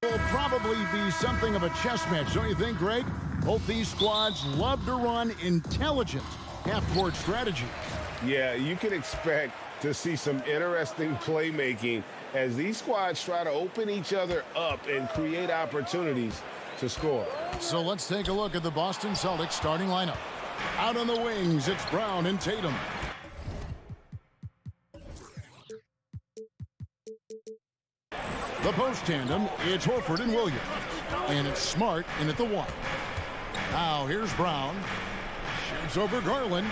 Will probably be something of a chess match, don't you think, Greg? Both these squads love to run intelligent half-court strategy. Yeah, you can expect to see some interesting playmaking as these squads try to open each other up and create opportunities to score. So let's take a look at the Boston Celtics starting lineup. Out on the wings, it's Brown and Tatum. The post tandem, it's Horford and Williams. And it's Smart in at the 1. Now here's Brown. Shoots over Garland.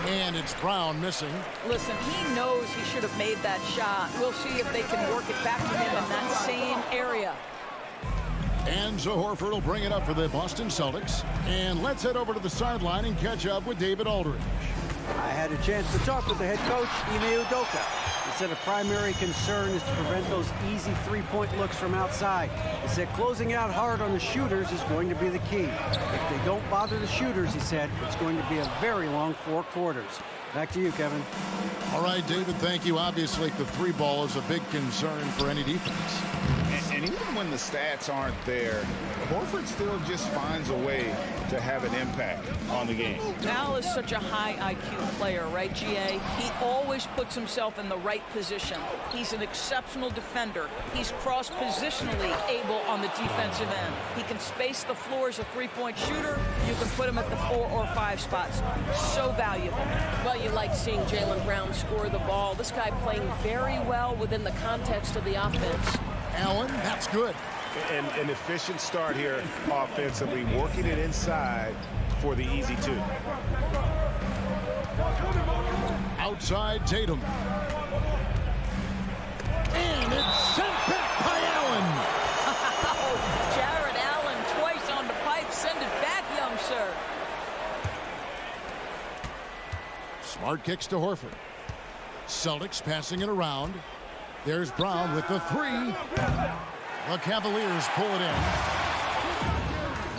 And it's Brown missing. Listen, he knows he should have made that shot. We'll see if they can work it back to him in that same area. And so Horford will bring it up for the Boston Celtics. And let's head over to the sideline and catch up with David Aldridge. I had a chance to talk with the head coach, Ime Udoka. He said a primary concern is to prevent those easy three-point looks from outside. He said closing out hard on the shooters is going to be the key. If they don't bother the shooters, he said, it's going to be a very long 4 quarters. Back to you, Kevin. All right, David, thank you. Obviously, the 3 ball is a big concern for any defense. And even when the stats aren't there, Horford still just finds a way to have an impact on the game. Al is such a high IQ player, right, GA? He always puts himself in the right position. He's an exceptional defender. He's cross-positionally able on the defensive end. He can space the floor as a three-point shooter. You can put him at the 4 or 5 spots. So valuable. Well, you like seeing Jaylen Brown score the ball. This guy playing very well within the context of the offense. Allen, that's good. And an efficient start here offensively, working it inside for the easy 2. Outside Tatum. And it's sent back by Allen. Jared Allen twice on the pipe. Send it back, young sir. Smart kicks to Horford. Celtics passing it around. There's Brown with the 3. The Cavaliers pull it in.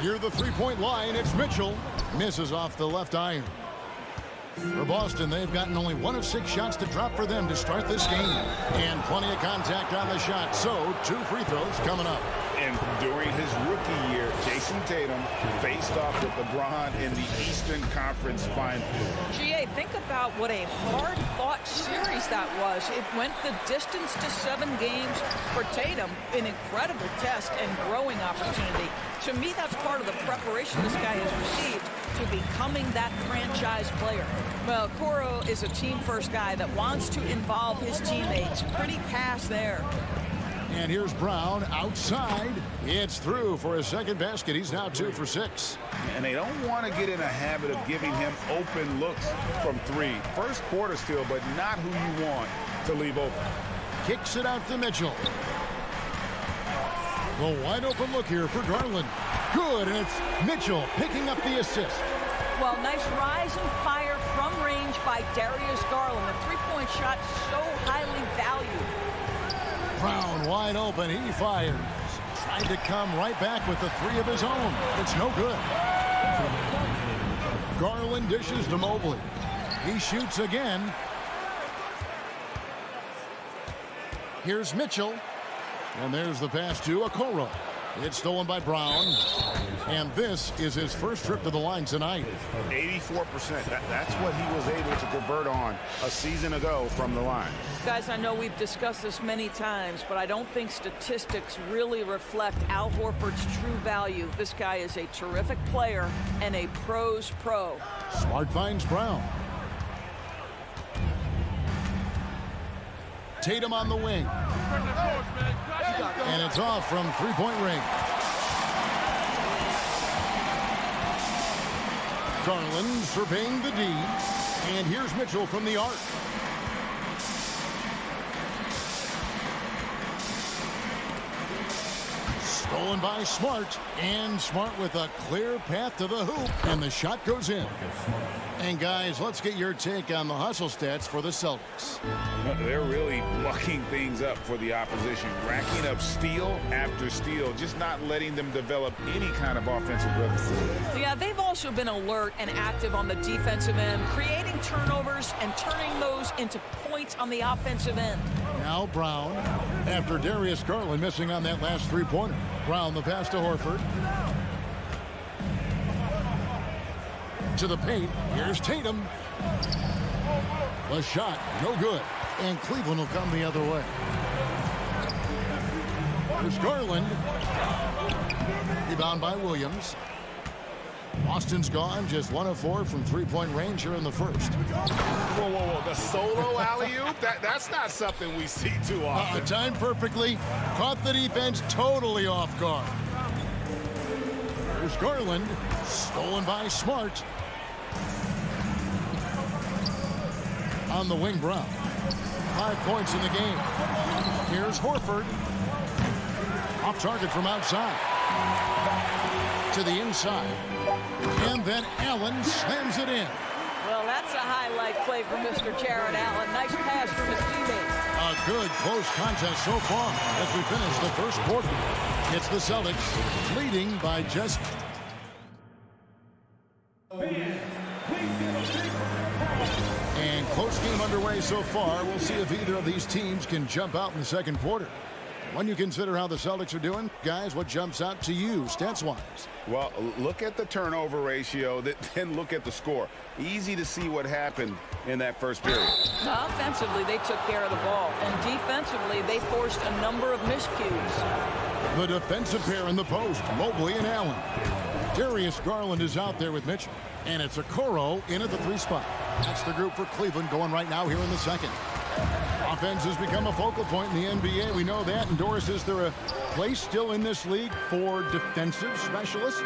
Near the three-point line, it's Mitchell. Misses off the left iron. For Boston, they've gotten only 1 of 6 shots to drop for them to start this game. And plenty of contact on the shot, so 2 free throws coming up. And during his rookie year, Jason Tatum faced off with LeBron in the Eastern Conference Finals. GA, think about what a hard-fought series that was. It went the distance to 7 games for Tatum. An incredible test and growing opportunity. To me, that's part of the preparation this guy has received to becoming that franchise player. Well, Koro is a team-first guy that wants to involve his teammates. Pretty pass there. And here's Brown outside. It's through for his second basket. He's now 2 for 6. And they don't want to get in a habit of giving him open looks from 3. First quarter still, but not who you want to leave open. Kicks it out to Mitchell. The wide open look here for Garland. Good, and it's Mitchell picking up the assist. Well, nice rise and fire from range by Darius Garland. The three-point shot so highly valued. Brown wide open, he fires. Tried to come right back with the 3 of his own. It's no good. Garland dishes to Mobley. He shoots again. Here's Mitchell. And there's the pass to Okoro. It's stolen by Brown. And this is his first trip to the line tonight. 84%. That's what he was able to convert on a season ago from the line. Guys, I know we've discussed this many times, but I don't think statistics really reflect Al Horford's true value. This guy is a terrific player and a pro's pro. Smart finds Brown. Tatum on the wing. And it's off from three-point range. Garland surveying the D. And here's Mitchell from the arc. Stolen by Smart. And Smart with a clear path to the hoop. And the shot goes in. And guys, let's get your take on the hustle stats for the Celtics. They're really mucking things up for the opposition, racking up steal after steal, just not letting them develop any kind of offensive rhythm. Yeah, they've also been alert and active on the defensive end, creating turnovers and turning those into points on the offensive end. Now Brown, after Darius Garland missing on that last three-pointer. Brown the pass to Horford. To the paint. Here's Tatum. The shot, no good. And Cleveland will come the other way. Here's Garland. Rebound by Williams. Boston's gone, just 1 of 4 from three-point range here in the first. Whoa. The solo alley-oop? That's not something we see too often. Timed perfectly. Caught the defense totally off guard. Here's Garland. Stolen by Smart. On the wing, Brown. 5 points in the game. Here's Horford. Off target from outside. To the inside. And then Allen slams it in. Well, that's a highlight play for Mr. Jared Allen. Nice pass from his teammates. A good close contest so far as we finish the first quarter. It's the Celtics leading by just... And close game underway so far. We'll see if either of these teams can jump out in the second quarter. When you consider how the Celtics are doing, guys, what jumps out to you stats-wise? Well, look at the turnover ratio, then look at the score. Easy to see what happened in that first period. Offensively, they took care of the ball. And defensively, they forced a number of miscues. The defensive pair in the post, Mobley and Allen. Darius Garland is out there with Mitchell. And it's Okoro in at the 3 spot. That's the group for Cleveland going right now here in the second. Offense has become a focal point in the NBA. We know that. And Doris, is there a place still in this league for defensive specialists?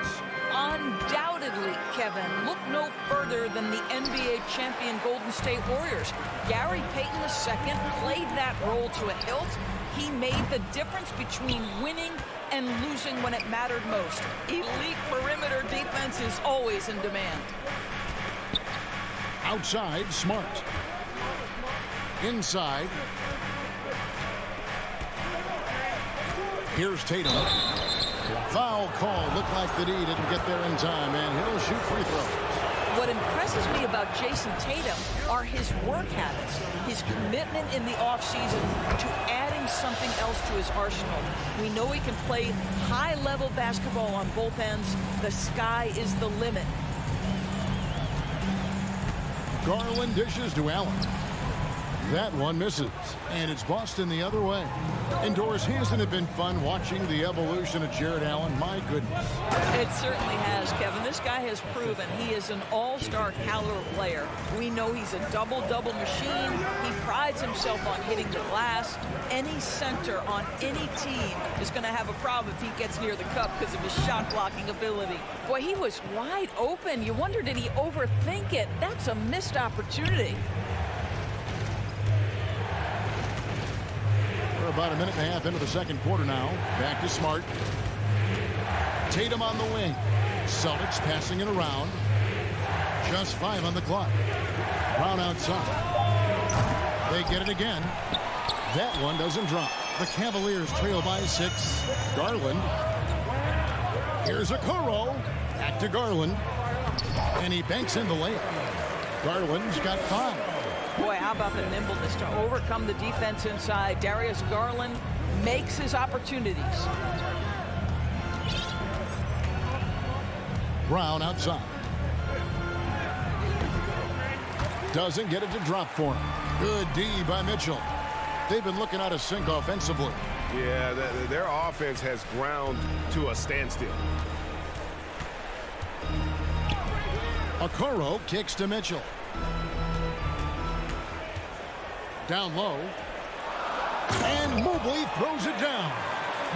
Undoubtedly, Kevin. Look no further than the NBA champion Golden State Warriors. Gary Payton II played that role to a hilt. He made the difference between winning and losing when it mattered most. Elite perimeter defense is always in demand. Outside, Smart. Inside. Here's Tatum. Foul call. Looked like the D didn't get there in time, and he'll shoot free throws. What impresses me about Jason Tatum are his work habits, his commitment in the offseason to adding something else to his arsenal. We know he can play high-level basketball on both ends. The sky is the limit. Garland dishes to Allen. That one misses, and it's Boston the other way. Indoors, hasn't it been fun watching the evolution of Jared Allen? My goodness. It certainly has, Kevin. This guy has proven he is an all-star caliber player. We know he's a double-double machine. He prides himself on hitting the glass. Any center on any team is going to have a problem if he gets near the cup because of his shot-blocking ability. Boy, he was wide open. You wonder, did he overthink it? That's a missed opportunity. We're about a minute and a half into the second quarter now. Back to Smart. Tatum on the wing. Celtics passing it around. Just 5 on the clock. Brown outside. They get it again. That one doesn't drop. The Cavaliers trail by 6. Garland. Here's Okoro. Back to Garland. And he banks in the layup. Garland's got 5. Boy, how about the nimbleness to overcome the defense inside. Darius Garland makes his opportunities. Brown outside. Doesn't get it to drop for him. Good D by Mitchell. They've been looking out of sync offensively. Yeah, their offense has ground to a standstill. Okoro kicks to Mitchell. Down low. And Mobley throws it down.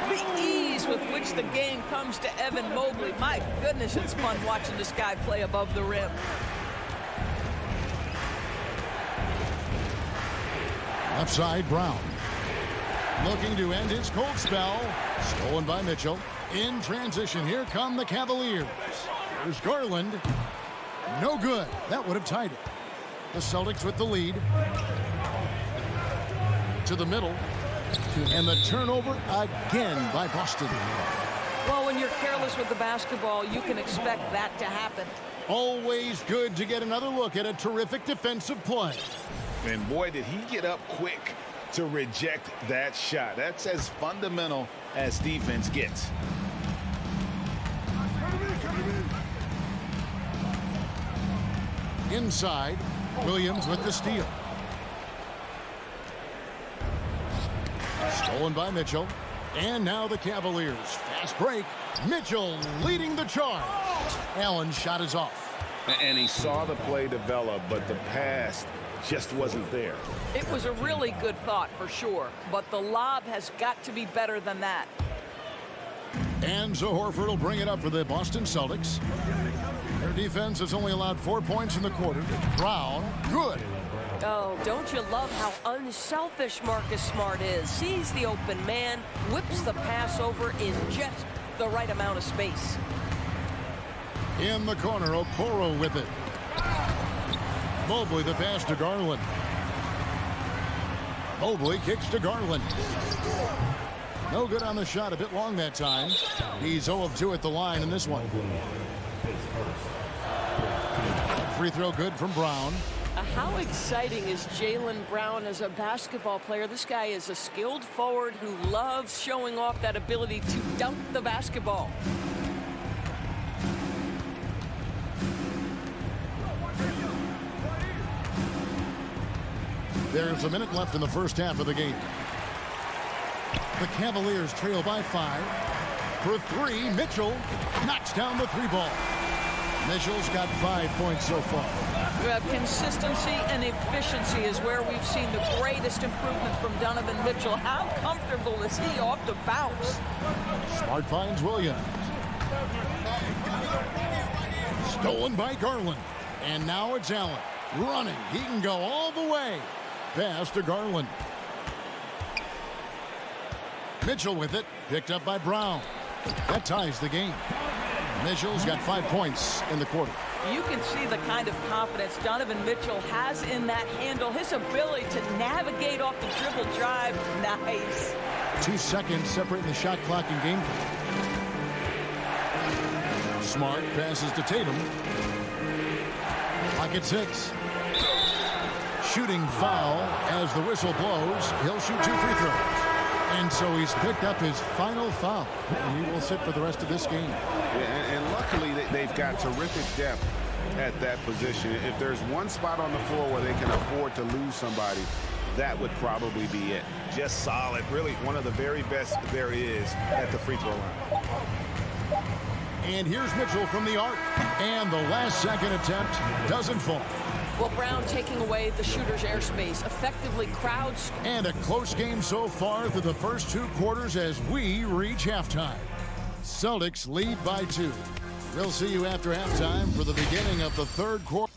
The ease with which the game comes to Evan Mobley. My goodness, it's fun watching this guy play above the rim. Left side, Brown. Looking to end his cold spell. Stolen by Mitchell. In transition, here come the Cavaliers. Here's Garland. No good. That would have tied it. The Celtics with the lead. To the middle. And the turnover again by Boston. Well, when you're careless with the basketball, you can expect that to happen. Always good to get another look at a terrific defensive play. And boy, did he get up quick to reject that shot. That's as fundamental as defense gets. Inside, Williams with the steal. Stolen by Mitchell. And now the Cavaliers. Fast break. Mitchell leading the charge. Allen's shot is off. And he saw the play develop, but the pass just wasn't there. It was a really good thought for sure, but the lob has got to be better than that. And so Horford will bring it up for the Boston Celtics. Their defense has only allowed 4 points in the quarter. Brown, good. Oh, don't you love how unselfish Marcus Smart is? Sees the open man, whips the pass over in just the right amount of space. In the corner, Okoro with it. Mobley the pass to Garland. Mobley kicks to Garland. No good on the shot, a bit long that time. He's 0 of 2 at the line in this one. Free throw good from Brown. How exciting is Jaylen Brown as a basketball player? This guy is a skilled forward who loves showing off that ability to dunk the basketball. There's a minute left in the first half of the game. The Cavaliers trail by 5. For 3, Mitchell knocks down the 3 ball. Mitchell's got 5 points so far. Consistency and efficiency is where we've seen the greatest improvement from Donovan Mitchell. How comfortable is he off the bounce? Smart finds Williams. Stolen by Garland. And now it's Allen. Running. He can go all the way. Pass to Garland. Mitchell with it. Picked up by Brown. That ties the game. Mitchell's got 5 points in the quarter. You can see the kind of confidence Donovan Mitchell has in that handle. His ability to navigate off the dribble drive. Nice. 2 seconds separating the shot clock and game clock. Smart passes to Tatum. Clock at 6. Shooting foul as the whistle blows. He'll shoot 2 free throws. And so he's picked up his final foul. And he will sit for the rest of this game. Yeah, and luckily they've got terrific depth at that position. If there's one spot on the floor where they can afford to lose somebody, that would probably be it. Just solid. Really one of the very best there is at the free throw line. And here's Mitchell from the arc. And the last second attempt doesn't fall. Well, Brown taking away the shooter's airspace, effectively crowds. And a close game so far through the first 2 quarters as we reach halftime. Celtics lead by 2. We'll see you after halftime for the beginning of the 3rd quarter.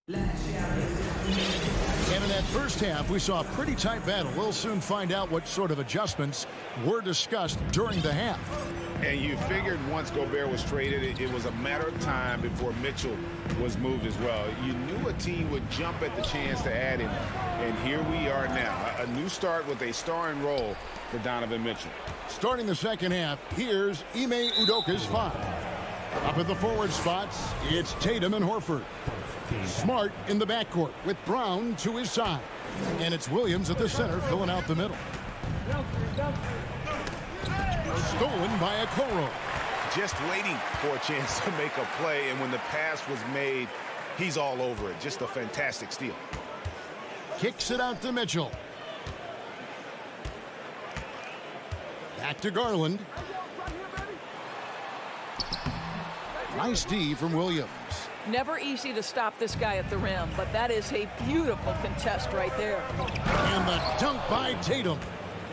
And in that first half, we saw a pretty tight battle. We'll soon find out what sort of adjustments were discussed during the half. And you figured once Gobert was traded, it was a matter of time before Mitchell was moved as well. You knew a team would jump at the chance to add him, and here we are now. A new start with a starring role for Donovan Mitchell. Starting the second half, here's Ime Udoka's 5. Up at the forward spots, it's Tatum and Horford. Smart in the backcourt with Brown to his side. And it's Williams at the center filling out the middle. Stolen by Okoro. Just waiting for a chance to make a play, and when the pass was made, he's all over it. Just a fantastic steal. Kicks it out to Mitchell. Back to Garland. Nice D from Williams. Never easy to stop this guy at the rim, but that is a beautiful contest right there. And the dunk by Tatum.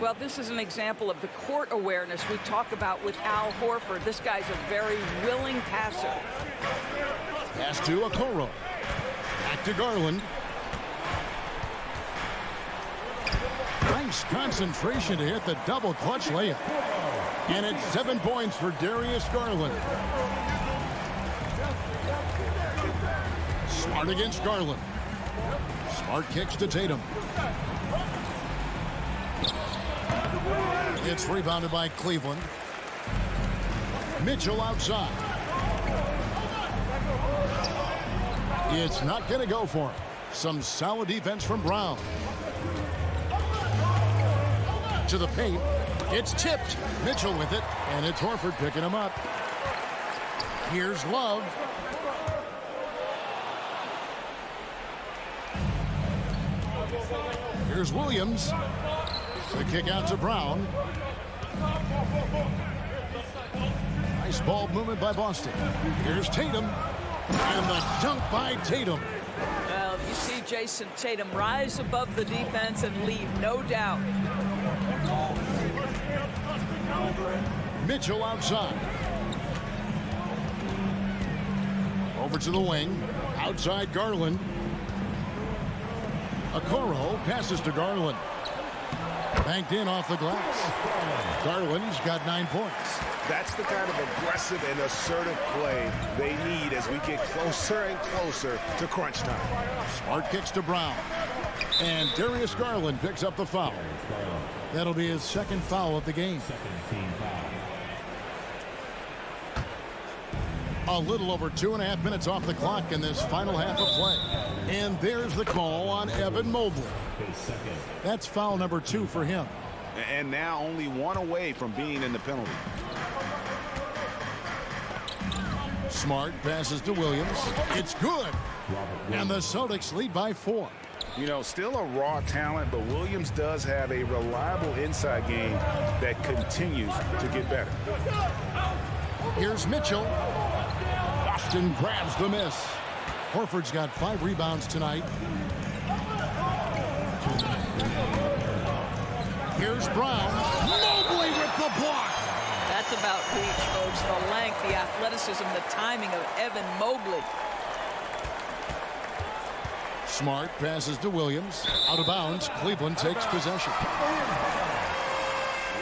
Well, this is an example of the court awareness we talk about with Al Horford. This guy's a very willing passer. Pass to Okoro. Back to Garland. Nice concentration to hit the double clutch layup. And it's 7 points for Darius Garland. Smart against Garland. Smart kicks to Tatum. It's rebounded by Cleveland. Mitchell outside. It's not going to go for him. Some solid defense from Brown. To the paint. It's tipped. Mitchell with it. And it's Horford picking him up. Here's Love. Here's Williams. The kick out to Brown. Nice ball movement by Boston. Here's Tatum. And the dunk by Tatum. Well, you see Jason Tatum rise above the defense and lead, no doubt. Mitchell outside. Over to the wing. Outside Garland. Okoro passes to Garland. Banked in off the glass. Garland's got 9 points. That's the kind of aggressive and assertive play they need as we get closer and closer to crunch time. Smart kicks to Brown. And Darius Garland picks up the foul. That'll be his second foul of the game. A little over 2.5 minutes off the clock in this final half of play. And there's the call on Evan Mobley. That's foul number 2 for him. And now only 1 away from being in the penalty. Smart passes to Williams. It's good. And the Celtics lead by 4. You know, still a raw talent, but Williams does have a reliable inside game that continues to get better. Here's Mitchell. Boston grabs the miss. Horford's got 5 rebounds tonight. Here's Brown. Mobley with the block. That's about reach, folks. The length, the athleticism, the timing of Evan Mobley. Smart passes to Williams. Out of bounds. Cleveland takes possession.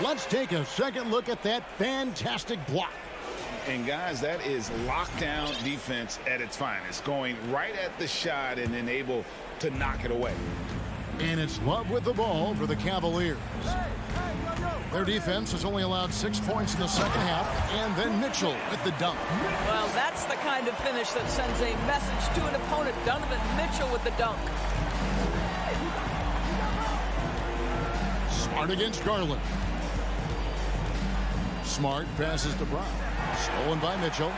Let's take a second look at that fantastic block. And guys, that is lockdown defense at its finest. Going right at the shot and then able to knock it away. And it's Love with the ball for the Cavaliers. Their defense has only allowed 6 points in the second half. And then Mitchell with the dunk. Well, that's the kind of finish that sends a message to an opponent. Donovan Mitchell with the dunk. Smart against Garland. Smart passes to Brown. Stolen by Mitchell.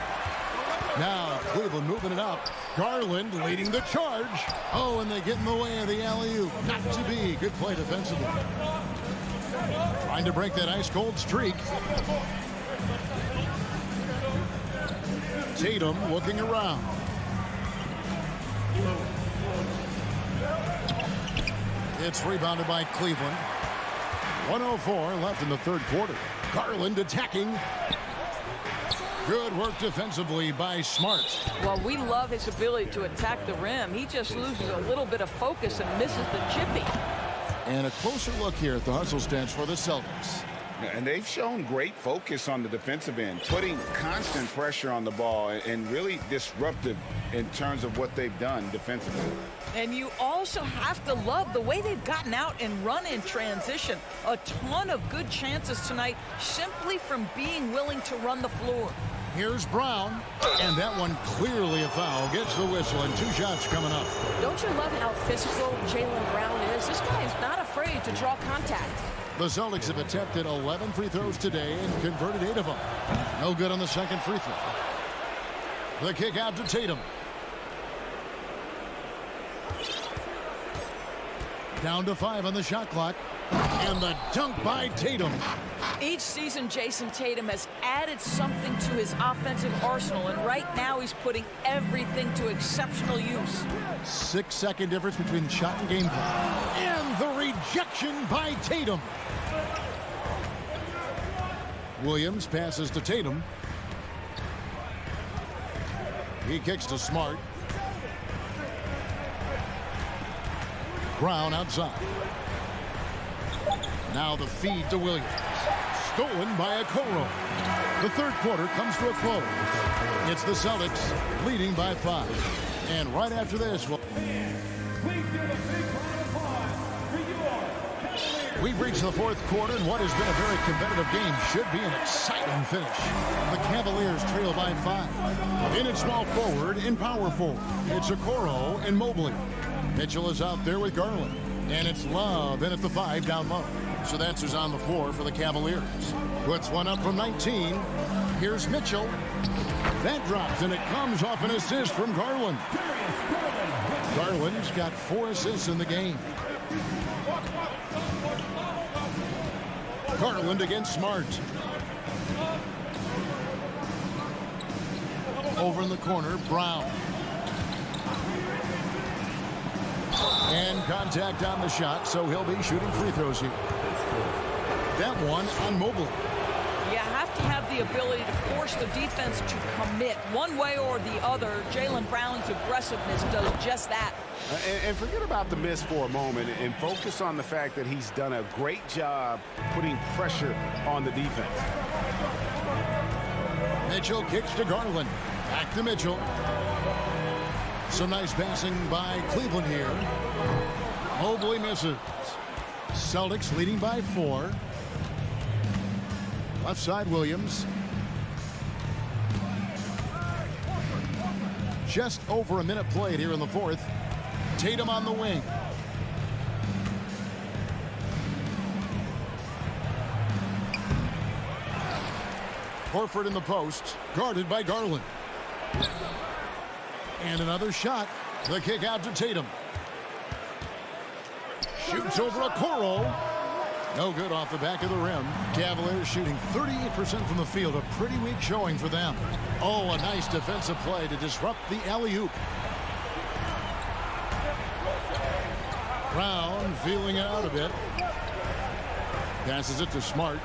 Now Cleveland moving it up. Garland leading the charge. Oh, and they get in the way of the alley-oop. Not to be. Good play defensively. Trying to break that ice-cold streak. Tatum looking around. It's rebounded by Cleveland. 1:04 left in the third quarter. Garland attacking. Good work defensively by Smart. Well, we love his ability to attack the rim. He just loses a little bit of focus and misses the chippy. And a closer look here at the hustle stance for the Celtics. And they've shown great focus on the defensive end, putting constant pressure on the ball and really disruptive in terms of what they've done defensively. And you also have to love the way they've gotten out and run in transition. A ton of good chances tonight simply from being willing to run the floor. Here's Brown, and that one clearly a foul. Gets the whistle, and 2 shots coming up. Don't you love how physical Jaylen Brown is? This guy is not afraid to draw contact. The Celtics have attempted 11 free throws today and converted 8 of them. No good on the second free throw. The kick out to Tatum. Down to 5 on the shot clock. And the dunk by Tatum. Each season, Jason Tatum has added something to his offensive arsenal, and right now he's putting everything to exceptional use. 6-second difference between shot and game play. And the rejection by Tatum. Williams passes to Tatum. He kicks to Smart. Brown outside. Now the feed to Williams. Stolen by Okoro. The third quarter comes to a close. It's the Celtics leading by 5. And right after this, we've reached the fourth quarter, and what has been a very competitive game should be an exciting finish. The Cavaliers trail by 5. In at small forward, in power forward, it's Okoro and Mobley. Mitchell is out there with Garland. And it's Love in at the 5 down low. So that's who's on the floor for the Cavaliers. Puts one up from 19. Here's Mitchell. That drops, and it comes off an assist from Garland. Garland's got 4 assists in the game. Garland against Smart. Over in the corner, Brown. And contact on the shot, so he'll be shooting free throws here. That one on Mobley. You have to have the ability to force the defense to commit one way or the other. Jaylen Brown's aggressiveness does just that. And forget about the miss for a moment and focus on the fact that he's done a great job putting pressure on the defense. Mitchell kicks to Garland. Back to Mitchell. Some nice passing by Cleveland here. Mobley misses. Celtics leading by 4. Left side, Williams. Just over a minute played here in the fourth. Tatum on the wing. Horford in the post, guarded by Garland. And another shot. The kick out to Tatum. Shoots over Okoro. No good off the back of the rim. Cavaliers shooting 38% from the field. A pretty weak showing for them. Oh, a nice defensive play to disrupt the alley-oop. Brown feeling it out a bit. Passes it to Smart.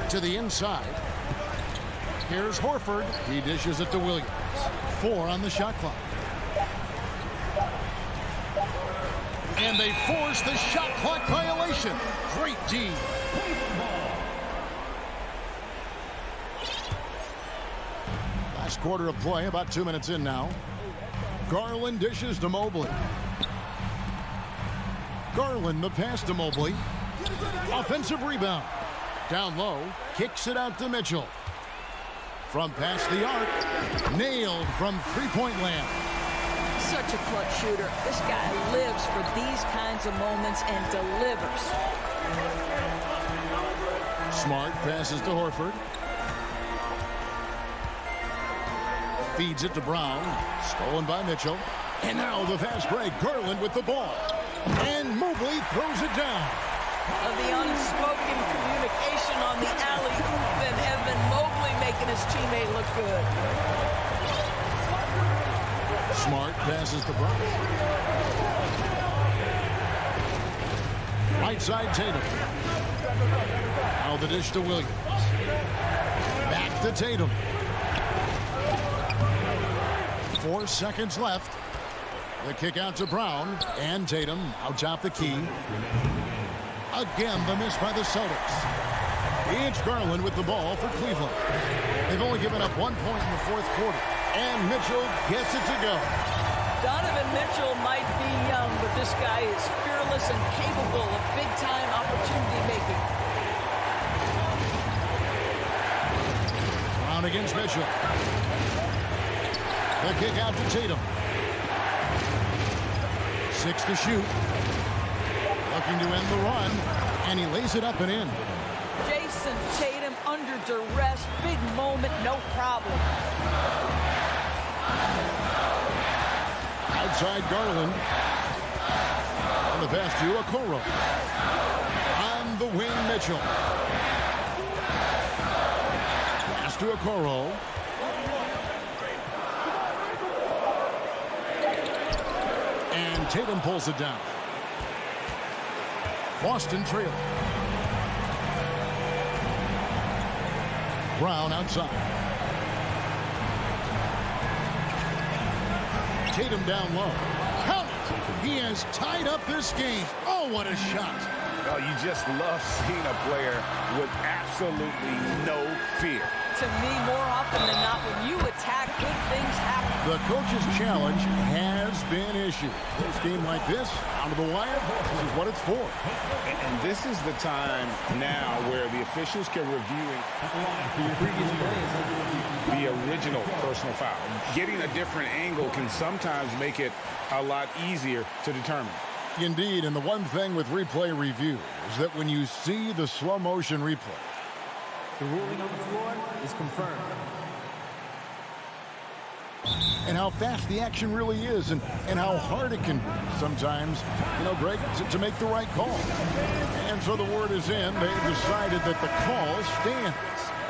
To the inside. Here's Horford. He dishes it to Williams. 4 on the shot clock. And they force the shot clock violation. Great D. Last quarter of play, about 2 minutes in now. Garland dishes to Mobley. Garland, the pass to Mobley. Offensive rebound. Down low, kicks it out to Mitchell. From past the arc, nailed from three-point land. Such a clutch shooter. This guy lives for these kinds of moments and delivers. Smart passes to Horford. Feeds it to Brown. Stolen by Mitchell. And now the fast break. Garland with the ball. And Mobley throws it down. The unspoken communication on the alley-oop, and Evan Mobley making his teammate look good. Smart passes to Brown. Right side Tatum. Now the dish to Williams. Back to Tatum. 4 seconds left. The kick out to Brown. And Tatum out top the key. Again, the miss by the Celtics. It's Garland with the ball for Cleveland. They've only given up 1 point in the fourth quarter. And Mitchell gets it to go. Donovan Mitchell might be young, but this guy is fearless and capable of big-time opportunity making. Brown against Mitchell. The kick out to Tatum. 6 to shoot. Looking to end the run, and he lays it up and in. Jason Tatum under duress, big moment, no problem. Outside Garland. On the pass to Okoro. On the wing, Mitchell. Pass to Okoro. And Tatum pulls it down. Boston trail. Brown outside. Tatum down low. Count it. He has tied up this game. Oh, what a shot. Oh, you just love seeing a player with absolutely no fear. To me, more often than not, when you attack, good things happen. The coach's challenge has been issued. This game like this, down to the wire, this is what it's for. And this is the time now where the officials can review the original personal foul. Getting a different angle can sometimes make it a lot easier to determine. Indeed, and the one thing with replay review is that when you see the slow motion replay, the ruling on the floor is confirmed. And how fast the action really is and how hard it can be sometimes, Greg, to make the right call. And so the word is in. They decided that the call stands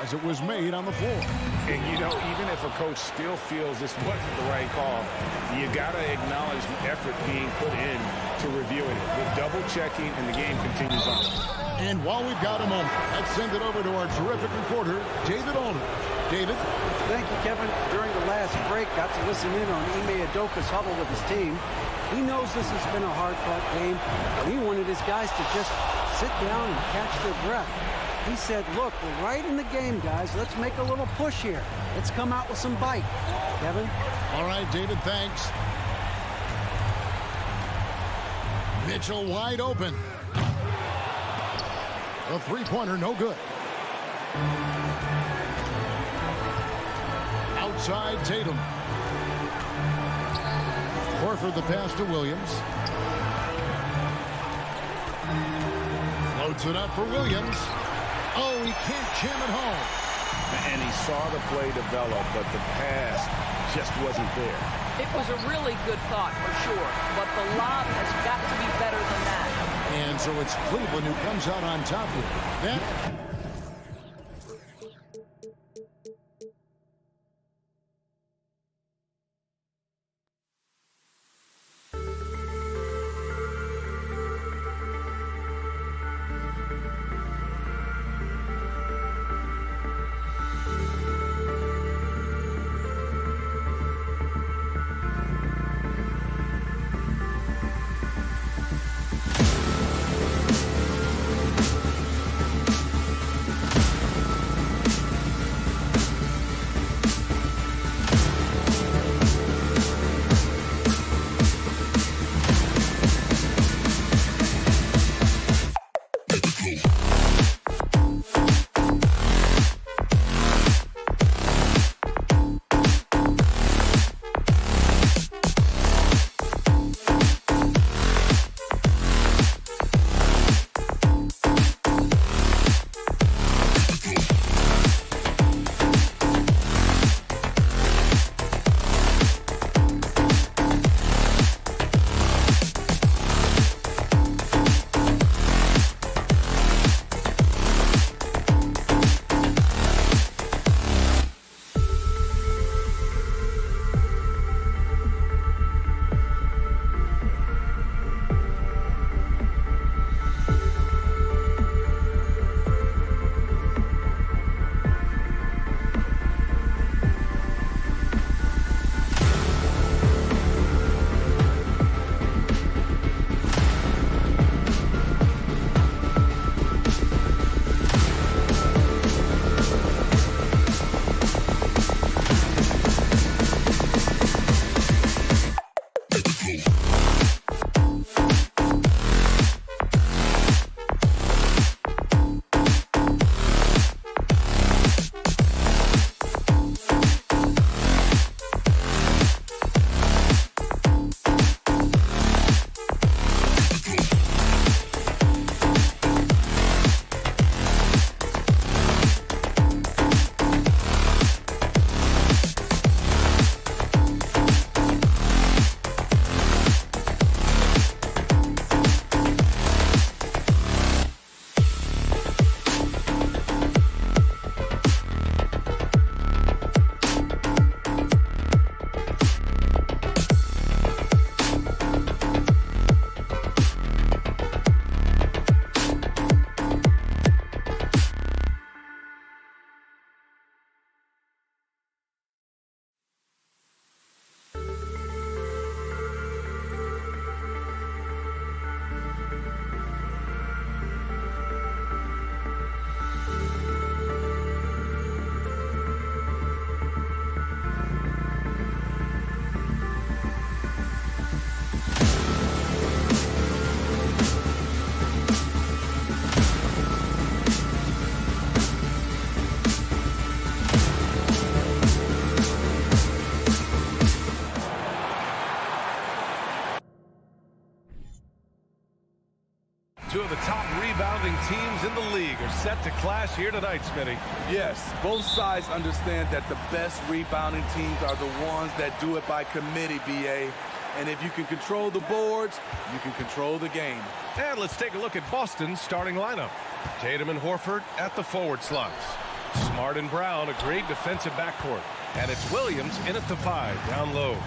as it was made on the floor. And, even if a coach still feels this wasn't the right call, you got to acknowledge the effort being put in to reviewing it. The double checking and the game continues on. And while we've got a moment, let's send it over to our terrific reporter, David Aldridge. David? Thank you, Kevin. During the last break, got to listen in on Ime Udoka's huddle with his team. He knows this has been a hard-fought game, and he wanted his guys to just sit down and catch their breath. He said, look, we're right in the game, guys. Let's make a little push here. Let's come out with some bite. Kevin? All right, David, thanks. Mitchell wide open. A three-pointer, no good. Outside Tatum. Horford the pass to Williams. Floats it up for Williams. Oh, he can't jam it home. And he saw the play develop, but the pass just wasn't there. It was a really good thought, for sure, but the lob has got to be better than that. And so it's Cleveland who comes out on top here. That Two of the top rebounding teams in the league are set to clash here tonight, Smitty. Yes, both sides understand that the best rebounding teams are the ones that do it by committee, BA. And if you can control the boards, you can control the game. And let's take a look at Boston's starting lineup. Tatum and Horford at the forward slots. Smart and Brown, a great defensive backcourt. And it's Williams in at the 5, down low.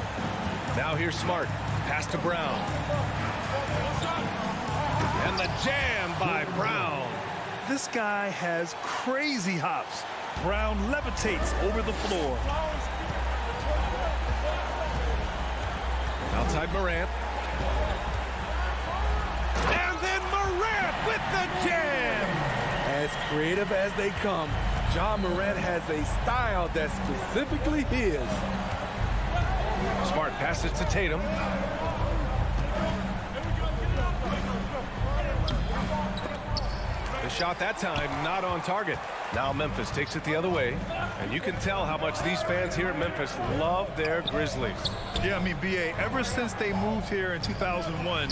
Now here's Smart. Pass to Brown. And the jam by Brown. This guy has crazy hops. Brown levitates over the floor. Outside Morant. And then Morant with the jam. As creative as they come, John Morant has a style that's specifically his. Smart passes to Tatum. The shot that time not on target. Now Memphis takes it the other way. And you can tell how much these fans here at Memphis love their Grizzlies. Yeah, I mean, BA, ever since they moved here in 2001,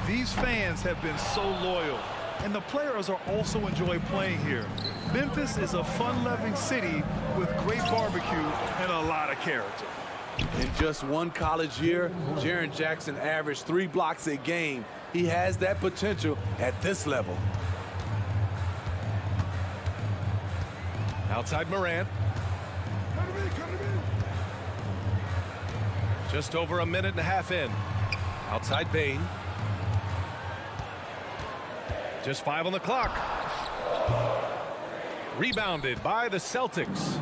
these fans have been so loyal. And the players are also enjoy playing here. Memphis is a fun-loving city with great barbecue and a lot of character. In just one college year, Jaren Jackson averaged 3 blocks a game. He has that potential at this level. Outside Morant. Just over a minute and a half in. Outside Bane. Just 5 on the clock. Rebounded by the Celtics.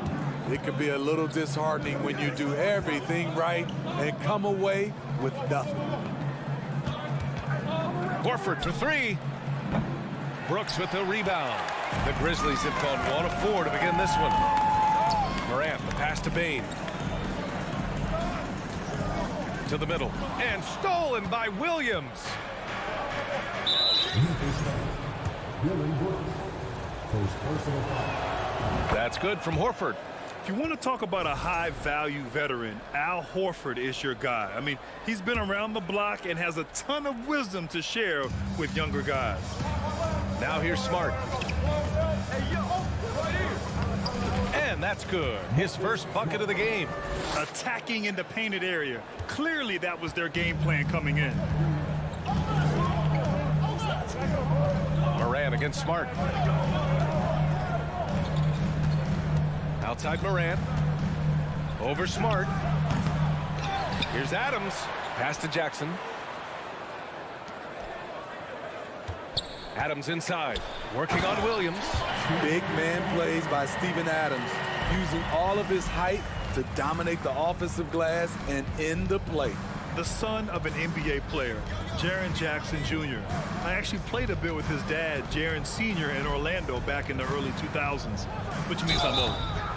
It could be a little disheartening when you do everything right and come away with nothing. Horford for 3. Brooks with the rebound. The Grizzlies have gone 1 of 4 to begin this one. Morant, the pass to Bane. To the middle. And stolen by Williams. That's good from Horford. If you want to talk about a high-value veteran, Al Horford is your guy. I mean, he's been around the block and has a ton of wisdom to share with younger guys. Now here's Smart. And that's good. His first bucket of the game. Attacking in the painted area. Clearly that was their game plan coming in. Morant against Smart. Outside Morant. Over Smart. Here's Adams. Pass to Jackson. Adams inside. Working on Williams. Big man plays by Steven Adams, using all of his height to dominate the offensive glass and end the play. The son of an NBA player, Jaren Jackson Jr. I actually played a bit with his dad, Jaren Sr. in Orlando back in the early 2000s, which means I'm old.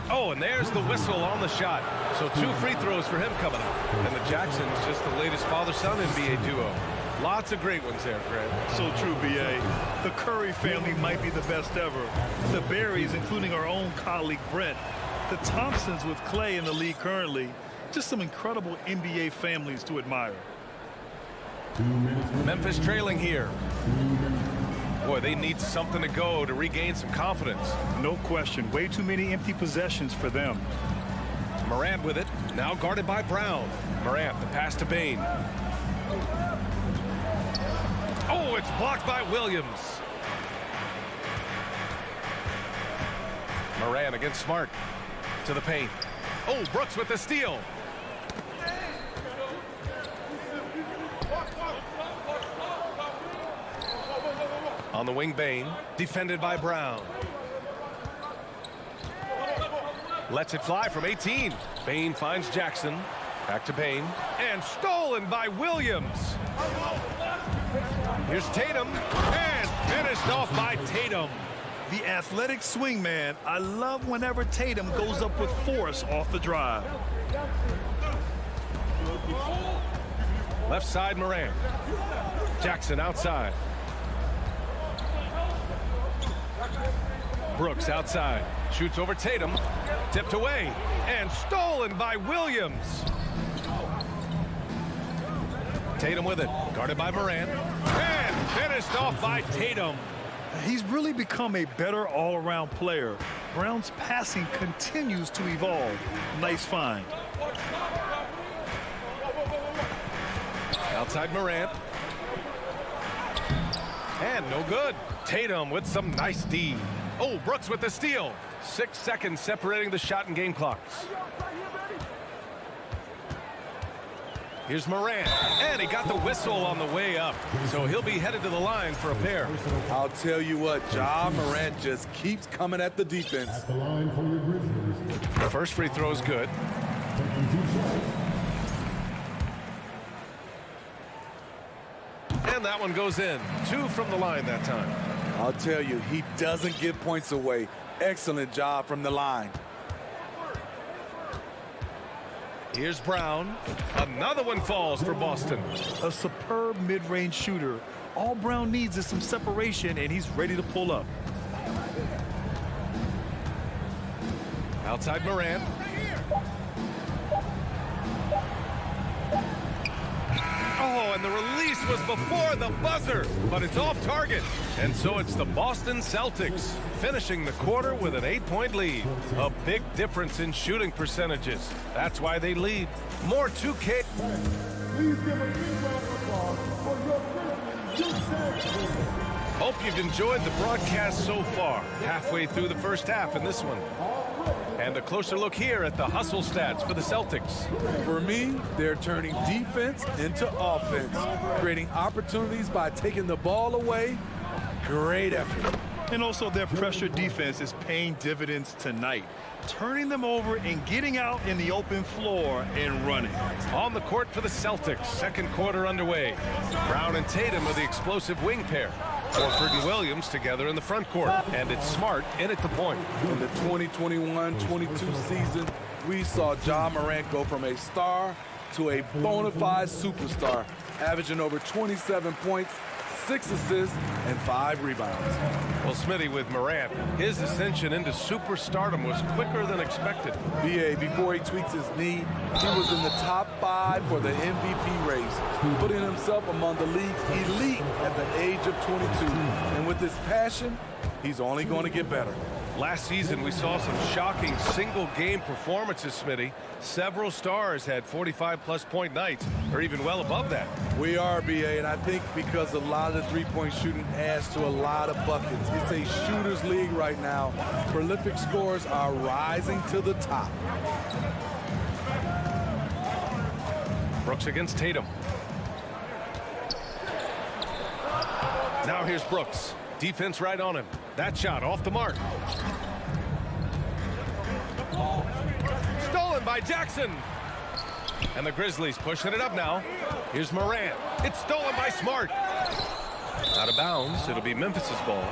Oh, and there's the whistle on the shot. So 2 free throws for him coming up. And the Jackson's just the latest father-son NBA duo. Lots of great ones there, Greg. So true, B.A. The Curry family might be the best ever. The Berrys, including our own colleague Brent. The Thompsons with Clay in the league currently. Just some incredible NBA families to admire. Memphis trailing here. Boy, they need something to go to regain some confidence. No question. Way too many empty possessions for them. Morant with it. Now guarded by Brown. Morant, the pass to Bane. Oh, it's blocked by Williams. Morant against Smart. To the paint. Oh, Brooks with the steal. On the wing, Bane. Defended by Brown. Lets it fly from 18. Bane finds Jackson. Back to Bane. And stolen by Williams. Here's Tatum. And finished off by Tatum. The athletic swingman. I love whenever Tatum goes up with force off the drive. Left side, Morant. Jackson outside. Brooks outside. Shoots over Tatum. Tipped away. And stolen by Williams. Tatum with it. Guarded by Morant. And Finished off by Tatum. He's really become a better all-around player. Brown's passing continues to evolve. Nice find. Outside Morant. And no good. Tatum with some nice D. Oh, Brooks with the steal. 6 seconds separating the shot and game clocks. Here's Morant, and he got the whistle on the way up, so he'll be headed to the line for a pair. I'll tell you what, Ja Morant just keeps coming at the defense. At the line for your Grizzlies. The first free throw is good. And that one goes in. 2 from the line that time. I'll tell you, he doesn't give points away. Excellent job from the line. Here's Brown. Another one falls for Boston. A superb mid-range shooter. All Brown needs is some separation, and he's ready to pull up. Outside Morant. Oh, and the release was before the buzzer, but it's off target. And so it's the Boston Celtics finishing the quarter with an 8-point lead. A big difference in shooting percentages. That's why they lead. More 2K. Please give a big round of applause for your Grizzlies. Hope you've enjoyed the broadcast so far. Halfway through the first half in this one. And a closer look here at the hustle stats for the Celtics. For me, they're turning defense into offense, creating opportunities by taking the ball away. Great effort. And also their pressure defense is paying dividends tonight, turning them over and getting out in the open floor and running. On the court for the Celtics, second quarter underway. Brown and Tatum are the explosive wing pair. Horford and Williams together in the front court, and it's Smart in at the point. In the 2021-22 season, we saw Ja Morant go from a star to a bona fide superstar, averaging over 27 points, 6 assists, and 5 rebounds. Well, Smitty, with Morant, his ascension into superstardom was quicker than expected. BA, before he tweaks his knee, he was in the top 5 for the MVP race, putting himself among the league's elite at the age of 22. And with his passion, he's only going to get better. Last season, we saw some shocking single-game performances, Smitty. Several stars had 45-plus point nights, or even well above that. We are, BA, and I think because a lot of the three-point shooting adds to a lot of buckets. It's a shooter's league right now. Prolific scorers are rising to the top. Brooks against Tatum. Now here's Brooks. Defense right on him. That shot off the mark. Stolen by Jackson. And the Grizzlies pushing it up now. Here's Morant. It's stolen by Smart. Out of bounds. It'll be Memphis's ball.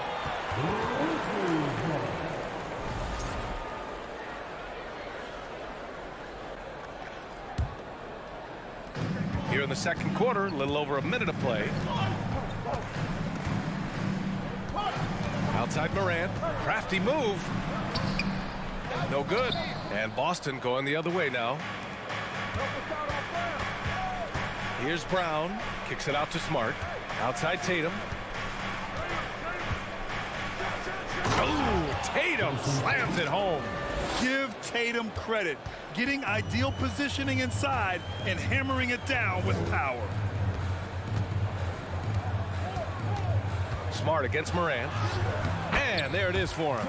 Here in the second quarter, a little over a minute of play. Outside Morant, crafty move. No good. And Boston going the other way now. Here's Brown, kicks it out to Smart. Outside Tatum. Oh, Tatum slams it home. Give Tatum credit, getting ideal positioning inside and hammering it down with power. Smart against Morant. And there it is for him.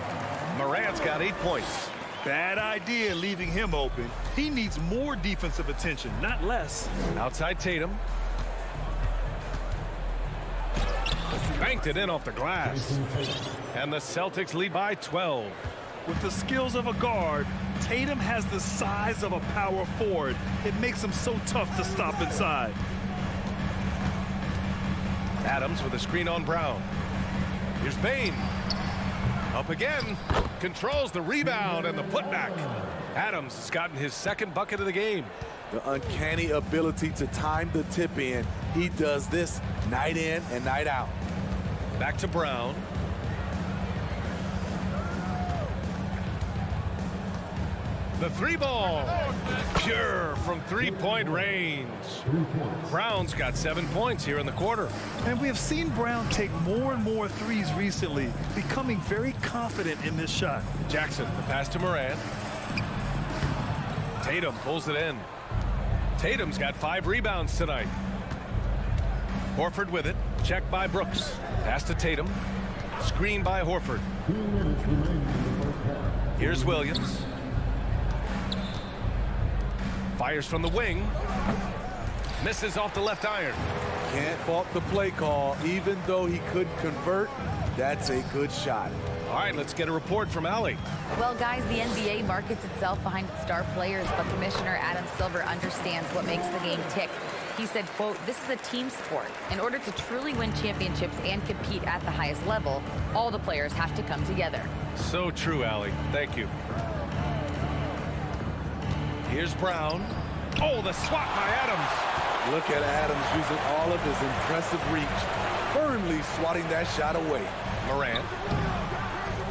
Morant's got 8 points. Bad idea leaving him open. He needs more defensive attention, not less. Outside Tatum. Banked it in off the glass. And the Celtics lead by 12. With the skills of a guard, Tatum has the size of a power forward. It makes him so tough to stop inside. Adams with a screen on Brown. Here's Bain. Up again. Controls the rebound and the putback. Adams has gotten his second bucket of the game. The uncanny ability to time the tip in. He does this night in and night out. Back to Brown. The three ball. Pure from three-point range. Brown's got 7 points here in the quarter. And we have seen Brown take more and more threes recently, becoming very confident in this shot. Jackson, the pass to Morant. Tatum pulls it in. Tatum's got 5 rebounds tonight. Horford with it. Checked by Brooks. Pass to Tatum. Screen by Horford. Here's Williams. Fires from the wing. Misses off the left iron. Can't fault the play call. Even though he couldn't convert, that's a good shot. All right, let's get a report from Allie. Well, guys, the NBA markets itself behind its star players, but Commissioner Adam Silver understands what makes the game tick. He said, quote, "This is a team sport. In order to truly win championships and compete at the highest level, all the players have to come together." So true, Allie. Thank you. Here's Brown. Oh, the swat by Adams. Look at Adams using all of his impressive reach, firmly swatting that shot away. Morant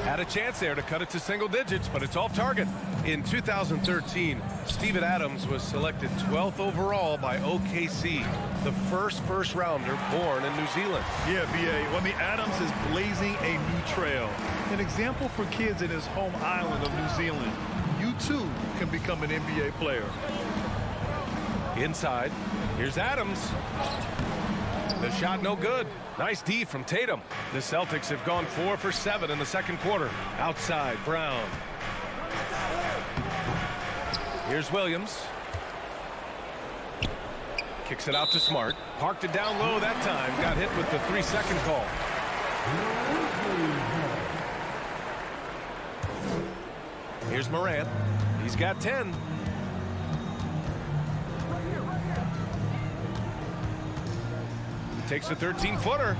had a chance there to cut it to single digits, but it's off target. In 2013, Steven Adams was selected 12th overall by OKC, the first rounder born in New Zealand. Yeah, B.A. Well, I mean, Adams is blazing a new trail. An example for kids in his home island of New Zealand. You, too, can become an NBA player. Inside, here's Adams. The shot no good. Nice D from Tatum. The Celtics have gone 4 for 7 in the second quarter. Outside, Brown. Here's Williams. Kicks it out to Smart. Parked it down low that time. Got hit with the 3-second call. Here's Morant. He's got 10. Takes a 13-footer.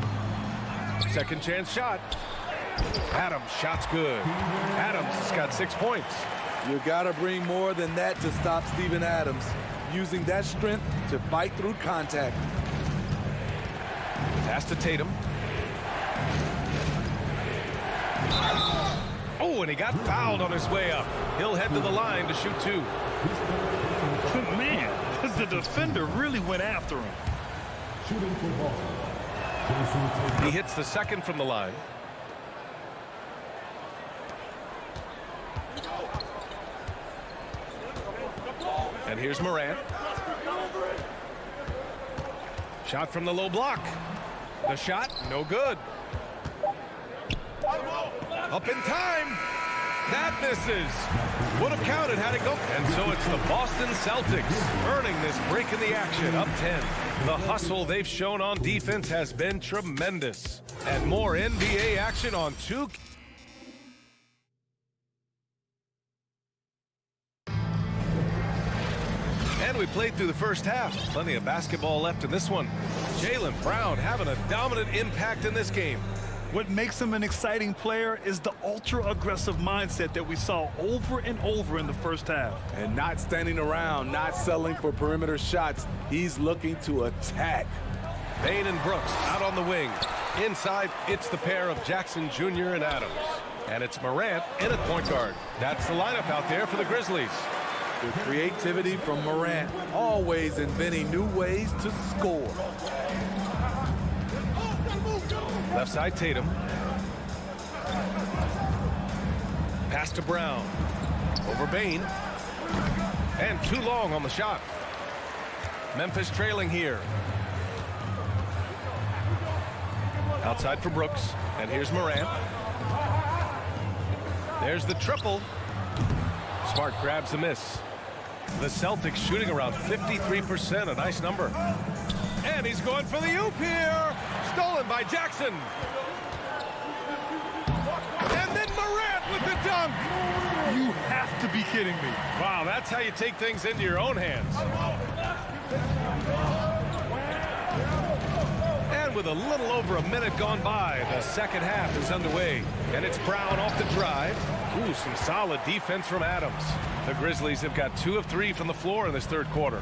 Second chance shot. Adams, shot's good. Adams has got 6 points. You gotta bring more than that to stop Steven Adams, using that strength to fight through contact. Pass to Tatum. Oh, and he got fouled on his way up. He'll head to the line to shoot 2. Man, the defender really went after him. He hits the second from the line. And here's Morant. Shot from the low block. The shot, no good. Up in time. That misses. Would have counted had it go. And so it's the Boston Celtics earning this break in the action, up 10. The hustle they've shown on defense has been tremendous. And more NBA action on 2. And we played through the first half. Plenty of basketball left in this one. Jaylen Brown having a dominant impact in this game. What makes him an exciting player is the ultra-aggressive mindset that we saw over and over in the first half. And not standing around, not settling for perimeter shots. He's looking to attack. Bane and Brooks out on the wing. Inside, it's the pair of Jackson Jr. and Adams. And it's Morant in at point guard. That's the lineup out there for the Grizzlies. The creativity from Morant, always inventing new ways to score. Left side, Tatum. Pass to Brown. Over Bane. And too long on the shot. Memphis trailing here. Outside for Brooks. And here's Morant. There's the triple. Smart grabs a miss. The Celtics shooting around 53%, a nice number. And he's going for the oop here. Stolen by Jackson. And then Morant with the dunk. You have to be kidding me. Wow, that's how you take things into your own hands. And with a little over a minute gone by, the second half is underway. And it's Brown off the drive. Ooh, some solid defense from Adams. The Grizzlies have got 2 of 3 from the floor in this third quarter.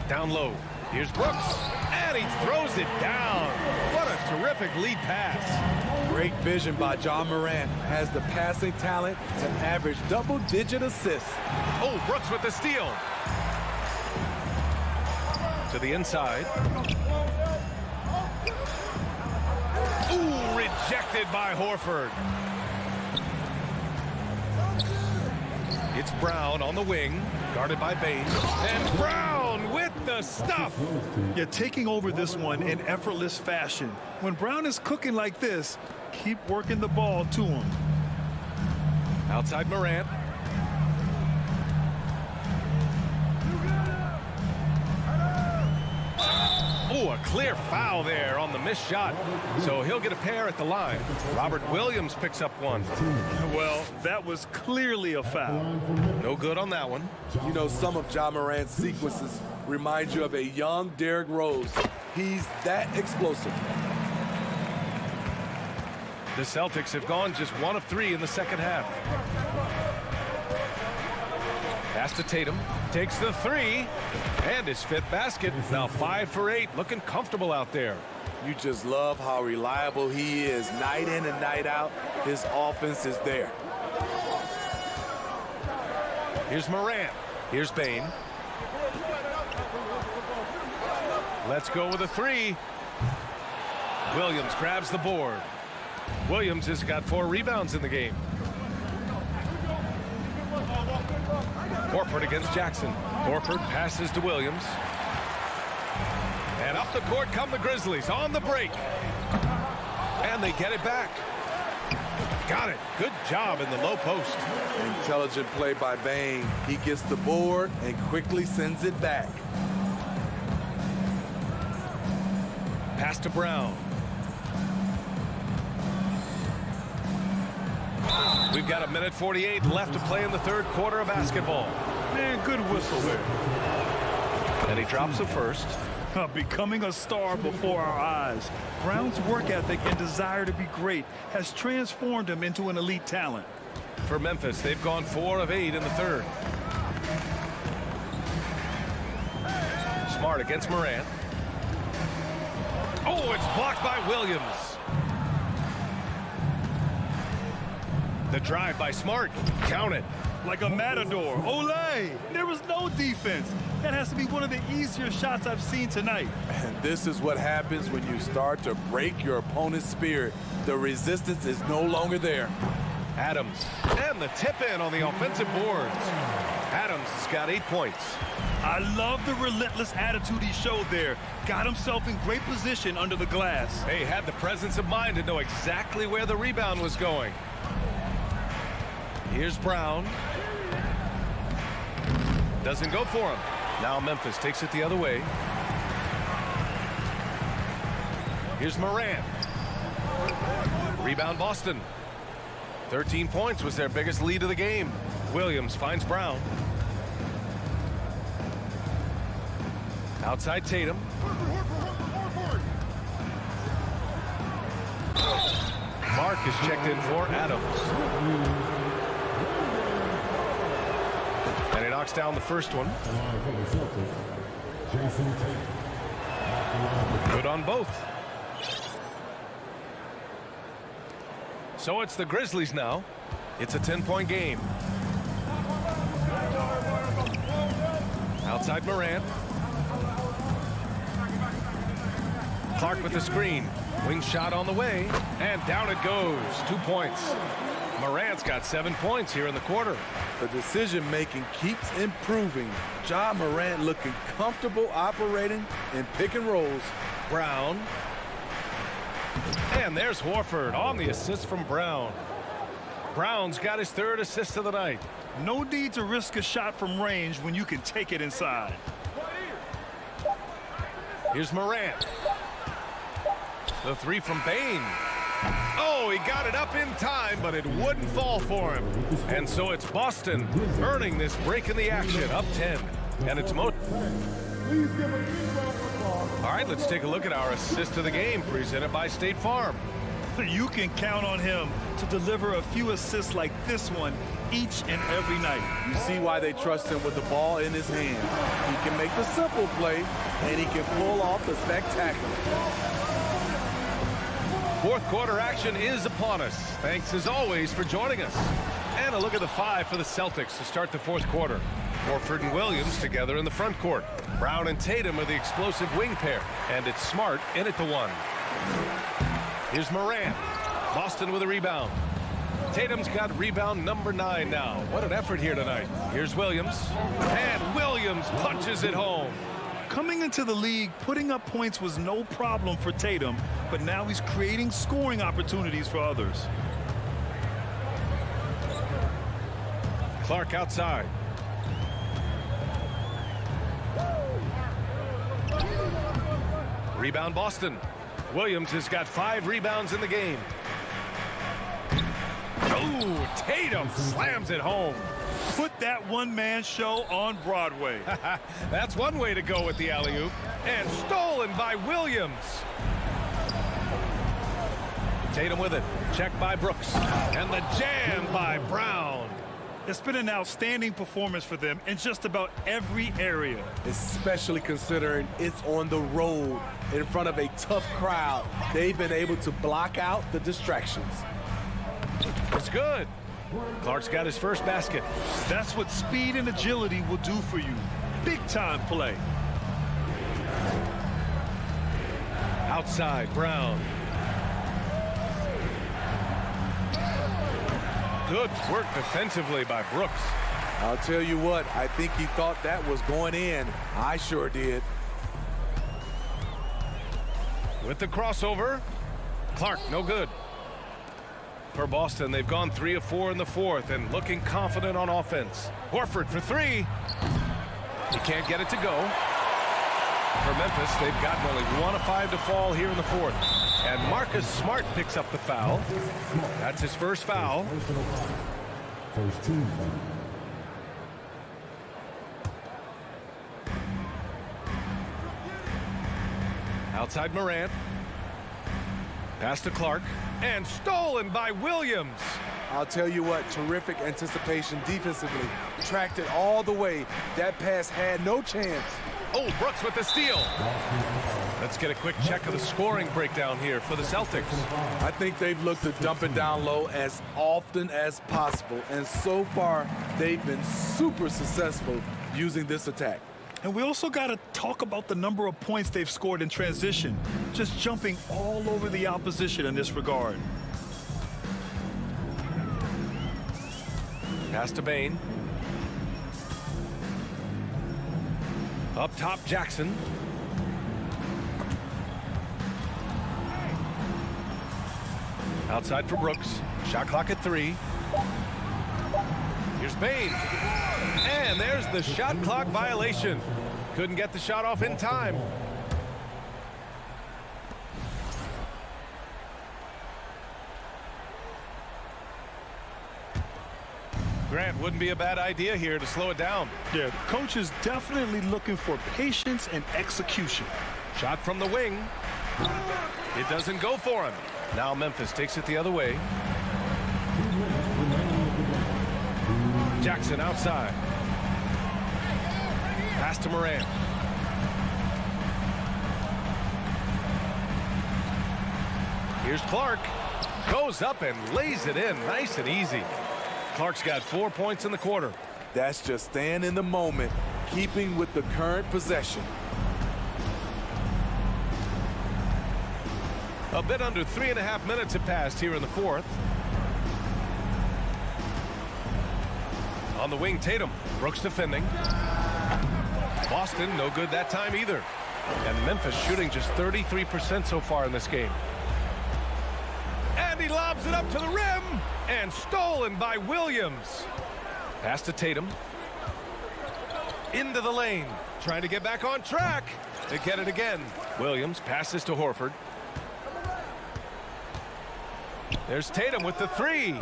Down low. Here's Brooks. And he throws it down. What a terrific lead pass. Great vision by John Morant. Has the passing talent to average double-digit assists. Oh, Brooks with the steal. To the inside. Ooh, rejected by Horford. It's Brown on the wing, guarded by Bain. And Brown with the stuff. You're taking over this one in effortless fashion. When Brown is cooking like this, keep working the ball to him. Outside Morant. Oh, a clear foul there on the missed shot. So he'll get a pair at the line. Robert Williams picks up one. Well, that was clearly a foul. No good on that one. You know, some of John Morant's sequences remind you of a young Derrick Rose. He's that explosive. The Celtics have gone just 1 of 3 in the second half. Pass to Tatum. Takes the 3. And his 5th basket. Now 5 for 8. Looking comfortable out there. You just love how reliable he is night in and night out. His offense is there. Here's Morant. Here's Bain. Let's go with a 3. Williams grabs the board. Williams has got 4 rebounds in the game. Horford against Jackson. Horford passes to Williams. And up the court come the Grizzlies on the break. And they get it back. Got it. Good job in the low post. Intelligent play by Bain. He gets the board and quickly sends it back. Pass to Brown. We've got 1:48 left to play in the third quarter of basketball. Man, good whistle there. And he drops a first. Becoming a star before our eyes. Brown's work ethic and desire to be great has transformed him into an elite talent. For Memphis, they've gone 4 of 8 in the third. Smart against Morant. Oh, it's blocked by Williams. The drive by Smart. Count it. Like a matador. Olay! There was no defense. That has to be one of the easier shots I've seen tonight. And this is what happens when you start to break your opponent's spirit. The resistance is no longer there. Adams. And the tip in on the offensive boards. Adams has got 8 points. I love the relentless attitude he showed there. Got himself in great position under the glass. He had the presence of mind to know exactly where the rebound was going. Here's Brown. Doesn't go for him. Now Memphis takes it the other way. Here's Morant. Rebound Boston. 13 points was their biggest lead of the game. Williams finds Brown. Outside Tatum. Mark is checked in for Adams. And he knocks down the first one. Good on both. So it's the Grizzlies now. It's a 10-point game. Outside Morant. Clark with the screen. Wing shot on the way. And down it goes. 2 points. Morant's got 7 points here in the quarter. The decision-making keeps improving. Ja Morant looking comfortable operating in pick and rolls. Brown. And there's Horford on the assist from Brown. Brown's got his 3rd assist of the night. No need to risk a shot from range when you can take it inside. Here's Morant. The 3 from Bain. Oh, he got it up in time, but it wouldn't fall for him. And so it's Boston earning this break in the action, up 10. And it's All right, let's take a look at our assist of the game, presented by State Farm. You can count on him to deliver a few assists like this one each and every night. You see why they trust him with the ball in his hand. He can make the simple play, and he can pull off the spectacular. Fourth quarter action is upon us. Thanks as always for joining us. And a look at the five for the Celtics to start the fourth quarter. Horford and Williams together in the front court. Brown and Tatum are the explosive wing pair. And it's Smart in at the one. Here's Morant. Boston with a rebound. Tatum's got rebound number 9 now. What an effort here tonight. Here's Williams. And Williams punches it home. Coming into the league, putting up points was no problem for Tatum, but now he's creating scoring opportunities for others. Clark outside. Rebound Boston. Williams has got 5 rebounds in the game. Oh, Tatum slams it home. Put that one-man show on Broadway. That's one way to go with the alley-oop. And stolen by Williams. Tatum with it. Check by Brooks. And the jam by Brown. It's been an outstanding performance for them in just about every area. Especially considering it's on the road in front of a tough crowd. They've been able to block out the distractions. It's good. Clark's got his first basket. That's what speed and agility will do for you. Big-time play. Outside, Brown. Good work defensively by Brooks. I'll tell you what, I think he thought that was going in. I sure did. With the crossover, Clark, no good. For Boston, they've gone 3 of 4 in the fourth and looking confident on offense. Horford for 3. He can't get it to go. For Memphis, they've gotten only 1 of 5 to fall here in the fourth. And Marcus Smart picks up the foul. That's his first foul. First team foul. Outside Morant. Pass to Clark. And stolen by Williams. I'll tell you what, terrific anticipation defensively. Tracked it all the way. That pass had no chance. Oh, Brooks with the steal. Let's get a quick check of the scoring breakdown here for the Celtics. I think they've looked to dump it down low as often as possible. And so far, they've been super successful using this attack. And we also got to talk about the number of points they've scored in transition, just jumping all over the opposition in this regard. Pass to Bane. Up top, Jackson. Outside for Brooks. Shot clock at 3. Here's Bane. And there's the shot clock violation. Couldn't get the shot off in time. Grant, wouldn't be a bad idea here to slow it down. Yeah, the coach is definitely looking for patience and execution. Shot from the wing. It doesn't go for him. Now Memphis takes it the other way. Jackson outside. Pass to Morant. Here's Clark. Goes up and lays it in nice and easy. Clark's got 4 points in the quarter. That's just staying in the moment, keeping with the current possession. A bit under 3.5 minutes have passed here in the fourth. On the wing, Tatum. Brooks defending. Boston, no good that time either. And Memphis shooting just 33% so far in this game. And he lobs it up to the rim. And stolen by Williams. Pass to Tatum. Into the lane. Trying to get back on track. They get it again. Williams passes to Horford. There's Tatum with the 3.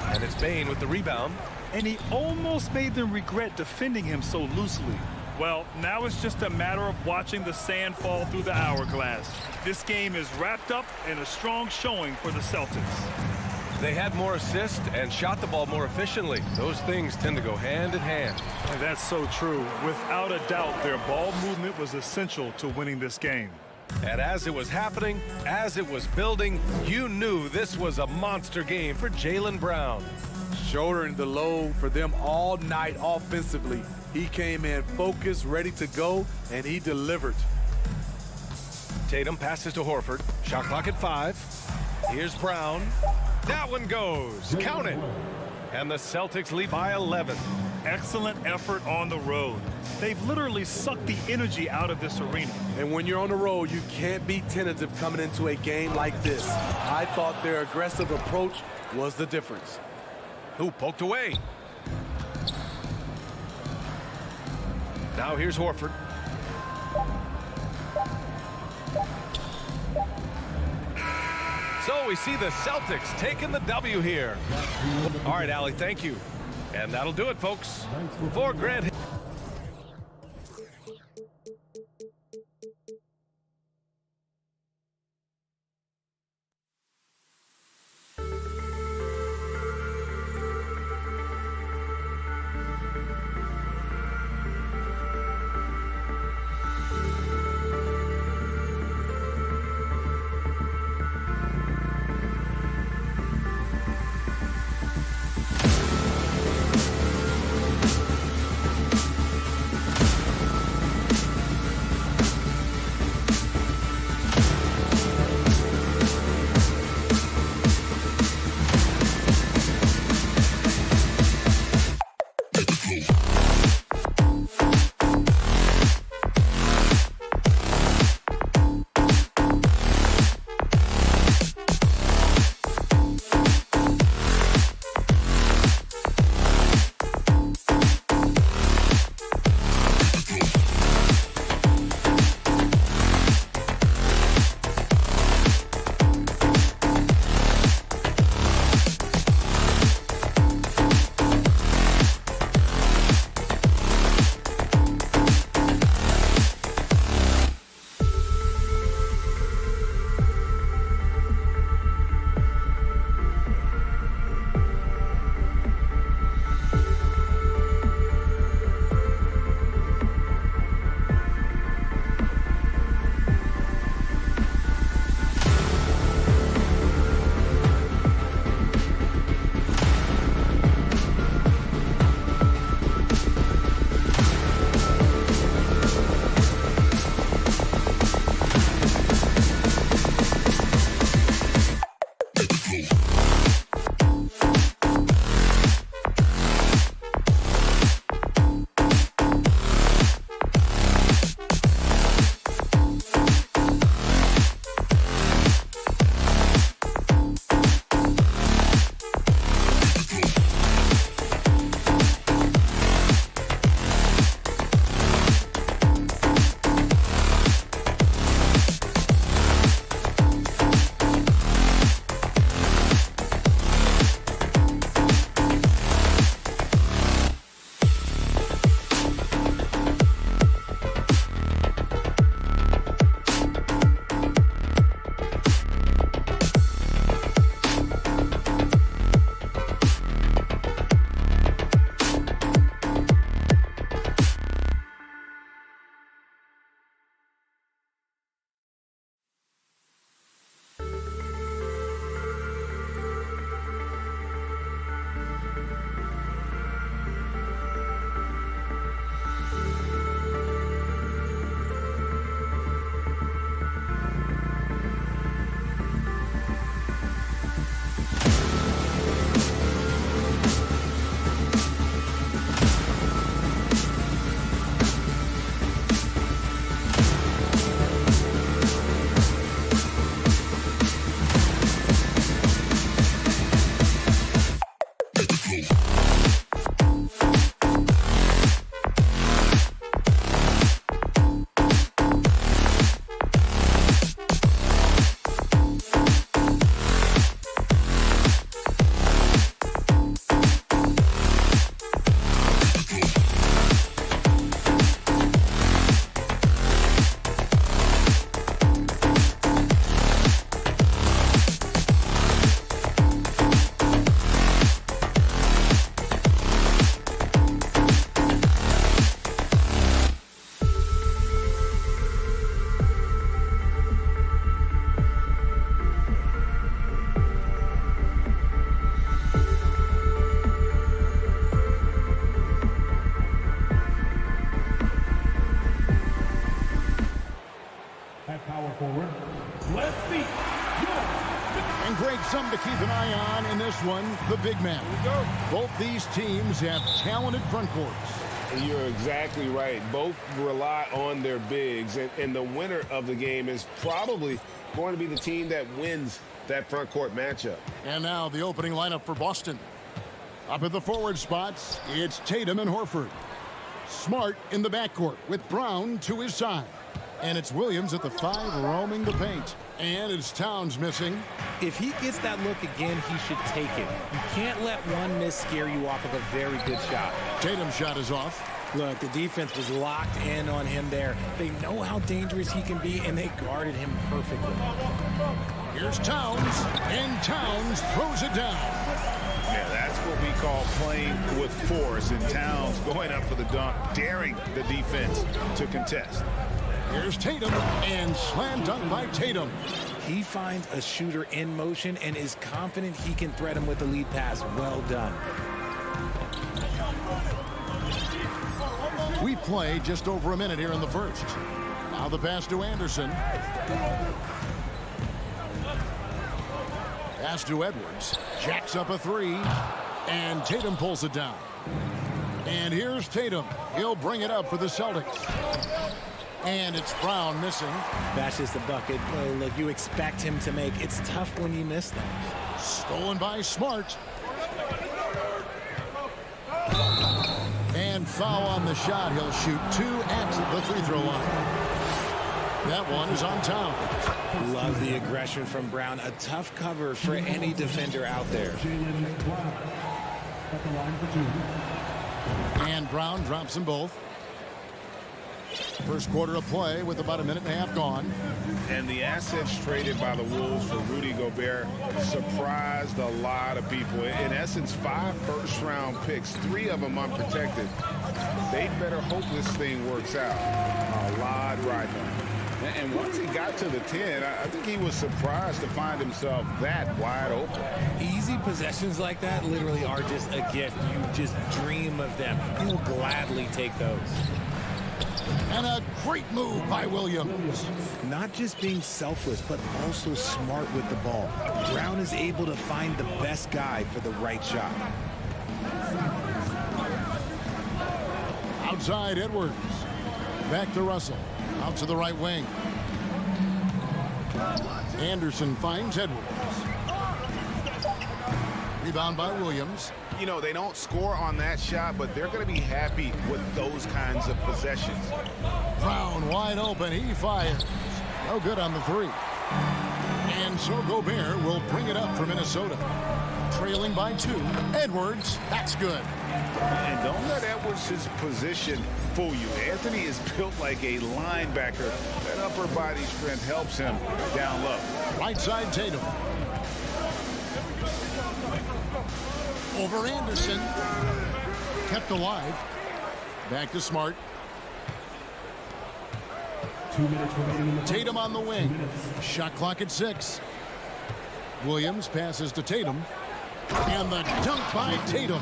And it's Bane with the rebound. And he almost made them regret defending him so loosely. Well, now it's just a matter of watching the sand fall through the hourglass. This game is wrapped up in a strong showing for the Celtics. They had more assists and shot the ball more efficiently. Those things tend to go hand in hand. And that's so true. Without a doubt, their ball movement was essential to winning this game. And as it was happening, as it was building, you knew this was a monster game for Jaylen Brown. Shouldering the load for them all night offensively. He came in focused, ready to go, and he delivered. Tatum passes to Horford. Shot clock at 5. Here's Brown. That one goes. Count it. And the Celtics lead by 11. Excellent effort on the road. They've literally sucked the energy out of this arena. And when you're on the road, you can't be tentative coming into a game like this. I thought their aggressive approach was the difference. Who poked away? Now here's Horford. So we see the Celtics taking the W here. All right, Allie, thank you. And that'll do it, folks. For Grant. Let's see. And great, something to keep an eye on in this one, the big man. Both these teams have talented front courts. You're exactly right. Both rely on their bigs, and the winner of the game is probably going to be the team that wins that front court matchup. And now the opening lineup for Boston. Up at the forward spots, it's Tatum and Horford. Smart in the backcourt with Brown to his side. And it's Williams at the 5 roaming the paint. And it's Towns missing. If he gets that look again, he should take it. You can't let one miss scare you off of a very good shot. Tatum's shot is off. Look, the defense was locked in on him there. They know how dangerous he can be, and they guarded him perfectly. Here's Towns, and Towns throws it down. Yeah, that's what we call playing with force, and Towns going up for the dunk, daring the defense to contest. Here's Tatum, and slam dunk by Tatum. He finds a shooter in motion and is confident he can thread him with the lead pass. Well done. We play just over a minute here in the first. Now the pass to Anderson. Pass to Edwards. Jacks up a 3. And Tatum pulls it down. And here's Tatum. He'll bring it up for the Celtics. And it's Brown missing. That's just a bucket. Look, you expect him to make. It's tough when you miss them. Stolen by Smart. And foul on the shot. He'll shoot 2 at the free throw line. That one is on Towns. Love the aggression from Brown. A tough cover for any defender out there. And Brown drops them both. First quarter of play with about a minute and a half gone. And the assets traded by the Wolves for Rudy Gobert surprised a lot of people. In essence, 5 first-round picks, 3 of them unprotected. They better hope this thing works out. A lot riding on it. And once he got to the 10, I think he was surprised to find himself that wide open. Easy possessions like that literally are just a gift. You just dream of them. You'll gladly take those. And a great move by Williams. Not just being selfless, but also smart with the ball. Brown is able to find the best guy for the right shot. Outside Edwards. Back to Russell. Out to the right wing. Anderson finds Edwards. Rebound by Williams. You know, they don't score on that shot, but they're going to be happy with those kinds of possessions. Brown wide open. He fires. No good on the 3. And so Gobert will bring it up for Minnesota. Trailing by 2. Edwards, that's good. And don't let Edwards' position fool you. Anthony is built like a linebacker. That upper body strength helps him down low. Right side Tatum. Over Anderson. Kept alive. Back to Smart. 2 minutes remaining. Tatum on the wing. Shot clock at 6. Williams passes to Tatum. And the dunk by Tatum.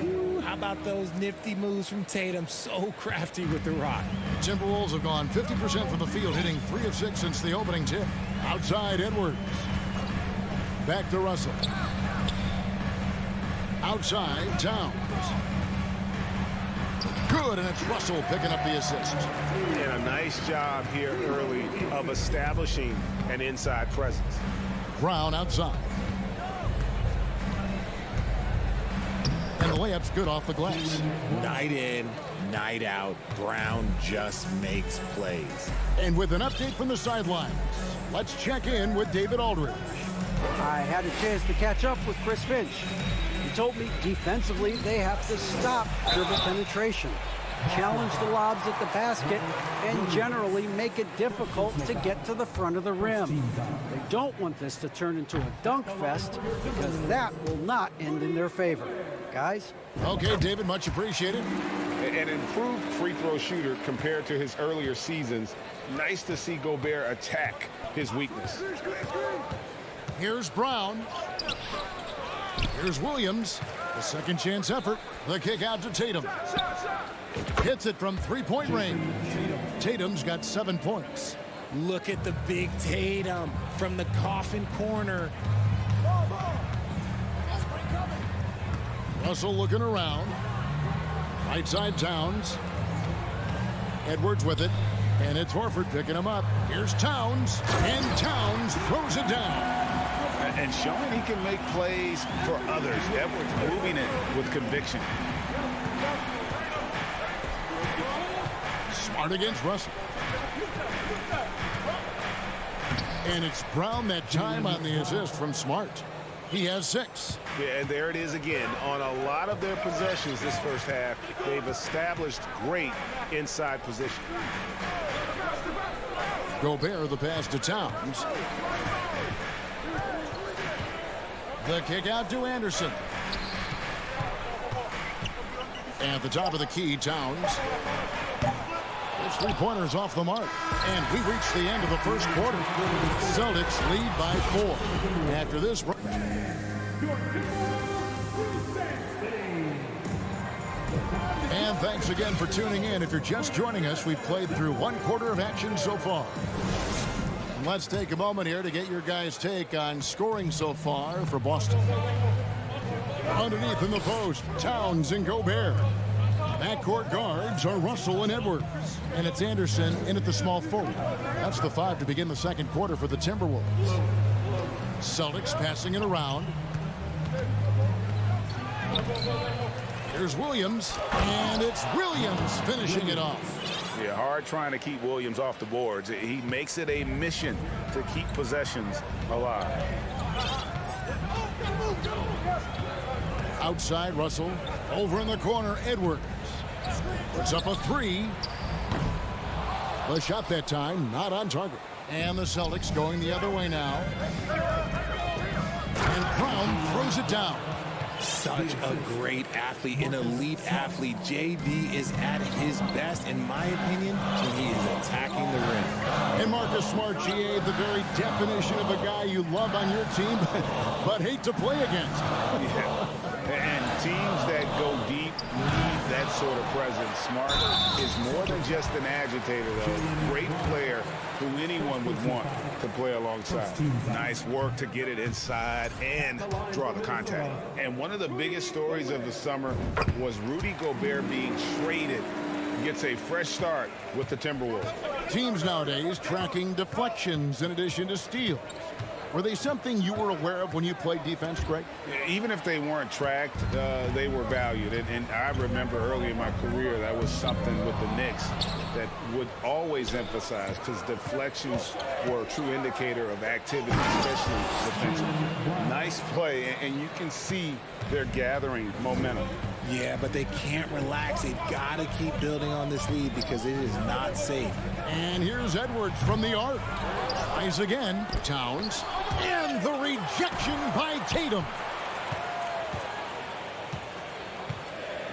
Ooh, how about those nifty moves from Tatum? So crafty with the rock. The Timberwolves have gone 50% from the field, hitting 3 of 6 since the opening tip. Outside Edwards. Back to Russell. Outside Towns. Good, and it's Russell picking up the assist. And a nice job here early of establishing an inside presence. Brown outside. And the layup's good off the glass. Night in, night out, Brown just makes plays. And with an update from the sidelines, let's check in with David Aldridge. I had a chance to catch up with Chris Finch. He told me defensively they have to stop dribble penetration, challenge the lobs at the basket, and generally make it difficult to get to the front of the rim. They don't want this to turn into a dunk fest because that will not end in their favor. Guys? Okay, David, much appreciated. An improved free throw shooter compared to his earlier seasons. Nice to see Gobert attack his weakness. Here's Brown. Here's Williams. The second chance effort. The kick out to Tatum. Hits it from 3-point range. Tatum's got 7 points. Look at the big Tatum from the coffin corner. Russell looking around. Right side Towns. Edwards with it. And it's Horford picking him up. Here's Towns. And Towns throws it down. And showing he can make plays for others. Edwards moving it with conviction. Smart against Russell. And it's Brown that time on the assist from Smart. He has 6. Yeah, and there it is again. On a lot of their possessions this first half, they've established great inside position. Gobert the pass to Towns. The kick out to Anderson. At the top of the key, Towns. His three-pointers off the mark. And we reach the end of the first quarter. Celtics lead by 4. After this... And thanks again for tuning in. If you're just joining us, we've played through 1 quarter of action so far. And let's take a moment here to get your guys' take on scoring so far for Boston. Underneath in the post, Towns and Gobert. Backcourt guards are Russell and Edwards. And it's Anderson in at the small forward. That's the 5 to begin the second quarter for the Timberwolves. Celtics passing it around. Here's Williams, and it's Williams finishing it off. Yeah, hard trying to keep Williams off the boards. He makes it a mission to keep possessions alive. Outside Russell, over in the corner, Edwards. Puts up a 3. The shot that time, not on target. And the Celtics going the other way now. And Brown throws it down. Such a great athlete, an elite athlete. JB is at his best, in my opinion, when he is attacking the rim. And Marcus Smart, GA, the very definition of a guy you love on your team, but hate to play against. Yeah. And teams that go deep need that sort of presence. Smart is more than just an agitator, though. Great player who anyone would want to play alongside. Nice work to get it inside and draw the contact. And one of the biggest stories of the summer was Rudy Gobert being traded. Gets a fresh start with the Timberwolves. Teams nowadays tracking deflections in addition to steals. Were they something you were aware of when you played defense, Greg? Even if they weren't tracked, they were valued. And I remember early in my career, that was something with the Knicks that would always emphasize, because deflections were a true indicator of activity, especially defensively. Nice play, and you can see they're gathering momentum. Yeah, but they can't relax. They've got to keep building on this lead because it is not safe. And here's Edwards from the arc. Tries again. Towns. And the rejection by Tatum.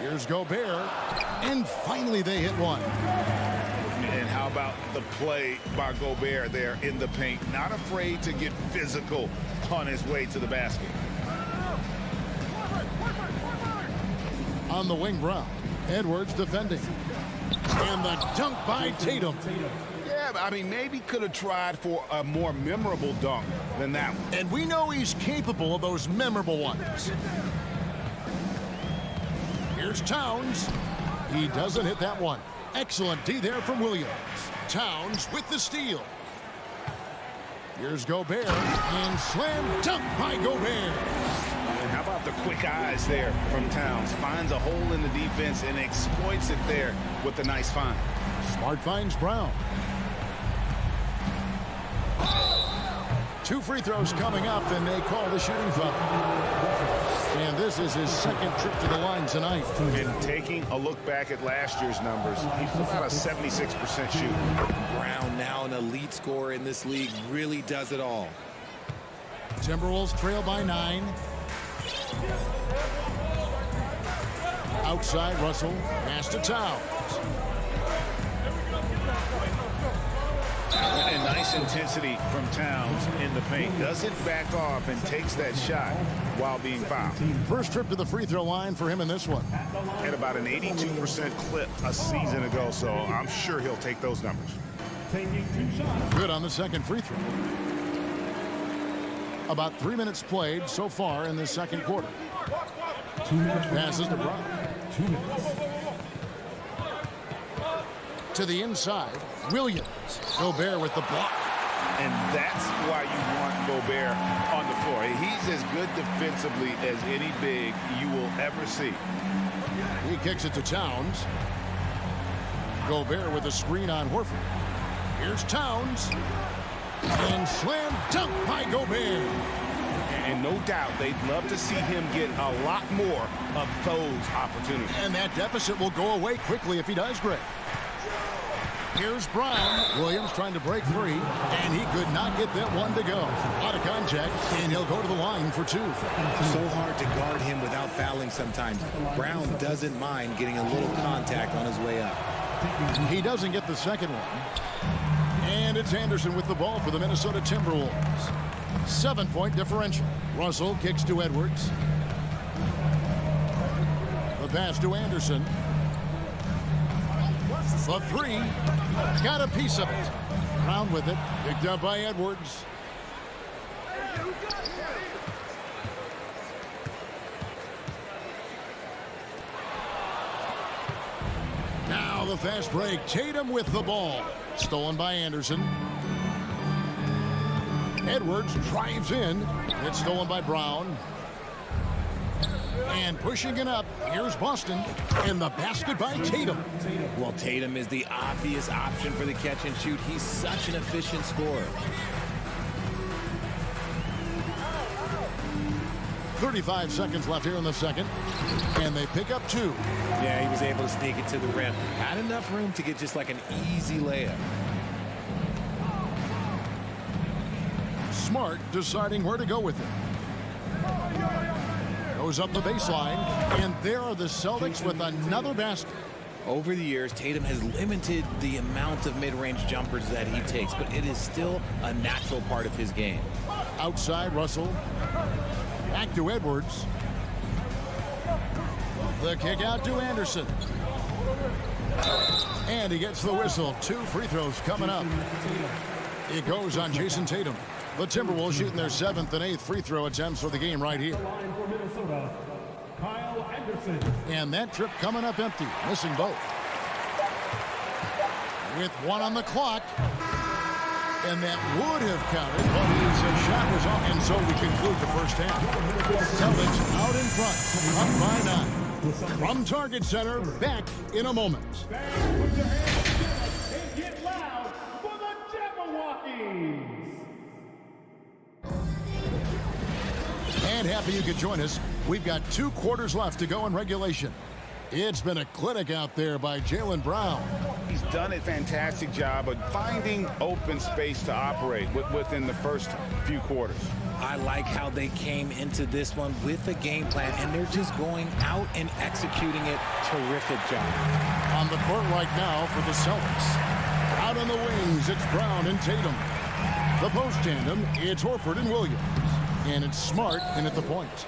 Here's Gobert. And finally they hit one. And how about the play by Gobert there in the paint? Not afraid to get physical on his way to the basket. On the wing, Brown. Edwards defending. And the dunk by Tatum. Yeah, I mean, maybe could have tried for a more memorable dunk than that one. And we know he's capable of those memorable ones. Here's Towns. He doesn't hit that one. Excellent D there from Williams. Towns with the steal. Here's Gobert. And slam dunk by Gobert. And how about the quick eyes there from Towns? Finds a hole in the defense and exploits it there with the nice find. Smart finds Brown. 2 free throws coming up, and they call the shooting foul. And this is his second trip to the line tonight. And taking a look back at last year's numbers, he's about a 76% shooter. Brown, now an elite scorer in this league, really does it all. Timberwolves trail by 9. Outside, Russell. Pass to Towns. And nice intensity from Towns in the paint. Doesn't back off and takes that shot while being fouled. First trip to the free throw line for him in this one. Had about an 82% clip a season ago, so I'm sure he'll take those numbers. taking 2 shots. Good on the second free throw. About 3 minutes played so far in the second quarter. 2 minutes. Passes to Brown. 2 minutes. To the inside, Williams. Gobert with the block. And that's why you want Gobert on the floor. He's as good defensively as any big you will ever see. He kicks it to Towns. Gobert with a screen on Horford. Here's Towns. And slam dunk by Gobert. And no doubt they'd love to see him get a lot more of those opportunities. And that deficit will go away quickly if he does, Greg. Here's Brown. Williams trying to break free, and he could not get that one to go. Out of contact, and he'll go to the line for 2. So hard to guard him without fouling sometimes. Brown doesn't mind getting a little contact on his way up. He doesn't get the second one. And it's Anderson with the ball for the Minnesota Timberwolves. 7-point differential. Russell kicks to Edwards. The pass to Anderson. The 3. Got a piece of it. Brown with it. Picked up by Edwards. Now the fast break. Tatum with the ball. Stolen by Anderson. Edwards drives in. It's stolen by Brown. And pushing it up, here's Boston, and the basket by Tatum. Well, Tatum is the obvious option for the catch and shoot. He's such an efficient scorer. 35 seconds left here in the second, and they pick up 2. Yeah, he was able to sneak it to the rim. Had enough room to get just like an easy layup. Smart deciding where to go with it. Goes up the baseline, and there are the Celtics with another basket. Over the years, Tatum has limited the amount of mid-range jumpers that he takes, but it is still a natural part of his game. Outside, Russell. Back to Edwards. The kick out to Anderson. And he gets the whistle. 2 free throws coming up. It goes on Jason Tatum. The Timberwolves shooting their 7th and 8th free throw attempts for the game right here. And that trip coming up empty, missing both. With 1 on the clock. And that would have counted, but his shot was off, and so we conclude the first half. Celtics out in front, up by 9. From Target Center, back in a moment. Put your hands together and get loud for the Jabberwockies! And happy you could join us. We've got 2 quarters left to go in regulation. It's been a clinic out there by Jaylen Brown. He's done a fantastic job of finding open space to operate within the first few quarters. I like how they came into this one with a game plan, and they're just going out and executing it. Terrific job. On the court right now for the Celtics. Out on the wings, it's Brown and Tatum. The post tandem, it's Horford and Williams. And it's Smart in at the point.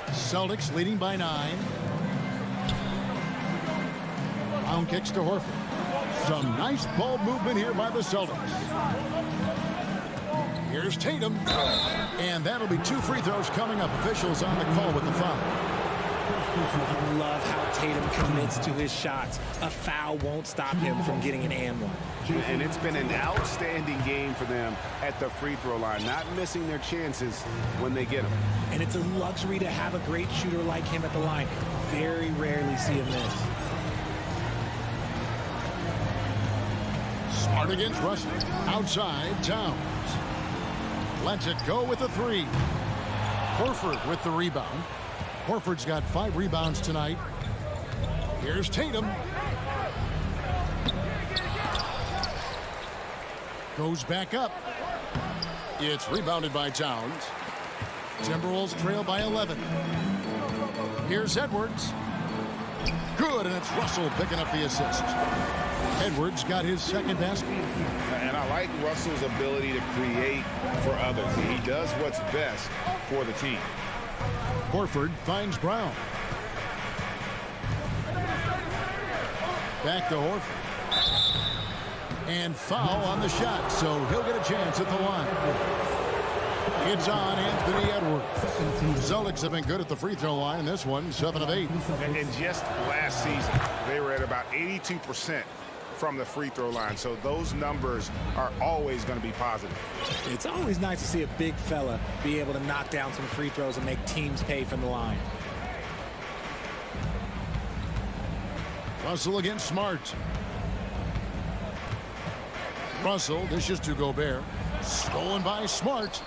Celtics leading by 9. Brown kicks to Horford. Some nice ball movement here by the Celtics. Here's Tatum. And that'll be 2 free throws coming up. Officials on the call with the foul. I love how Tatum commits to his shots. A foul won't stop him from getting an and one. And it's been an outstanding game for them at the free throw line, not missing their chances when they get them. And it's a luxury to have a great shooter like him at the line. Very rarely see him miss. Smart against Russell. Outside, Towns. Lets it go with the 3. Horford with the rebound. Horford's got 5 rebounds tonight. Here's Tatum. Goes back up. It's rebounded by Towns. Timberwolves trail by 11. Here's Edwards. Good, and it's Russell picking up the assist. Edwards got his second basket. And I like Russell's ability to create for others. He does what's best for the team. Horford finds Brown. Back to Horford. And foul on the shot, so he'll get a chance at the line. It's on Anthony Edwards. Celtics have been good at the free throw line in this one, 7 of 8. And just last season, they were at about 82% from the free throw line, so those numbers are always going to be positive. It's always nice to see a big fella be able to knock down some free throws and make teams pay from the line. Russell against Smart. Russell dishes to Gobert. Stolen by Smart.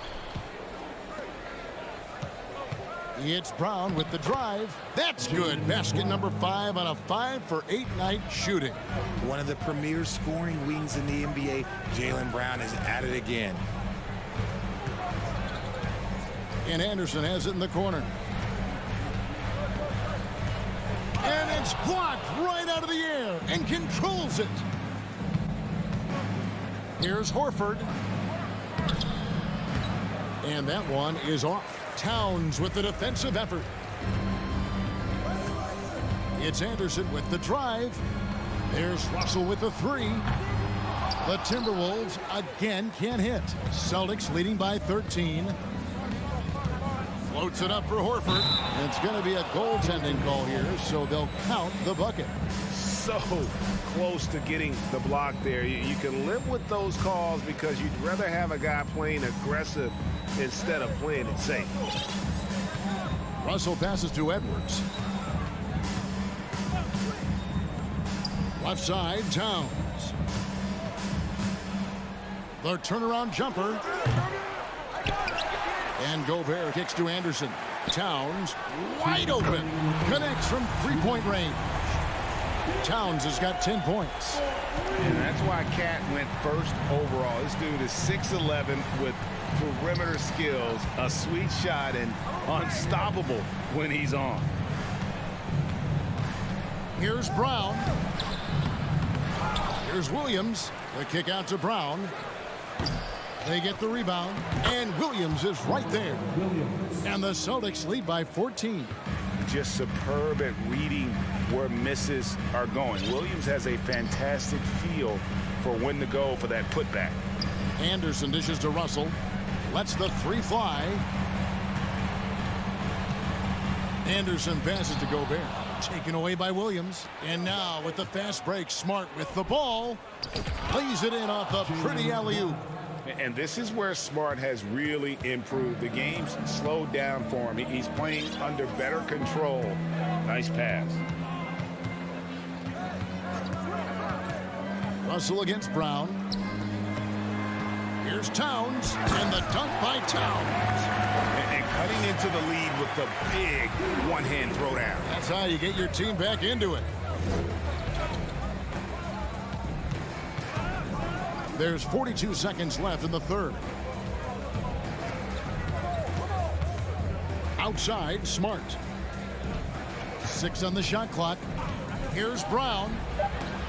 It's Brown with the drive. That's good. Basket number 5 on a 5-for-8 night shooting. One of the premier scoring wings in the NBA, Jaylen Brown is at it again. And Anderson has it in the corner. And it's blocked right out of the air and controls it. Here's Horford. And that one is off. Towns with the defensive effort. It's Anderson with the drive. There's Russell with the 3. The Timberwolves again can't hit. Celtics leading by 13. Floats it up for Horford. It's going to be a goaltending call here, so they'll count the bucket. So close to getting the block there. You can live with those calls because you'd rather have a guy playing aggressive instead of playing it safe. Russell passes to Edwards. Left side, Towns. The turnaround jumper. And Gobert kicks to Anderson. Towns wide open. Connects from three-point range. Towns has got 10 points. And that's why Cat went first overall. This dude is 6'11" with perimeter skills, a sweet shot, and unstoppable when he's on. Here's Brown. Here's Williams. The kick out to Brown. They get the rebound, and Williams is right there. And the Celtics lead by 14. Just superb at reading where misses are going. Williams has a fantastic feel for when to go for that putback. Anderson dishes to Russell. Lets the 3 fly. Anderson passes to Gobert. Taken away by Williams. And now with the fast break, Smart with the ball. Plays it in off a pretty alley-oop. And this is where Smart has really improved. The game's slowed down for him. He's playing under better control. Nice pass. Russell against Brown. Here's Towns, and the dunk by Towns. And cutting into the lead with the big one-hand throwdown. That's how you get your team back into it. There's 42 seconds left in the third. Outside, Smart. 6 on the shot clock. Here's Brown.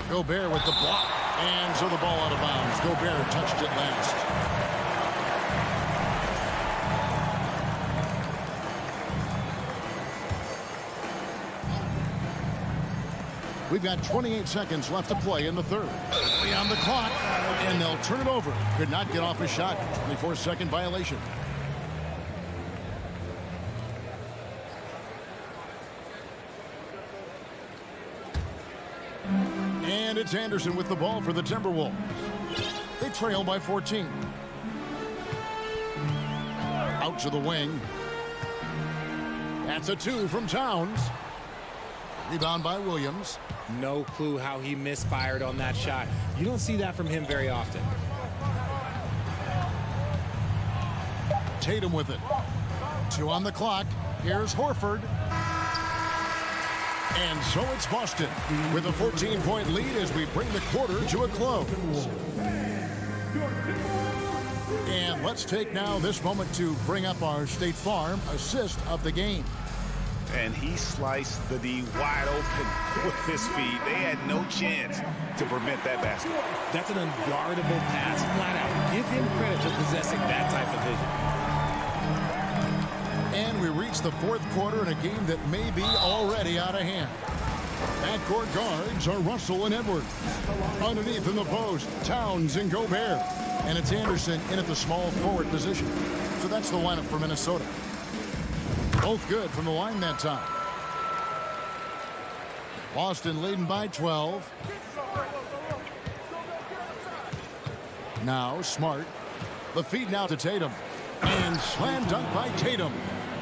Gobert with the block. And so the ball out of bounds. Gobert touched it last. We've got 28 seconds left to play in the third. On the clock, and they'll turn it over. Could not get off a shot. 24-second violation. And it's Anderson with the ball for the Timberwolves. They trail by 14. Out to the wing. That's a 2 from Towns. Rebound by Williams. No clue how he misfired on that shot. You don't see that from him very often. Tatum with it. 2 on the clock. Here's Horford. And so it's Boston with a 14-point lead as we bring the quarter to a close. And let's take now this moment to bring up our State Farm assist of the game. And he sliced the D wide open with his feet. They had no chance to prevent that basket. That's an unguardable pass, flat out. Give him credit for possessing that type of vision. And we reach the fourth quarter in a game that may be already out of hand. Backcourt guards are Russell and Edwards. Underneath in the post, Towns and Gobert. And it's Anderson in at the small forward position. So that's the lineup for Minnesota. Both good from the line that time. Boston leading by 12. Now Smart. The feed now to Tatum. And slam dunk by Tatum.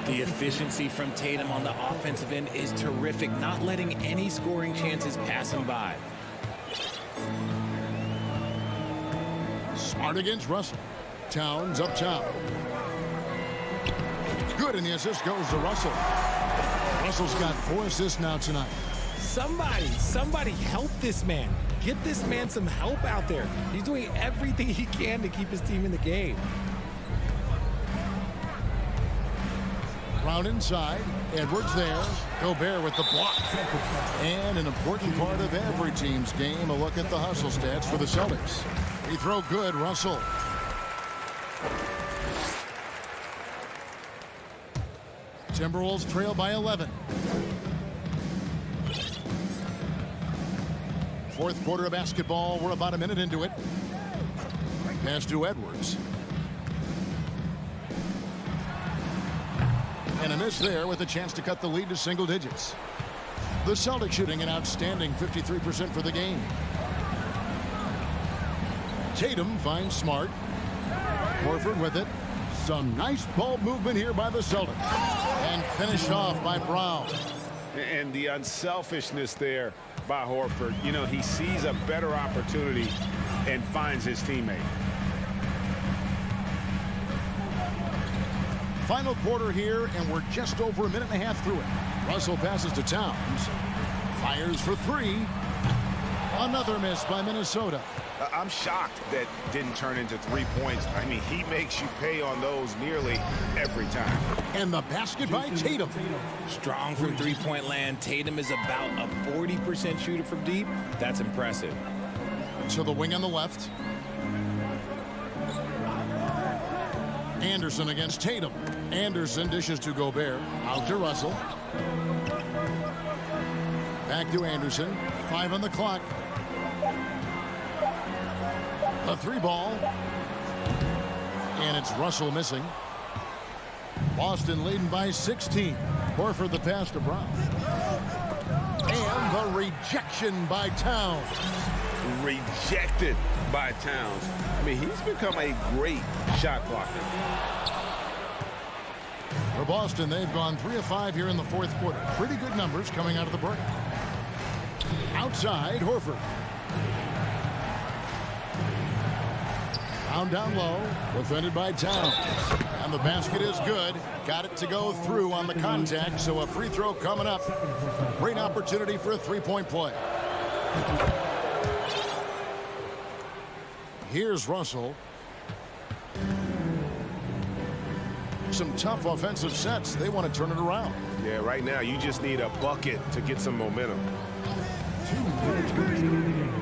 The efficiency from Tatum on the offensive end is terrific, not letting any scoring chances pass him by. Smart against Russell. Towns up top. Good, and the assist goes to Russell. Russell's got 4 assists now tonight. Somebody help this man. Get this man some help out there. He's doing everything he can to keep his team in the game. Brown inside. Edwards there. Gobert with the block. And an important part of every team's game, a look at the hustle stats for the Celtics. Free throw good, Russell. Timberwolves trail by 11. Fourth quarter of basketball. We're about a minute into it. Pass to Edwards. And a miss there with a chance to cut the lead to single digits. The Celtics shooting an outstanding 53% for the game. Tatum finds Smart. Horford with it. Some nice ball movement here by the Celtics. And finished off by Brown. And the unselfishness there by Horford. You know, he sees a better opportunity and finds his teammate. Final quarter here, and we're just over a minute and a half through it. Russell passes to Towns. Fires for 3. Another miss by Minnesota. I'm shocked that didn't turn into 3 points. I mean, he makes you pay on those nearly every time. And the basket by Tatum. Strong from three-point land. Tatum is about a 40% shooter from deep. That's impressive. To the wing on the left. Anderson against Tatum. Anderson dishes to Gobert. Out to Russell. Back to Anderson. 5 on the clock. A 3-ball. And it's Russell missing. Boston leading by 16. Horford the pass to Brown. And the rejection by Towns. Rejected by Towns. I mean, he's become a great shot blocker. For Boston, they've gone 3 of 5 here in the fourth quarter. Pretty good numbers coming out of the break. Outside, Horford. Down low, defended by Towns. And the basket is good. Got it to go through on the contact, so a free throw coming up. Great opportunity for a 3-point play. Here's Russell. Some tough offensive sets. They want to turn it around. Yeah, right now you just need a bucket to get some momentum.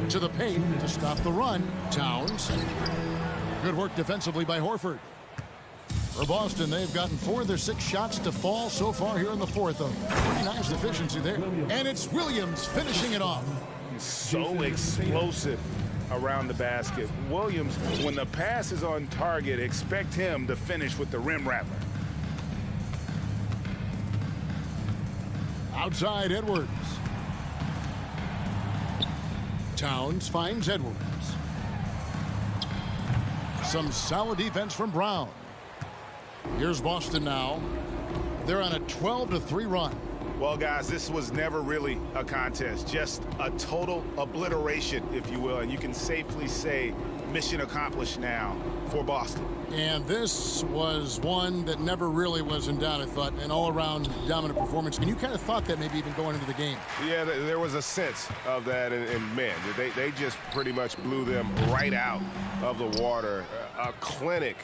To the paint to stop the run. Towns. Good work defensively by Horford. For Boston, they've gotten 4 of their 6 shots to fall so far here in the fourth. Pretty nice efficiency there. And it's Williams finishing it off. So explosive around the basket. Williams, when the pass is on target, expect him to finish with the rim rattler. Outside, Edwards. Towns finds Edwards. Some solid defense from Brown. Here's Boston now. They're on a 12-3 run. Well, guys, this was never really a contest, just a total obliteration, if you will, and you can safely say mission accomplished now for Boston. And this was one that never really was in doubt, I thought, an all-around dominant performance. And you kind of thought that maybe even going into the game. Yeah, there was a sense of that, and man, they just pretty much blew them right out of the water. A clinic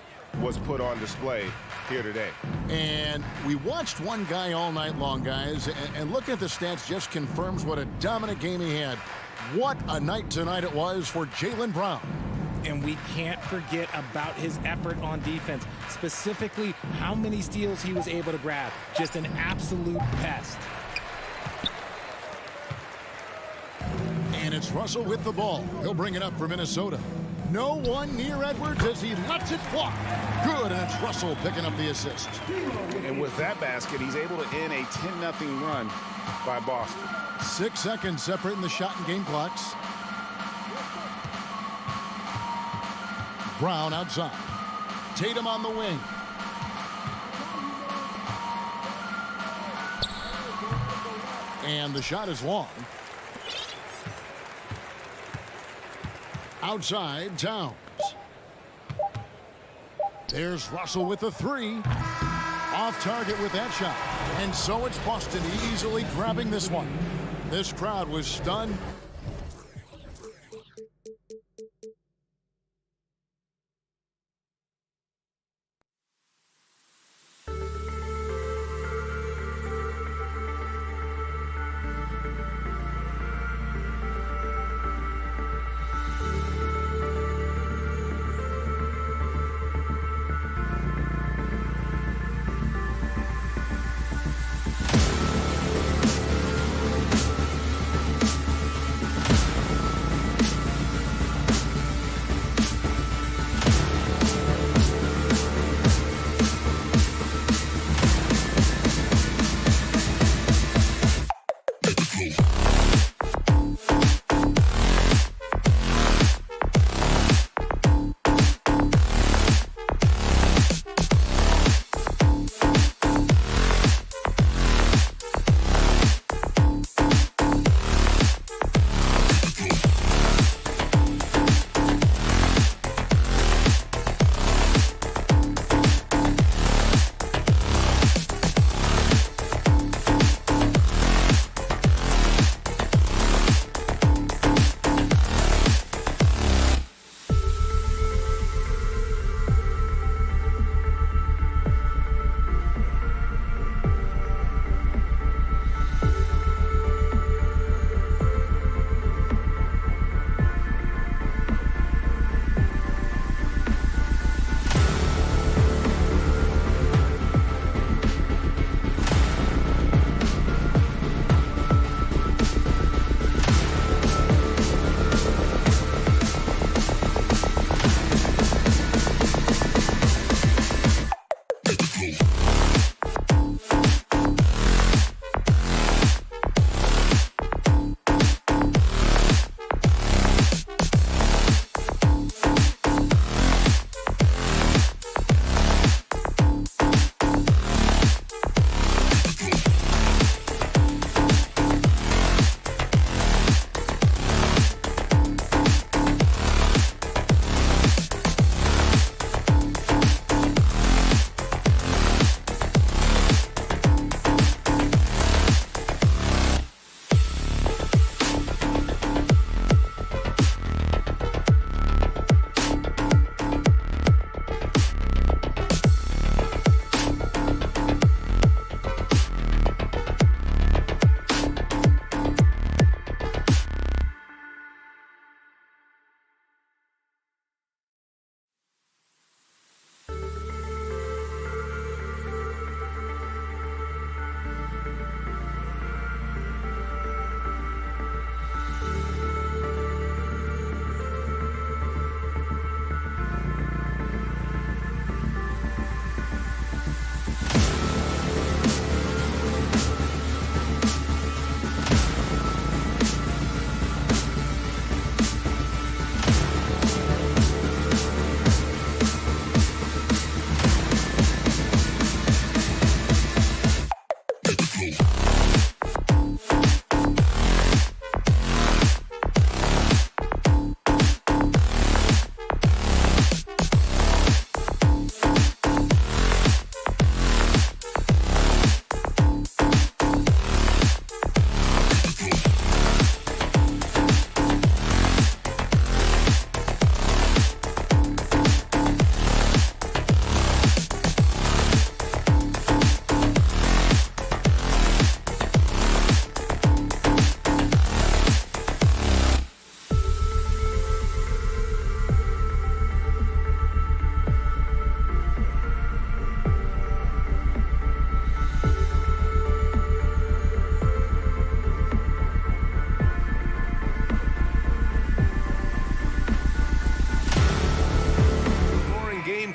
was put on display here today. And we watched one guy all night long, guys, and looking at the stats just confirms what a dominant game he had. What a night tonight it was for Jaylen Brown. And we can't forget about his effort on defense, specifically how many steals he was able to grab. Just an absolute pest. it's Russell with the ball. He'll bring it up for Minnesota. No one near Edwards as he lets it fly. Good, and it's Russell picking up the assist. And with that basket, he's able to end a 10-0 run by Boston. 6 seconds separating the shot and game clocks. Brown outside. Tatum on the wing. And the shot is long. Outside, Towns. There's Russell with the three. Off target with that shot. And so it's Boston easily grabbing this one. This crowd was stunned.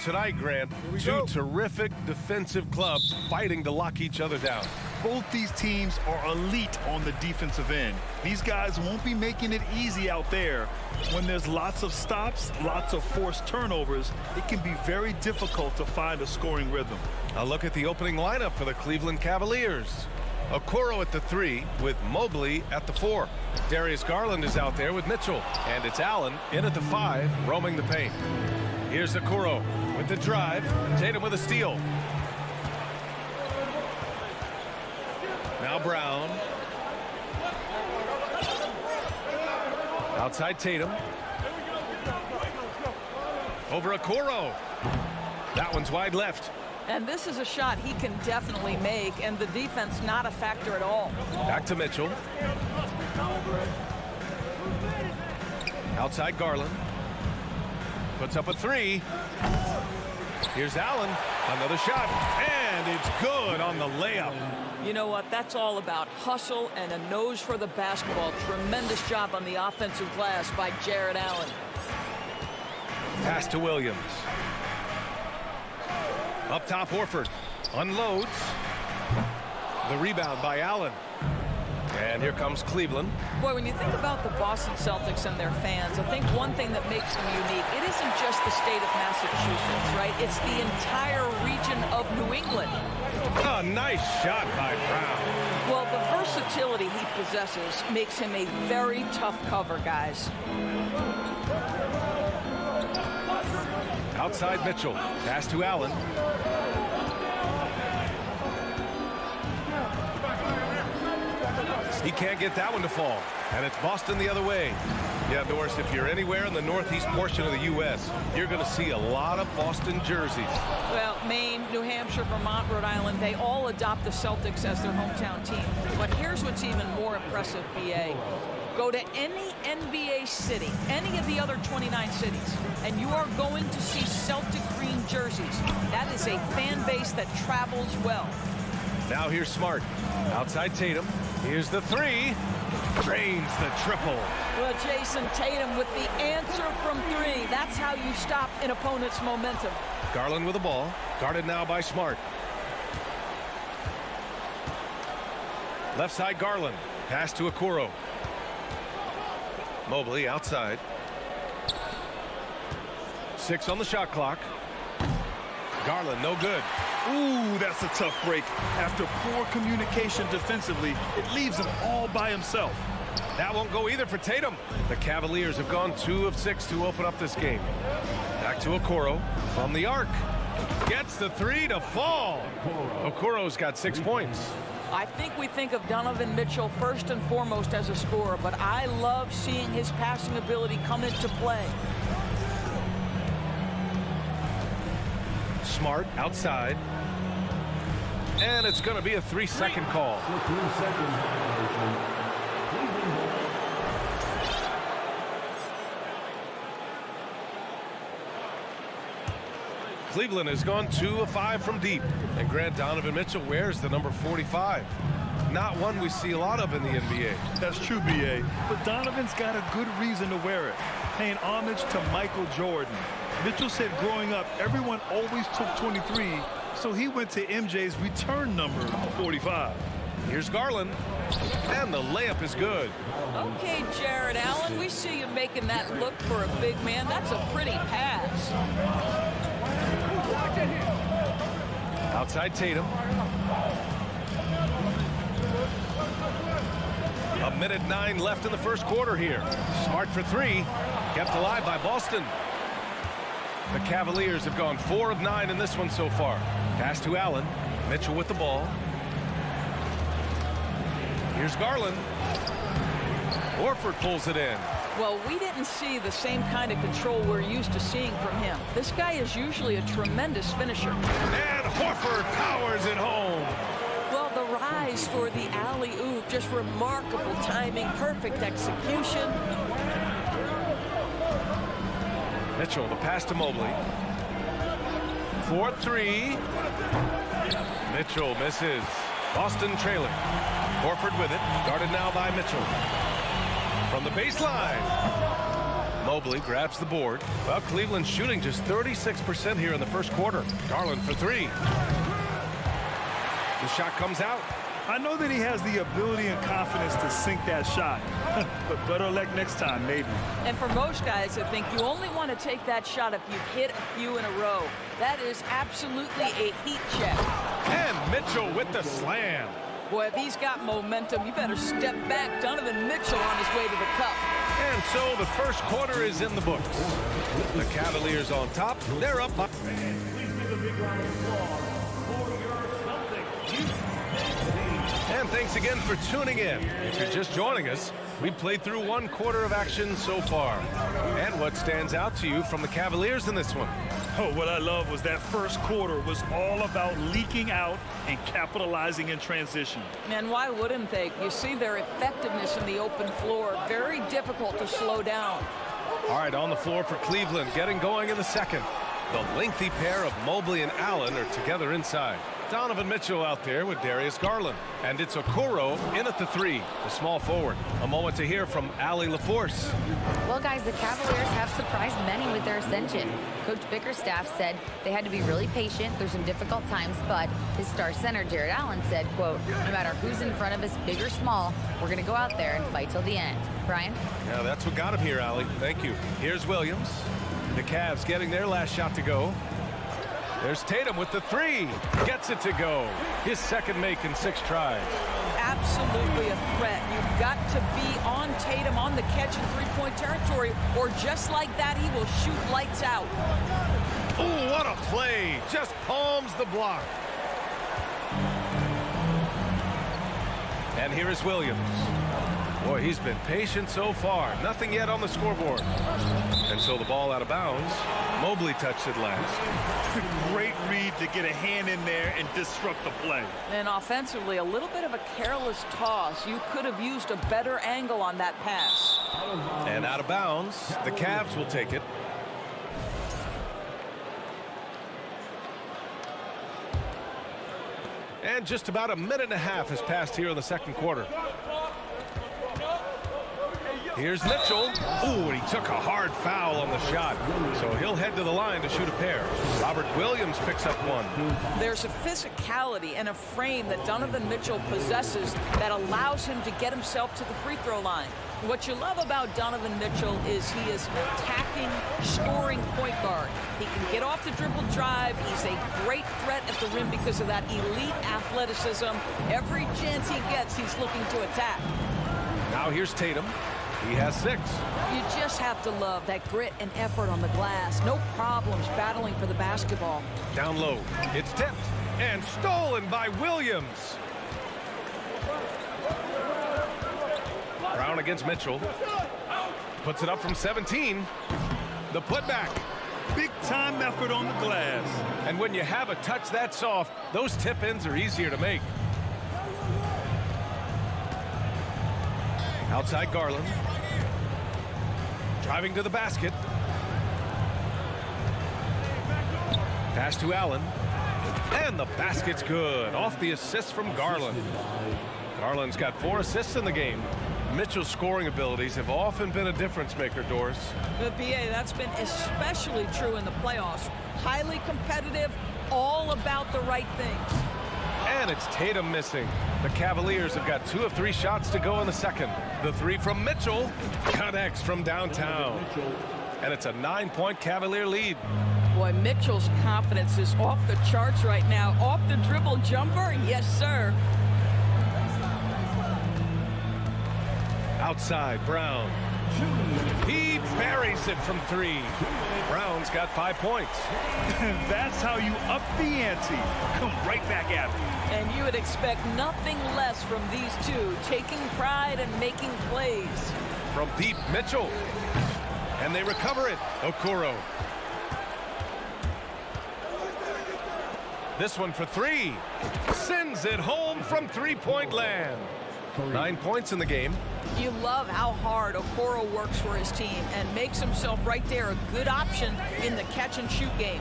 tonight, Grant. Two terrific defensive clubs fighting to lock each other down. Both these teams are elite on the defensive end. These guys won't be making it easy out there. When there's lots of stops, lots of forced turnovers, it can be very difficult to find a scoring rhythm. A look at the opening lineup for the Cleveland Cavaliers. Okoro at the 3 with Mobley at the 4. Darius Garland is out there with Mitchell. And it's Allen in at the 5, roaming the paint. Here's Okoro with the drive. Tatum with a steal. Now Brown. Outside Tatum. Over Okoro. That one's wide left. And this is a shot he can definitely make, and the defense not a factor at all. Back to Mitchell. Outside Garland. Puts up a 3. Here's Allen. Another shot. And it's good on the layup. You know what? That's all about hustle and a nose for the basketball. Tremendous job on the offensive glass by Jared Allen. Pass to Williams. Up top, Horford unloads. The rebound by Allen. And here comes Cleveland. Boy, when you think about the Boston Celtics and their fans, I think one thing that makes them unique, it isn't just the state of Massachusetts, right? It's the entire region of New England. A nice shot by Brown. Well, the versatility he possesses makes him a very tough cover, guys. Outside Mitchell. Pass to Allen. He can't get that one to fall. And it's Boston the other way. Yeah, Doris, if you're anywhere in the northeast portion of the U.S., you're going to see a lot of Boston jerseys. Well, Maine, New Hampshire, Vermont, Rhode Island, they all adopt the Celtics as their hometown team. But here's what's even more impressive, BA. Go to any NBA city, any of the other 29 cities, and you are going to see Celtic green jerseys. That is a fan base that travels well. Now here's Smart. Outside Tatum. Here's the 3. Drains the triple. Well, Jason Tatum with the answer from 3. That's how you stop an opponent's momentum. Garland with the ball. Guarded now by Smart. Left side Garland. Pass to Okoro. Mobley outside. 6 on the shot clock. Garland no good. Ooh, that's a tough break. After poor communication defensively, it leaves him all by himself. That won't go either for Tatum. The Cavaliers have gone 2 of 6 to open up this game. Back to Okoro from the arc. Gets the 3 to fall. Okoro's got 6 points. I think we think of Donovan Mitchell first and foremost as a scorer, but I love seeing his passing ability come into play. Smart outside. And it's going to be a 3-second call. Cleveland has gone 2 of 5 from deep. And Grant, Donovan Mitchell wears the number 45. Not one we see a lot of in the NBA. That's true, B.A. But Donovan's got a good reason to wear it, paying homage to Michael Jordan. Mitchell said growing up, everyone always took 23, so he went to MJ's return number, 45. Here's Garland, and the layup is good. Okay, Jared Allen, we see you making that look for a big man. That's a pretty pass. Outside Tatum. A minute 9 left in the first quarter here. Smart for 3, kept alive by Boston. The Cavaliers have gone 4 of 9 in this one so far. Pass to Allen. Mitchell with the ball. Here's Garland. Horford pulls it in. Well, we didn't see the same kind of control we're used to seeing from him. This guy is usually a tremendous finisher. And Horford powers it home. Well, the rise for the alley-oop, just remarkable timing, perfect execution. Mitchell, the pass to Mobley. 4-3. Mitchell misses. Boston trailing. Horford with it. Guarded now by Mitchell. From the baseline. Mobley grabs the board. Well, Cleveland's shooting just 36% here in the first quarter. Garland for three. The shot comes out. I know that he has the ability and confidence to sink that shot, but better luck next time, maybe. And for most guys, I think you only want to take that shot if you've hit a few in a row. That is absolutely a heat check. And Mitchell with the slam. Boy, if he's got momentum, you better step back. Donovan Mitchell on his way to the cup. And so the first quarter is in the books. The Cavaliers on top. They're up by... And thanks again for tuning in. If you're just joining us, we played through one quarter of action so far. And what stands out to you from the Cavaliers in this one? Oh, what I love was that first quarter was all about leaking out and capitalizing in transition. And why wouldn't they? You see their effectiveness in the open floor. Very difficult to slow down. All right, on the floor for Cleveland, getting going in the second. The lengthy pair of Mobley and Allen are together inside. Donovan Mitchell out there with Darius Garland. And it's Okoro in at the three, the small forward. A moment to hear from Allie LaForce. Well, guys, the Cavaliers have surprised many with their ascension. Coach Bickerstaff said they had to be really patient through some difficult times, but his star center, Jared Allen, said, quote, no matter who's in front of us, big or small, we're going to go out there and fight till the end. Brian? Yeah, that's what got him here, Allie. Thank you. Here's Williams. The Cavs getting their last shot to go. There's Tatum with the three. Gets it to go. His second make in 6 tries. Absolutely a threat. You've got to be on Tatum on the catch in three-point territory, or just like that, he will shoot lights out. Ooh, what a play. Just palms the block. And here is Williams. Boy, he's been patient so far. Nothing yet on the scoreboard. And so the ball out of bounds. Mobley touched it last. Great read to get a hand in there and disrupt the play. And offensively, a little bit of a careless toss. You could have used a better angle on that pass. And out of bounds, the Cavs will take it. And just about a minute and a half has passed here in the second quarter. Here's Mitchell. Ooh, and he took a hard foul on the shot. So he'll head to the line to shoot a pair. Robert Williams picks up one. There's a physicality and a frame that Donovan Mitchell possesses that allows him to get himself to the free throw line. What you love about Donovan Mitchell is he is an attacking, scoring point guard. He can get off the dribble drive. He's a great threat at the rim because of that elite athleticism. Every chance he gets, he's looking to attack. Now here's Tatum. He has 6. You just have to love that grit and effort on the glass. No problems battling for the basketball. Down low. It's tipped and stolen by Williams. Brown against Mitchell. Puts it up from 17. The putback. Big time effort on the glass. And when you have a touch that soft, those tip-ins are easier to make. Outside Garland. Driving to the basket. Pass to Allen. And the basket's good. Off the assist from Garland. Garland's got 4 assists in the game. Mitchell's scoring abilities have often been a difference maker, Doris. But BA, that's been especially true in the playoffs. Highly competitive, all about the right things. And it's Tatum missing. The Cavaliers have got 2 of 3 shots to go in the second. The 3 from Mitchell connects from downtown. And it's a 9-point Cavalier lead. Boy, Mitchell's confidence is off the charts right now. Off the dribble jumper, yes, sir. Outside, Brown. He buries it from 3. Brown's got 5 points. That's how you up the ante. Come right back at it. And you would expect nothing less from these two, taking pride and making plays. From deep, Mitchell. And they recover it. Okoro. This one for 3. Sends it home from 3-point land. 9 points in the game. You love how hard Okoro works for his team and makes himself right there a good option in the catch-and-shoot game.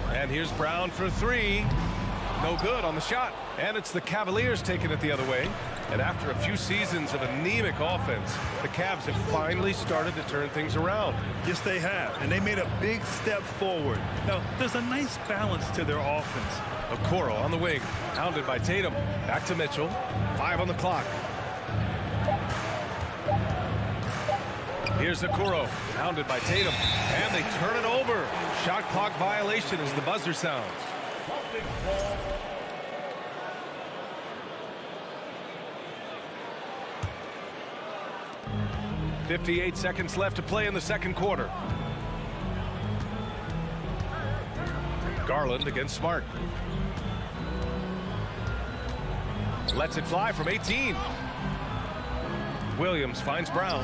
And here's Brown for 3. No good on the shot. And it's the Cavaliers taking it the other way. And after a few seasons of anemic offense, the Cavs have finally started to turn things around. Yes, they have. And they made a big step forward. Now, there's a nice balance to their offense. Okoro on the wing, hounded by Tatum. Back to Mitchell. 5 on the clock. Here's Okoro, hounded by Tatum. And they turn it over. Shot clock violation as the buzzer sounds. 58 seconds left to play in the second quarter. Garland against Smart. Lets it fly from 18. Williams finds Brown.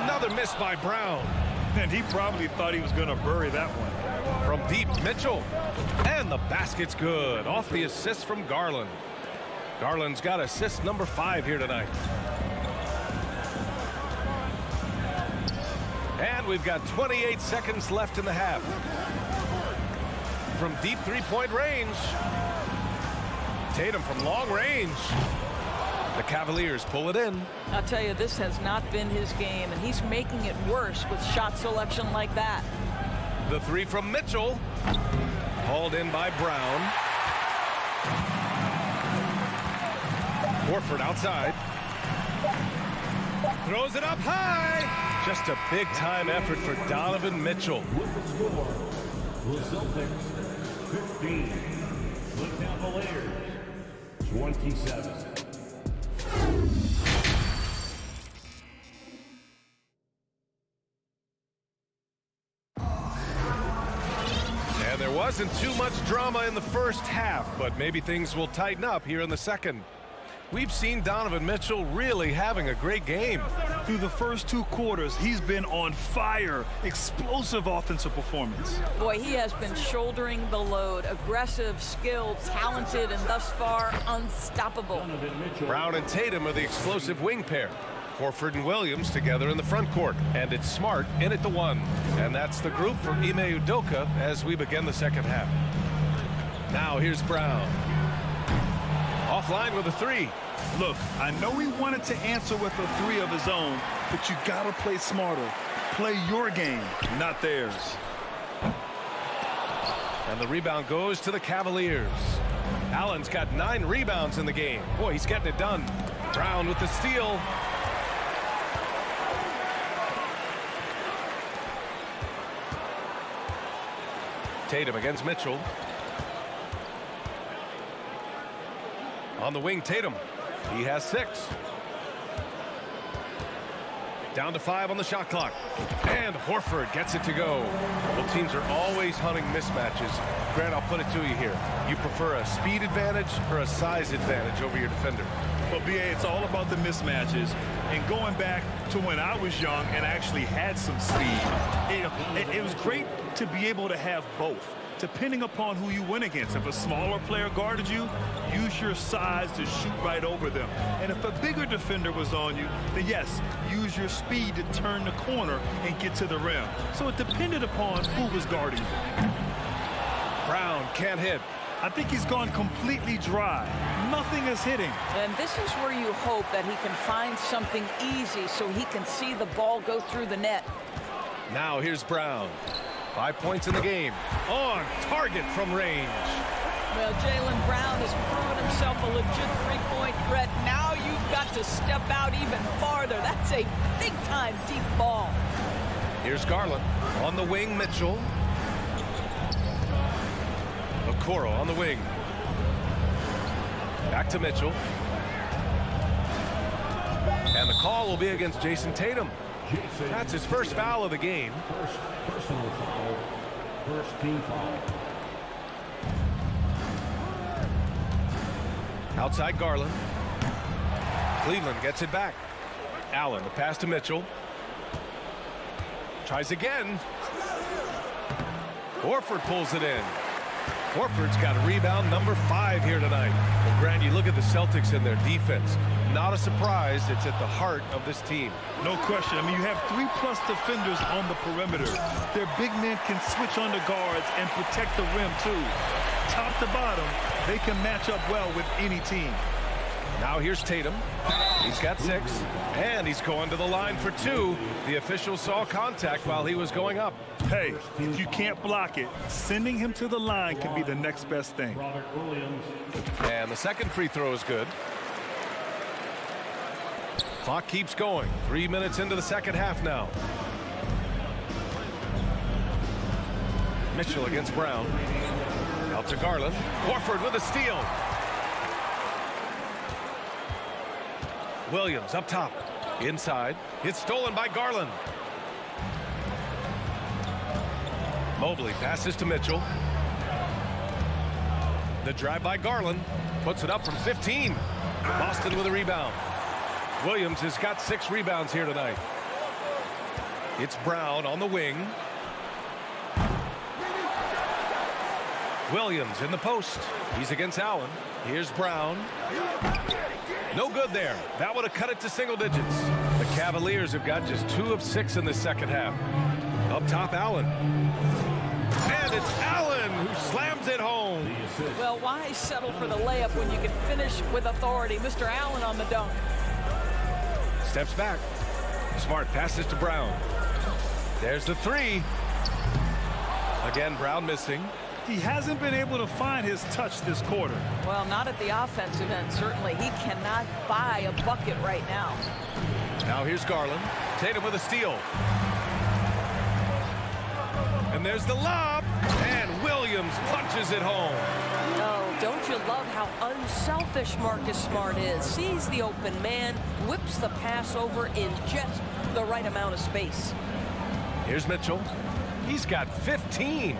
Another miss by Brown. And he probably thought he was going to bury that one. From deep, Mitchell. And the basket's good. Off the assist from Garland. Garland's got assist number 5 here tonight. And we've got 28 seconds left in the half. From deep three-point range. Tatum from long range. The Cavaliers pull it in. I'll tell you, this has not been his game, and he's making it worse with shot selection like that. The 3 from Mitchell. Hauled in by Brown. Horford outside. Throws it up high. Just a big-time effort for Donovan Mitchell. The Celtics 15. The Cavaliers 27. And there wasn't too much drama in the first half, but maybe things will tighten up here in the second. We've seen Donovan Mitchell really having a great game. Through the first 2 quarters, he's been on fire. Explosive offensive performance. Boy, he has been shouldering the load. Aggressive, skilled, talented, and thus far unstoppable. Brown and Tatum are the explosive wing pair. Horford and Williams together in the front court. And it's Smart in at the 1. And that's the group for Ime Udoka as we begin the second half. Now here's Brown. Offline with a 3. Look, I know he wanted to answer with a 3 of his own, but you gotta play smarter. Play your game, not theirs. And the rebound goes to the Cavaliers. Allen's got 9 rebounds in the game. Boy, he's getting it done. Brown with the steal. Tatum against Mitchell. On the wing, Tatum. He has 6. Down to 5 on the shot clock. And Horford gets it to go. Well, teams are always hunting mismatches. Grant, I'll put it to you here. You prefer a speed advantage or a size advantage over your defender? Well, BA, it's all about the mismatches. And going back to when I was young and actually had some speed, it was great to be able to have both, depending upon who you went against. If a smaller player guarded you, use your size to shoot right over them. And if a bigger defender was on you, then yes, use your speed to turn the corner and get to the rim. So it depended upon who was guarding you. Brown can't hit. I think he's gone completely dry. Nothing is hitting. And this is where you hope that he can find something easy so he can see the ball go through the net. Now here's Brown. 5 points in the game. On target from range. Well, Jaylen Brown has proven himself a legit three-point threat. Now you've got to step out even farther. That's a big-time deep ball. Here's Garland. On the wing, Mitchell. Okoro on the wing. Back to Mitchell. And the call will be against Jason Tatum. That's his first foul of the game. First personal foul. First team foul. Outside Garland. Cleveland gets it back. Allen, the pass to Mitchell. Tries again. Horford pulls it in. Horford's got a rebound number 5 here tonight. Well, Grant, you look at the Celtics and their defense. Not a surprise, it's at the heart of this team. No question. I mean, you have 3+ defenders on the perimeter. Their big men can switch on the guards and protect the rim, too. top to bottom, they can match up well with any team. Now here's Tatum. He's got 6, and he's going to the line for 2. The official saw contact while he was going up. Hey, if you can't block it, sending him to the line can be the next best thing. And the second free throw is good. Clock keeps going. 3 minutes into the second half now. Mitchell against Brown. Out to Garland. Horford with a steal. Williams up top. Inside. It's stolen by Garland. Mobley passes to Mitchell. The drive by Garland. Puts it up from 15. Boston with a rebound. Williams has got 6 rebounds here tonight. It's Brown on the wing. Williams in the post. He's against Allen. Here's Brown. No good there. That would have cut it to single digits. The Cavaliers have got just 2 of 6 in the second half. Up top, Allen. And it's Allen who slams it home. Well, why settle for the layup when you can finish with authority? Mr. Allen on the dunk. Steps back. Smart passes to Brown. There's the 3. Again, Brown missing. He hasn't been able to find his touch this quarter. Well, not at the offensive end, certainly. He cannot buy a bucket right now. Now here's Garland. Tatum with a steal. And there's the lob. And Williams punches it home. Oh, don't you love how unselfish Marcus Smart is? Sees the open man, whips the pass over in just the right amount of space. Here's Mitchell. He's got 15.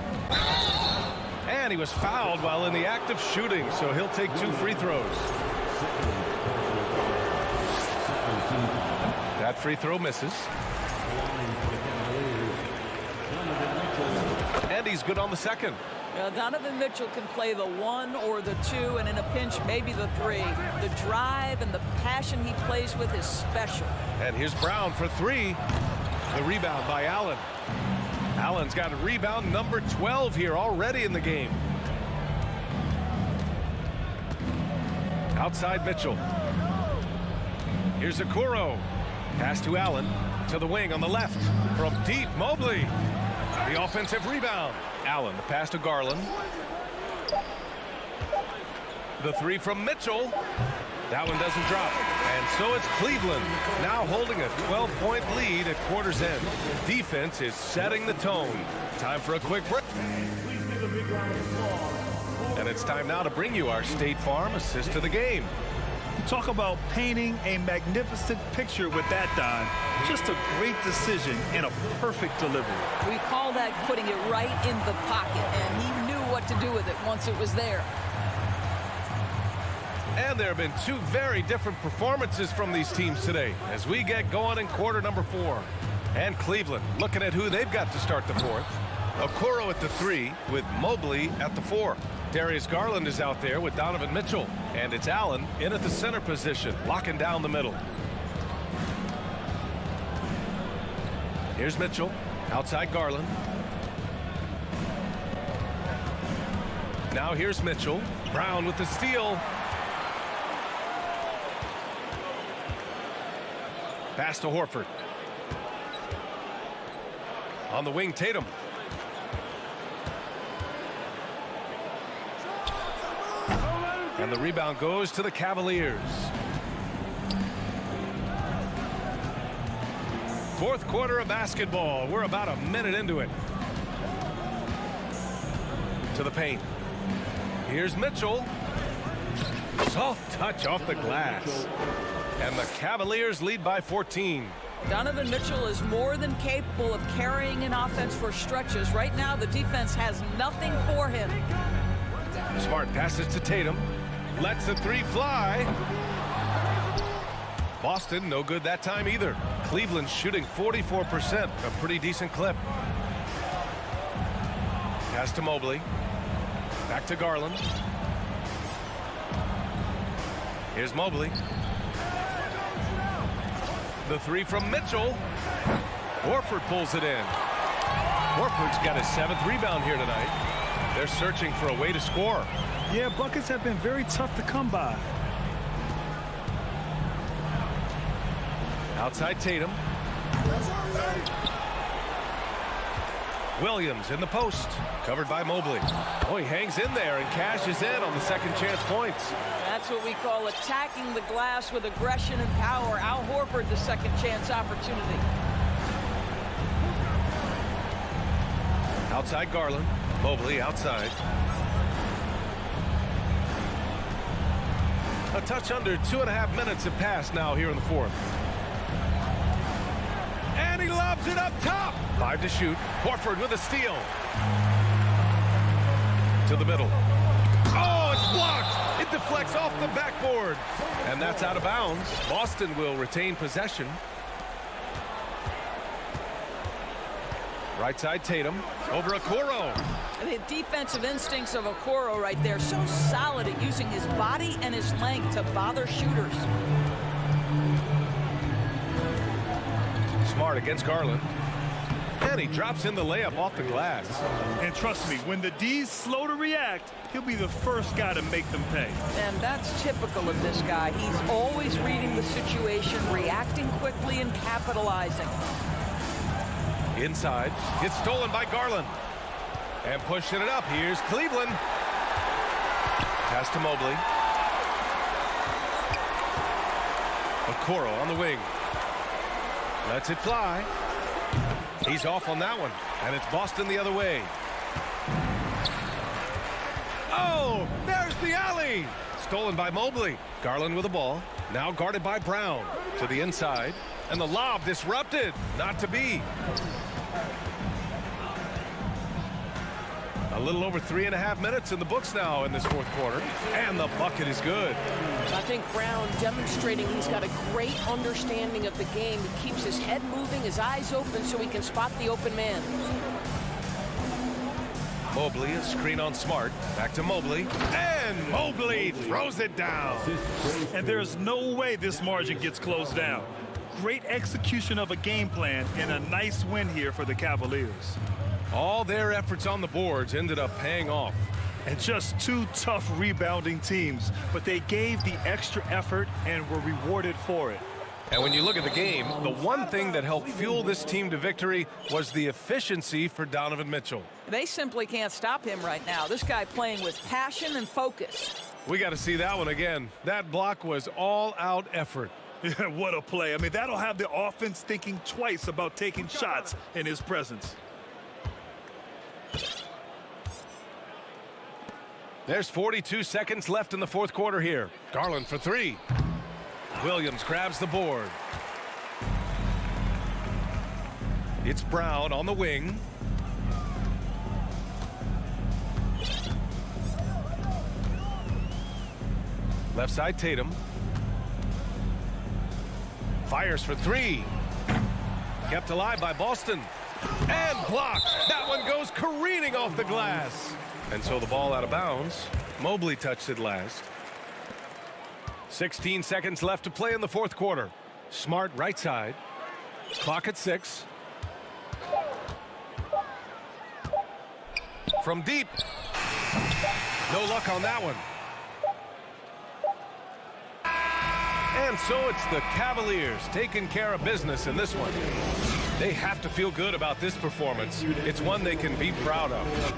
And he was fouled while in the act of shooting, so he'll take 2 free throws. That free throw misses. And he's good on the second. Donovan Mitchell can play the 1 or the 2, and in a pinch, maybe the 3. The drive and the passion he plays with is special. And here's Brown for 3. The rebound by Allen. Allen's got a rebound number 12 here already in the game. Outside Mitchell. Here's Okoro. Pass to Allen. To the wing on the left. From deep, Mobley. The offensive rebound. Allen, the pass to Garland. The 3 from Mitchell. That one doesn't drop. And so it's Cleveland now holding a 12-point lead at quarter's end. Defense is setting the tone. Time for a quick break. And it's time now to bring you our State Farm assist to the game. Talk about painting a magnificent picture with that, Don. Just a great decision and a perfect delivery. We call that putting it right in the pocket, and he knew what to do with it once it was there. And there have been 2 very different performances from these teams today as we get going in quarter number 4. And Cleveland looking at who they've got to start the 4th. Okoro at the 3 with Mobley at the 4. Darius Garland is out there with Donovan Mitchell. And it's Allen in at the center position, locking down the middle. Here's Mitchell, outside Garland. Now here's Mitchell. Brown with the steal. Pass to Horford. On the wing, Tatum. And the rebound goes to the Cavaliers. 4th quarter of basketball. We're about a minute into it. To the paint. Here's Mitchell. Soft touch off the glass. And the Cavaliers lead by 14. Donovan Mitchell is more than capable of carrying an offense for stretches. Right now, the defense has nothing for him. Smart passes to Tatum. Lets the 3 fly. Boston, no good that time either. Cleveland shooting 44%, a pretty decent clip. Pass to Mobley. Back to Garland. Here's Mobley. The 3 from Mitchell. Horford pulls it in. Horford's got his 7th rebound here tonight. They're searching for a way to score. Yeah, buckets have been very tough to come by. Outside Tatum. Williams in the post, covered by Mobley. Oh, he hangs in there and cashes in on the second chance points. That's what we call attacking the glass with aggression and power. Al Horford, the second chance opportunity. Outside Garland. Mobley outside. A touch under 2.5 minutes have passed now here in the fourth. And he lobs it up top. 5 to shoot. Horford with a steal. To the middle. Oh, it's blocked. It deflects off the backboard. And that's out of bounds. Boston will retain possession. Right side Tatum. Over Okoro. The defensive instincts of Okoro right there. So solid at using his body and his length to bother shooters. Smart against Garland. And he drops in the layup off the glass. And trust me, when the D's slow to react, he'll be the first guy to make them pay. And that's typical of this guy. He's always reading the situation, reacting quickly and capitalizing. Inside. Gets stolen by Garland. And pushing it up. Here's Cleveland. Pass to Mobley. Okoro on the wing. Lets it fly. He's off on that one. And it's Boston the other way. Oh, there's the alley. Stolen by Mobley. Garland with the ball. Now guarded by Brown. To the inside. And the lob disrupted. Not to be. A little over 3.5 minutes in the books now in this fourth quarter. And the bucket is good. I think Brown demonstrating he's got a great understanding of the game. He keeps his head moving, his eyes open so he can spot the open man. Mobley, a screen on Smart. Back to Mobley. And Mobley throws it down. And there's no way this margin gets closed down. Great execution of a game plan and a nice win here for the Cavaliers. All their efforts on the boards ended up paying off. And just two tough rebounding teams, but they gave the extra effort and were rewarded for it. And when you look at the game, the one thing that helped fuel this team to victory was the efficiency for Donovan Mitchell. They simply can't stop him right now. This guy playing with passion and focus. We got to see that one again. That block was all-out effort. Yeah, what a play. I mean, that'll have the offense thinking twice about taking shots in his presence. There's 42 seconds left in the fourth quarter here. Garland for three. Williams grabs the board. It's Brown on the wing. Left side Tatum. Fires for three. Kept alive by Boston. And blocked. That one goes careening off the glass. And so the ball out of bounds. Mobley touched it last. 16 seconds left to play in the fourth quarter. Smart right side. Clock at 6. From deep. No luck on that one. And so it's the Cavaliers taking care of business in this one. They have to feel good about this performance. It's one they can be proud of.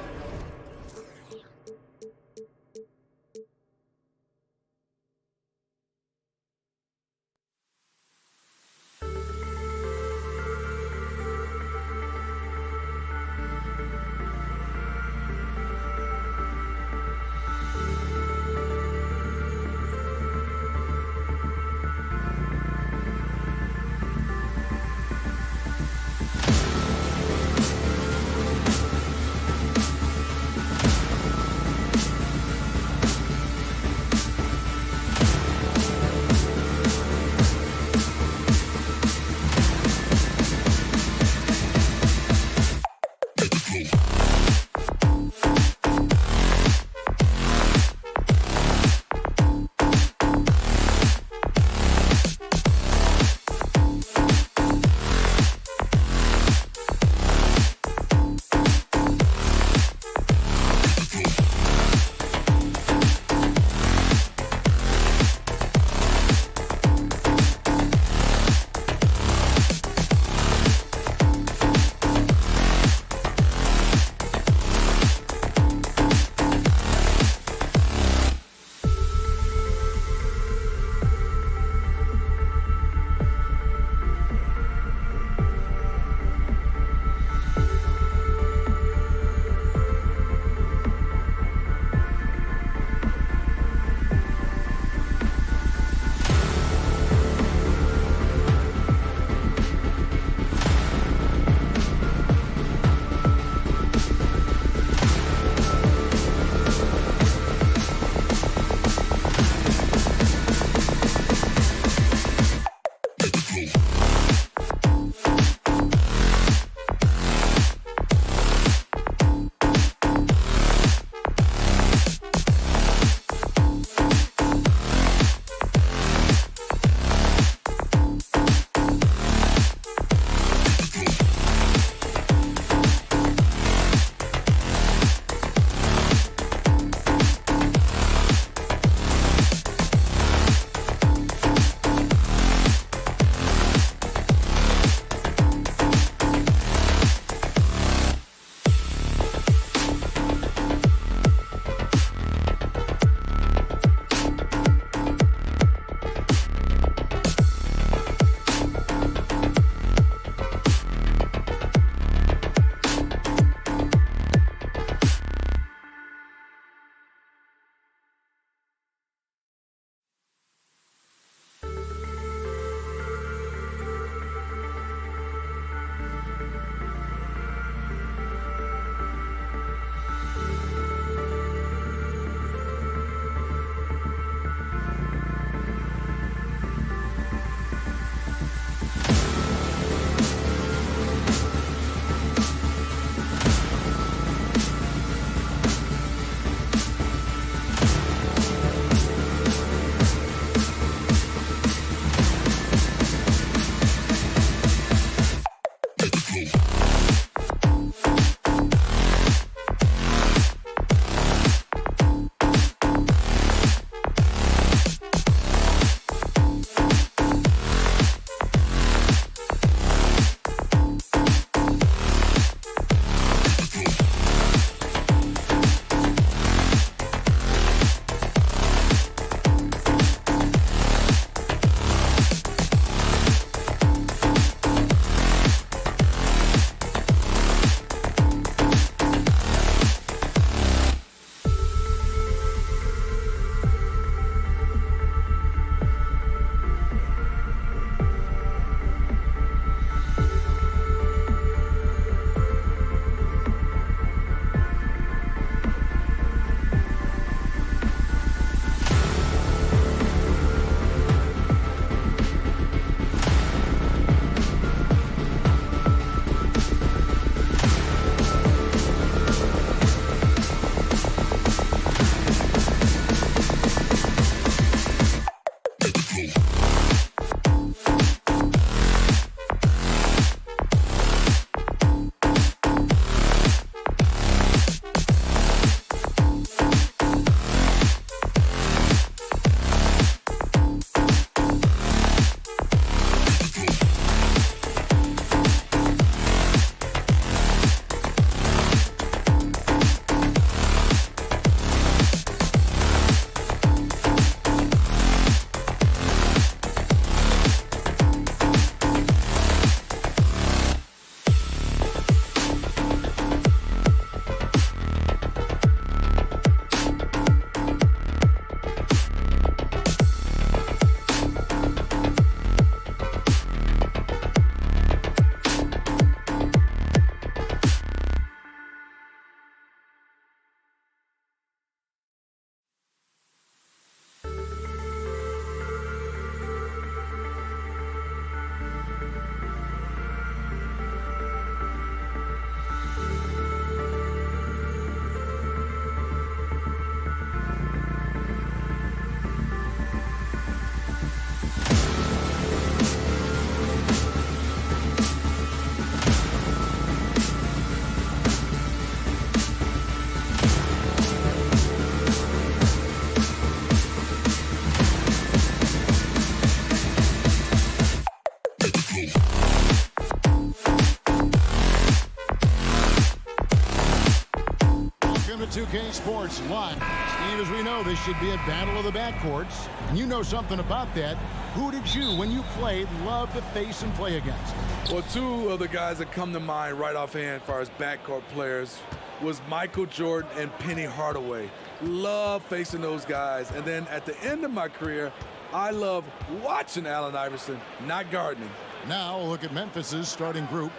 2K Sports Live. Steve, as we know, this should be a battle of the backcourts. And you know something about that. Who did you, when you played, love to face and play against? Well, two of the guys that come to mind right offhand as far as backcourt players was Michael Jordan and Penny Hardaway. Love facing those guys. And then at the end of my career, I love watching Allen Iverson, not guarding. Now look at Memphis's starting group.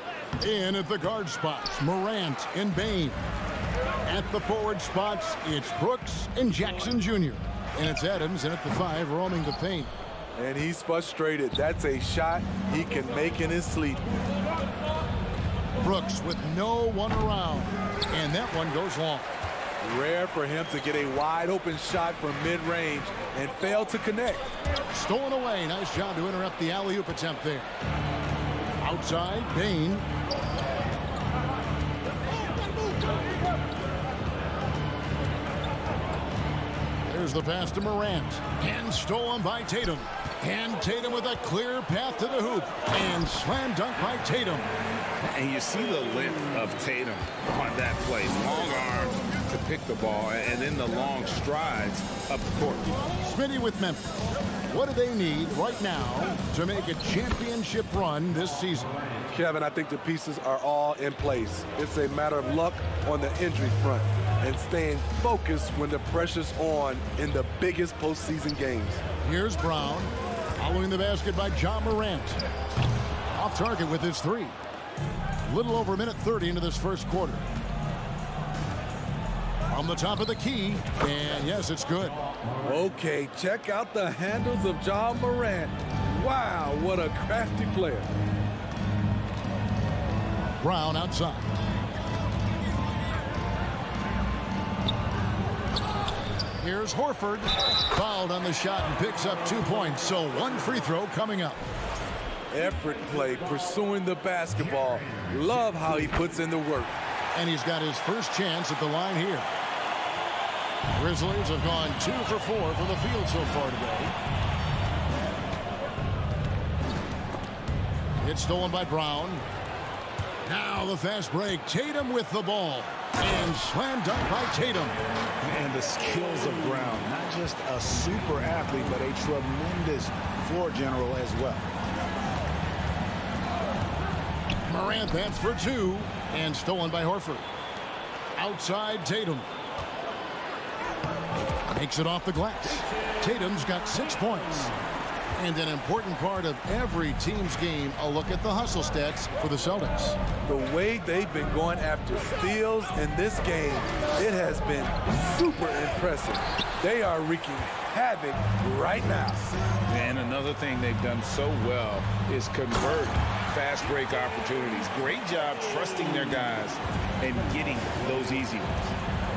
In at the guard spots, Morant and Bane. At the forward spots, it's Brooks and Jackson Jr. And it's Adams in at the 5, roaming the paint. And he's frustrated. That's a shot he can make in his sleep. Brooks with no one around. And that one goes long. Rare for him to get a wide open shot from mid-range and fail to connect. Stolen away. Nice job to interrupt the alley-oop attempt there. Outside, Bane. There's the pass to Morant. And stolen by Tatum. And Tatum with a clear path to the hoop. And slam dunk by Tatum. And you see the length of Tatum on that play. Long arms to pick the ball, and then the long strides up the court. Smitty with Memphis. What do they need right now to make a championship run this season? Kevin, I think the pieces are all in place. It's a matter of luck on the injury front and staying focused when the pressure's on in the biggest postseason games. Here's Brown. Following the basket by John Morant. Off target with his 3. Little over a minute 30 into this first quarter. From the top of the key, and yes, it's good. Okay, check out the handles of John Morant. Wow, what a crafty player. Brown outside. Here's Horford. Fouled on the shot and picks up 2 points, so 1 free throw coming up. Effort play, pursuing the basketball. Love how he puts in the work. And he's got his first chance at the line here. Grizzlies have gone 2 for 4 from the field so far today. It's stolen by Brown. Now the fast break. Tatum with the ball. And slam dunk by Tatum. And the skills of Brown. Not just a super athlete, but a tremendous floor general as well. Morant bats for 2. And stolen by Horford. Outside Tatum. Makes it off the glass. Tatum's got 6 points. And an important part of every team's game, a look at the hustle stats for the Celtics. The way they've been going after steals in this game, it has been super impressive. They are wreaking havoc right now. And another thing they've done so well is convert fast break opportunities. Great job trusting their guys and getting those easy ones.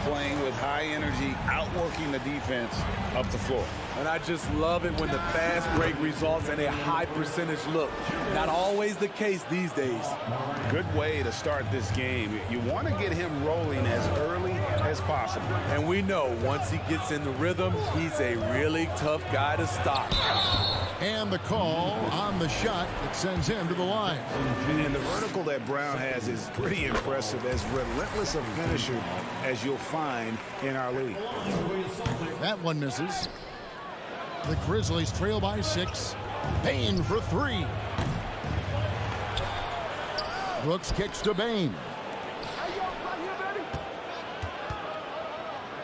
Playing with high energy, outworking the defense up the floor. And I just love it when the fast break results in a high percentage look. Not always the case these days. Good way to start this game. You want to get him rolling as early as possible. And we know once he gets in the rhythm, he's a really tough guy to stop. And the call on the shot that sends him to the line. And the vertical that Brown has is pretty impressive, as relentless a finisher as you'll find in our league. That one misses. The Grizzlies trail by 6. Bane for 3. Brooks kicks to Bane.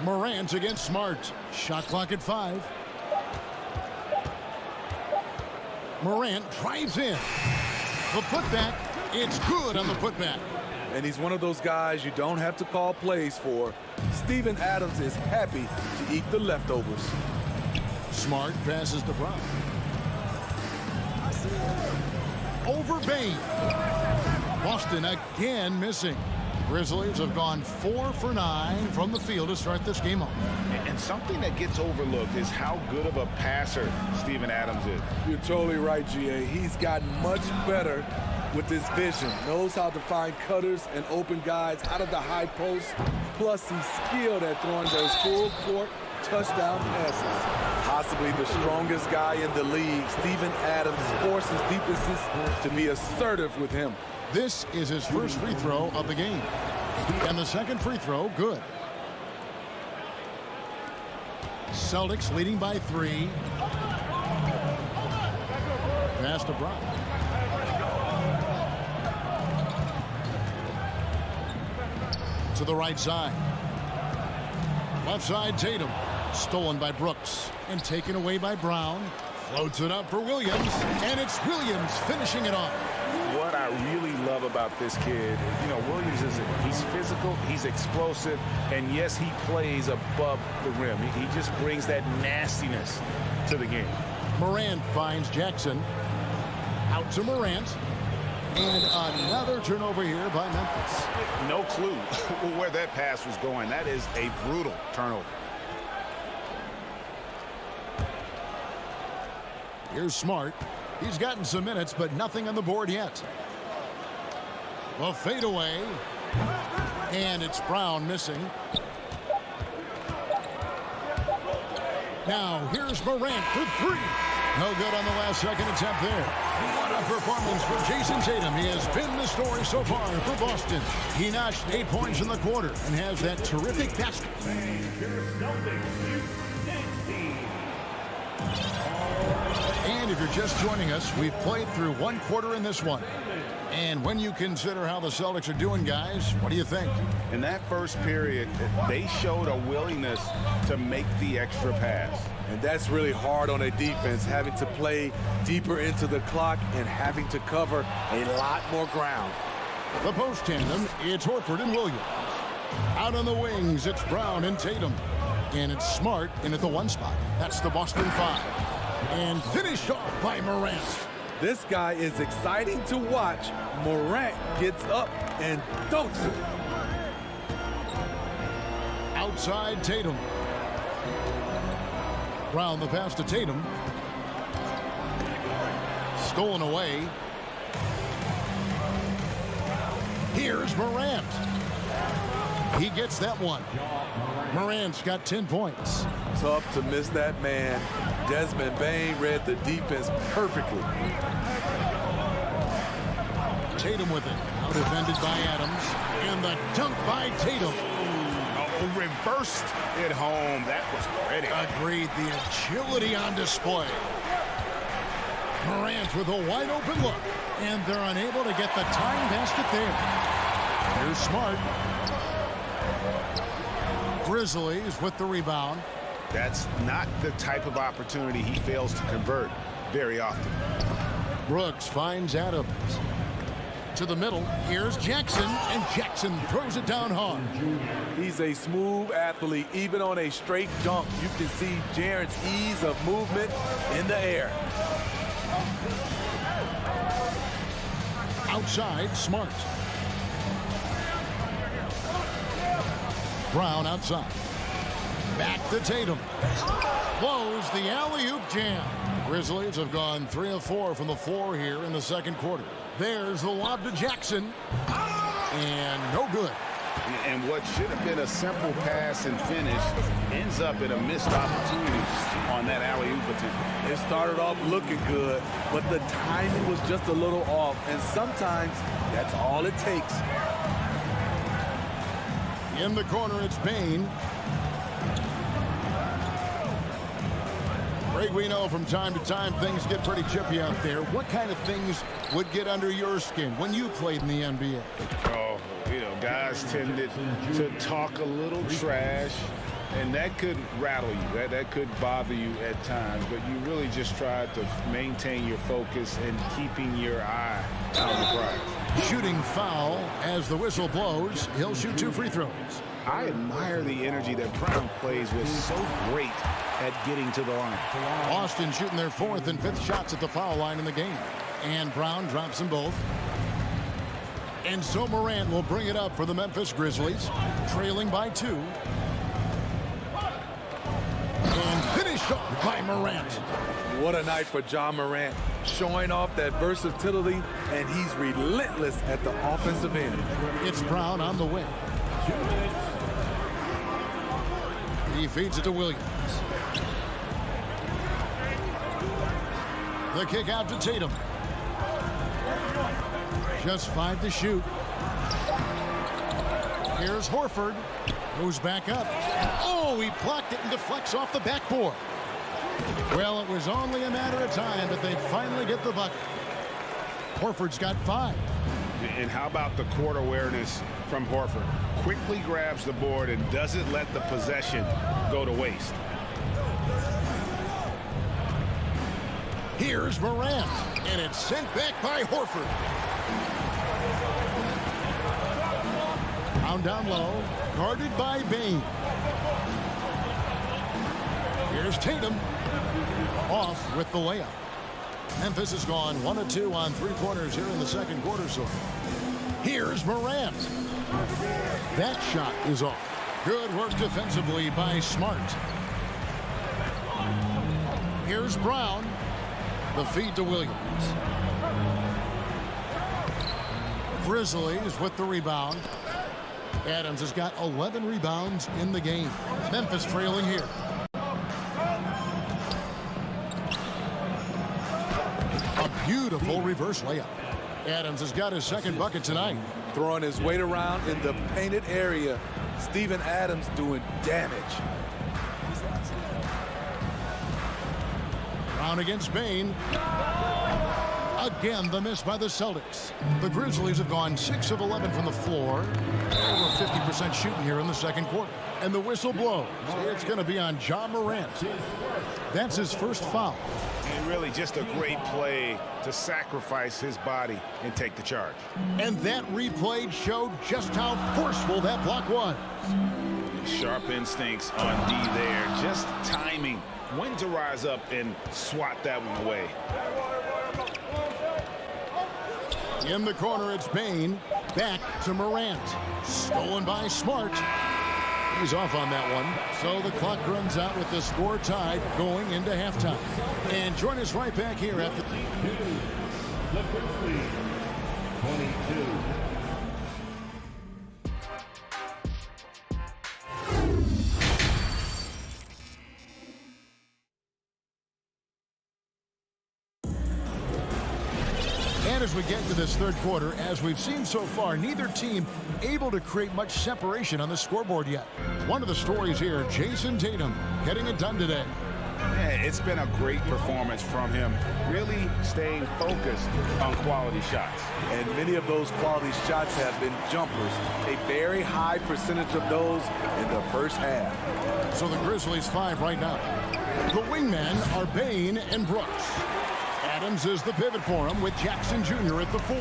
Morant against Smart. Shot clock at 5. Morant drives in. The putback, it's good on the putback. And he's one of those guys you don't have to call plays for. Steven Adams is happy to eat the leftovers. Smart passes to Brown. Over Bane. Boston again missing. Grizzlies have gone 4 for 9 from the field to start this game off. And something that gets overlooked is how good of a passer Steven Adams is. You're totally right, GA. He's gotten much better with his vision. Knows how to find cutters and open guys out of the high post. Plus, he's skilled at throwing those full court touchdown passes. Possibly the strongest guy in the league, Steven Adams forces defenses to be assertive with him. This is his first free throw of the game. And the second free throw, good. Celtics leading by 3. Pass to Brown. To the right side. Left side, Tatum. Stolen by Brooks and taken away by Brown. Floats it up for Williams, and it's Williams finishing it off. What I really love about this kid, Williams he's physical, he's explosive, and yes, he plays above the rim. He just brings that nastiness to the game. Morant finds Jackson. Out to Morant. And another turnover here by Memphis. No clue where that pass was going. That is a brutal turnover. Here's Smart. He's gotten some minutes, but nothing on the board yet. The fadeaway. And it's Brown missing. Now, here's Morant for 3. No good on the last second attempt there. What a performance for Jason Tatum. He has been the story so far for Boston. He notched 8 points in the quarter and has that terrific basket. And if you're just joining us, we've played through 1 quarter in this one. And when you consider how the Celtics are doing, guys, what do you think? In that first period, they showed a willingness to make the extra pass. And that's really hard on a defense, having to play deeper into the clock and having to cover a lot more ground. The post tandem, it's Horford and Williams. Out on the wings, it's Brown and Tatum. And it's Smart in at the 1 spot. That's the Boston 5. And finished off by Morant. This guy is exciting to watch. Morant gets up and dunks it. Outside Tatum. Brown the pass to Tatum. Stolen away. Here's Morant. He gets that one. Morant's got 10 points. Tough to miss that man. Desmond Bain read the defense perfectly. Tatum with it. Out defended by Adams. And the dunk by Tatum. Oh, reversed it home. That was pretty. Agreed. The agility on display. Morant with a wide open look. And they're unable to get the tying basket there. Here's Smart. Grizzlies with the rebound. That's not the type of opportunity he fails to convert very often. Brooks finds Adams. To the middle, here's Jackson, and Jackson throws it down hard. He's a smooth athlete. Even on a straight dunk, you can see Jaren's ease of movement in the air. Outside, Smart. Brown outside. Back to Tatum. Blows the alley-oop jam. The Grizzlies have gone 3 of 4 from the floor here in the second quarter. There's the lob to Jackson. And no good. And what should have been a simple pass and finish ends up in a missed opportunity on that alley-oop attempt. It started off looking good, but the timing was just a little off. And sometimes that's all it takes. In the corner, it's Bain. Greg, we know from time to time things get pretty chippy out there. What kind of things would get under your skin when you played in the NBA? Oh, guys tended to talk a little trash, and that could rattle you. That could bother you at times, but you really just try to maintain your focus and keeping your eye on the prize. Shooting foul as the whistle blows. He'll shoot 2 free throws. I admire the energy that Brown plays with. So great at getting to the line. Boston shooting their 4th and 5th shots at the foul line in the game. And Brown drops them both. And so Morant will bring it up for the Memphis Grizzlies, trailing by 2. And finished off by Morant. What a night for John Morant, showing off that versatility, and he's relentless at the offensive end. It's Brown on the wing. He feeds it to Williams. The kick out to Tatum. Just 5 to shoot. Here's Horford. Goes back up. Oh, he blocked it and deflects off the backboard. Well, it was only a matter of time, but they finally get the bucket. Horford's got 5. And how about the court awareness from Horford? Quickly grabs the board and doesn't let the possession go to waste. Here's Morant, and it's sent back by Horford. Down low, guarded by Bane. Here's Tatum, off with the layup. Memphis has gone 1 of 2 on 3-pointers here in the second quarter. So here's Morant. That shot is off. Good work defensively by Smart. Here's Brown. The feed to Williams. Grizzlies with the rebound. Adams has got 11 rebounds in the game. Memphis trailing here. A beautiful reverse layup. Adams has got his second bucket tonight. Throwing his weight around in the painted area. Steven Adams doing damage. Brown against Bane. Again, the miss by the Celtics. The Grizzlies have gone 6 of 11 from the floor. Over 50% shooting here in the second quarter. And the whistle blows. It's going to be on Ja Morant. That's his first foul. And really just a great play to sacrifice his body and take the charge. And that replay showed just how forceful that block was. Sharp instincts on D there. Just timing when to rise up and swat that one away. In the corner, it's Bane. Back to Morant. Stolen by Smart. He's off on that one. So the clock runs out with the score tied going into halftime. And join us right back here at the... The Grizzlies, 22. And as we get into this third quarter, as we've seen so far, neither team able to create much separation on the scoreboard yet. One of the stories here, Jason Tatum getting it done today. Yeah, it's been a great performance from him, really staying focused on quality shots. And many of those quality shots have been jumpers. A very high percentage of those in the first half. So the Grizzlies 5 right now. The wingmen are Bane and Brooks. Adams is the pivot for him with Jackson Jr. at the 4.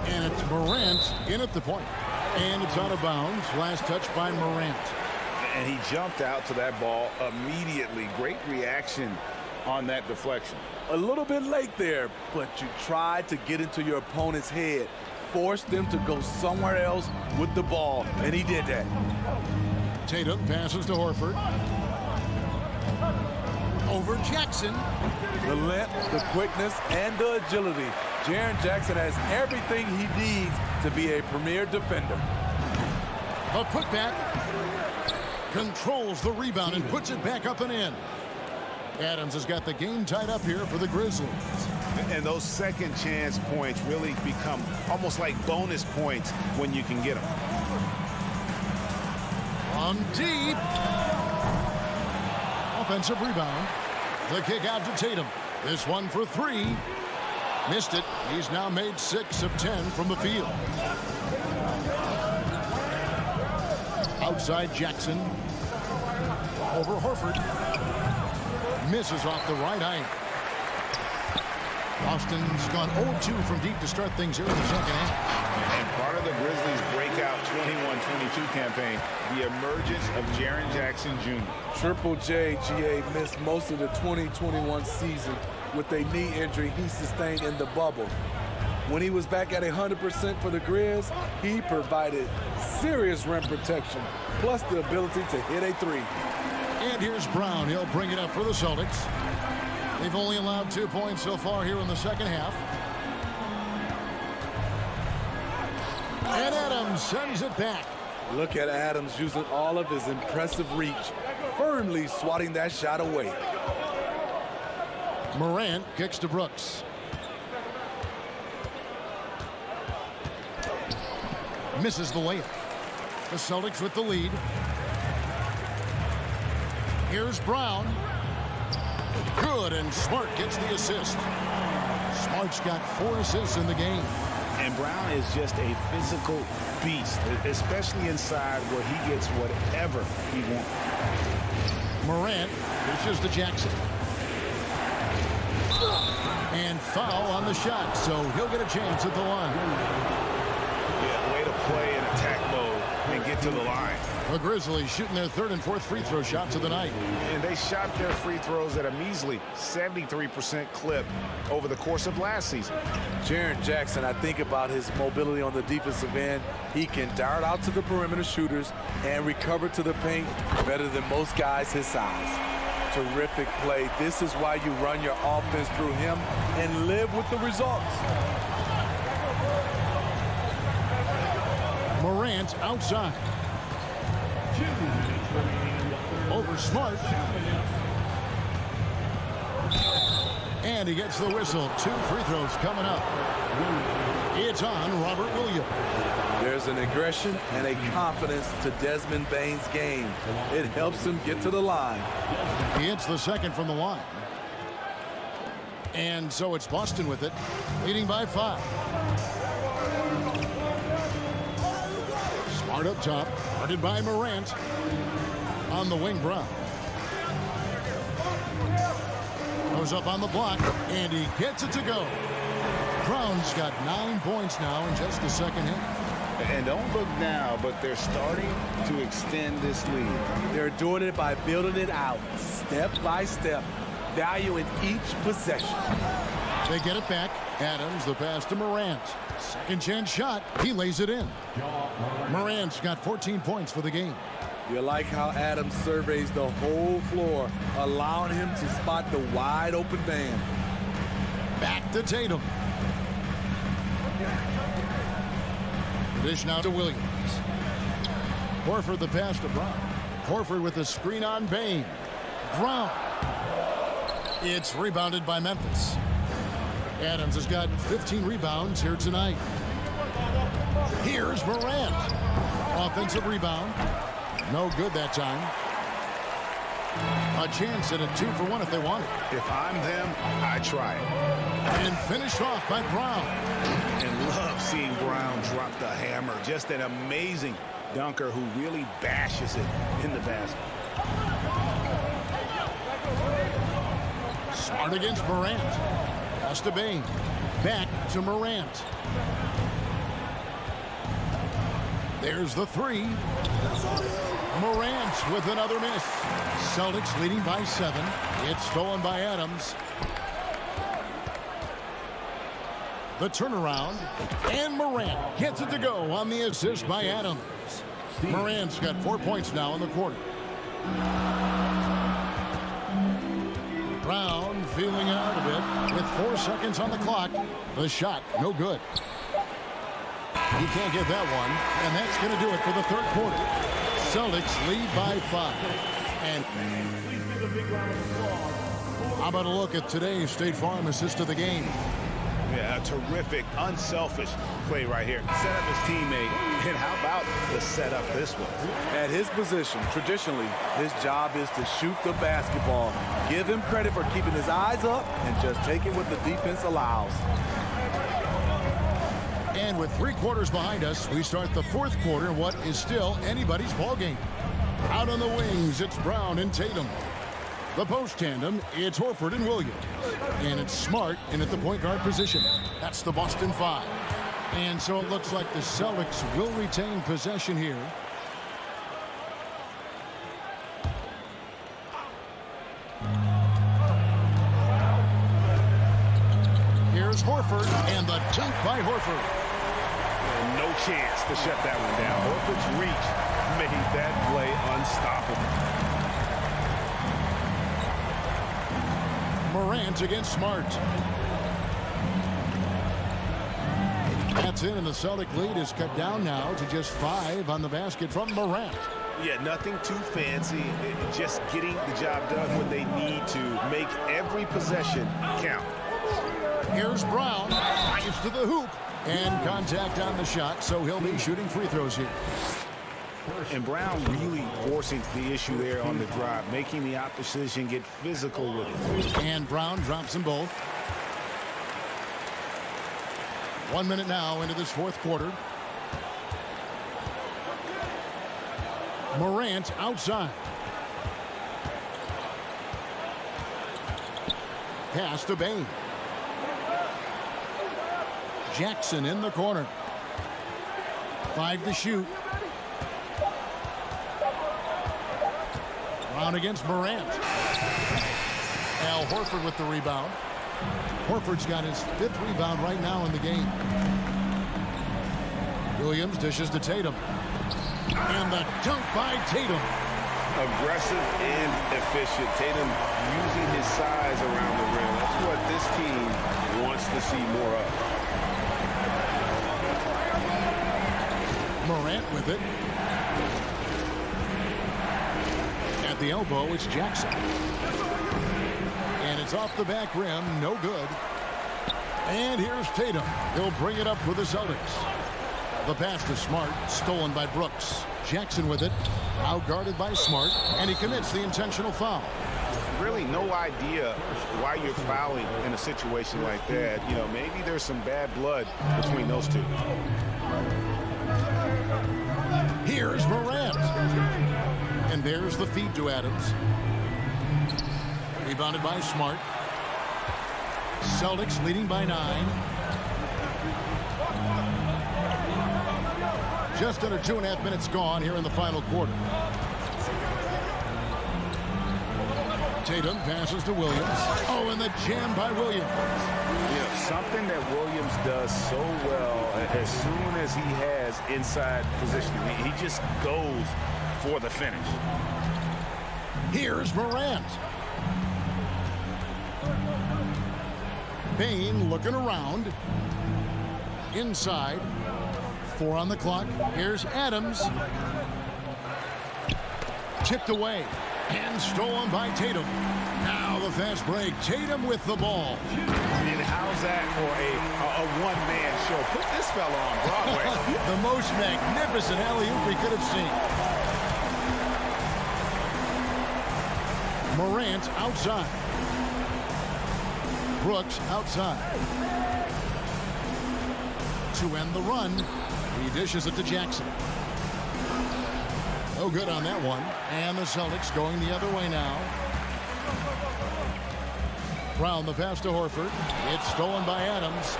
And it's Morant in at the point. And it's out of bounds. Last touch by Morant. And he jumped out to that ball immediately. Great reaction on that deflection. A little bit late there, but you tried to get into your opponent's head. Forced them to go somewhere else with the ball, and he did that. Tatum passes to Horford. Over Jackson. The length, the quickness, and the agility. Jaren Jackson has everything he needs to be a premier defender. A putback. Controls the rebound and puts it back up and in. Adams has got the game tied up here for the Grizzlies. And those second chance points really become almost like bonus points when you can get them. On deep. Offensive rebound. The kick out to Tatum. This one for 3. Missed it. He's now made 6 of 10 from the field. Outside Jackson. Over Horford. Misses off the right eye. Boston's gone 0-2 from deep to start things here in the second half. And part of the Grizzlies' breakout 21-22 campaign, the emergence of Jaren Jackson Jr. Triple J, GA, missed most of the 2021 season with a knee injury he sustained in the bubble. When he was back at 100% for the Grizz, he provided serious rim protection, plus the ability to hit a 3. And here's Brown. He'll bring it up for the Celtics. They've only allowed 2 points so far here in the second half. And Adams sends it back. Look at Adams using all of his impressive reach, firmly swatting that shot away. Morant kicks to Brooks. Misses the layup. The Celtics with the lead. Here's Brown. Good, and Smart gets the assist. Smart's got 4 assists in the game. And Brown is just a physical beast, especially inside where he gets whatever he wants. Morant reaches to Jackson. And foul on the shot, so he'll get a chance at the line. Yeah, way to play in attack mode and get to the line. The Grizzlies shooting their 3rd and 4th free throw shots of the night. And they shot their free throws at a measly 73% clip over the course of last season. Jaren Jackson, I think about his mobility on the defensive end. He can dart out to the perimeter shooters and recover to the paint better than most guys his size. Terrific play. This is why you run your offense through him and live with the results. Morant outside. Over Smart. And he gets the whistle. 2 free throws coming up. It's on Robert Williams. There's an aggression and a confidence to Desmond Bane's game. It helps him get to the line. He hits the 2nd from the line. And so it's Boston with it, leading by 5. Smart up top, guarded by Morant. On the wing, Brown. Goes up on the block, and he gets it to go. Brown's got 9 points now in just the 2nd half. And don't look now, but they're starting to extend this lead. They're doing it by building it out, step by step, valuing each possession. They get it back. Adams, the pass to Morant. 2nd chance shot. He lays it in. Morant's got 14 points for the game. You like how Adams surveys the whole floor, allowing him to spot the wide open man. Back to Tatum. Dish now to Williams. Horford the pass to Brown. Horford with the screen on Bane. Brown. It's rebounded by Memphis. Adams has got 15 rebounds here tonight. Here's Morant. Offensive rebound. No good that time. A chance at a 2-for-1 if they want it. If I'm them, I try it. And finished off by Brown. And love seeing Brown drop the hammer. Just an amazing dunker who really bashes it in the basket. Smart against Morant. Pass to Bane. Back to Morant. There's the 3. Morant with another miss. Celtics leading by 7. It's stolen by Adams. The turnaround. And Morant gets it to go on the assist by Adams. Morant's got 4 points now in the quarter. Brown feeling out a bit with 4 seconds on the clock. The shot, no good. He can't get that one, and that's going to do it for the 3rd quarter. Celtics lead by 5. And how about a look at today's State Farm assist of the game? Yeah, a terrific, unselfish play right here. Set up his teammate, and how about the setup this was? At his position, traditionally, his job is to shoot the basketball. Give him credit for keeping his eyes up and just taking what the defense allows. And with 3 quarters behind us, we start the 4th quarter in what is still anybody's ball game. Out on the wings, it's Brown and Tatum. The post tandem, it's Horford and Williams. And it's Smart in at the point guard position. That's the Boston 5. And so it looks like the Celtics will retain possession here. Here's Horford, and the dunk by Horford. No chance to shut that one down. Horford's reach made that play unstoppable. Morant against Smart. That's in, and the Celtic lead is cut down now to just 5 on the basket from Morant. Yeah, nothing too fancy. Just getting the job done when they need to. Make every possession count. Here's Brown. Drives to the hoop. And contact on the shot, so he'll be shooting free throws here. And Brown really forcing the issue there on the drive, making the opposition get physical with it. And Brown drops them both. 1 minute now into this fourth quarter. Morant outside. Pass to Bain. Jackson in the corner. 5 to shoot. Brown against Morant. Al Horford with the rebound. Horford's got his 5th rebound right now in the game. Williams dishes to Tatum. And the dunk by Tatum. Aggressive and efficient. Tatum using his size around the rim. That's what this team wants to see more of. Morant with it. At the elbow, it's Jackson. And it's off the back rim, no good. And here's Tatum. He'll bring it up for the Celtics. The pass to Smart, stolen by Brooks. Jackson with it, out-guarded by Smart, and he commits the intentional foul. Really no idea why you're fouling in a situation like that. You know, maybe there's some bad blood between those two. Here's Morant. And there's the feed to Adams. Rebounded by Smart. Celtics leading by 9. Just under 2.5 minutes gone here in the final quarter. Tatum passes to Williams. Oh, and the jam by Williams. You know, something that Williams does so well as soon as he has inside positioning, he just goes for the finish. Here's Morant. Bain looking around. Inside. 4 on the clock. Here's Adams. Chipped away. And stolen by Tatum. Now the fast break. Tatum with the ball. And how's that for a one-man show? Put this fella on Broadway. The most magnificent alley-oop we could have seen. Morant outside. Brooks outside. To end the run, he dishes it to Jackson. No good on that one. And the Celtics going the other way now. Brown the pass to Horford. It's stolen by Adams.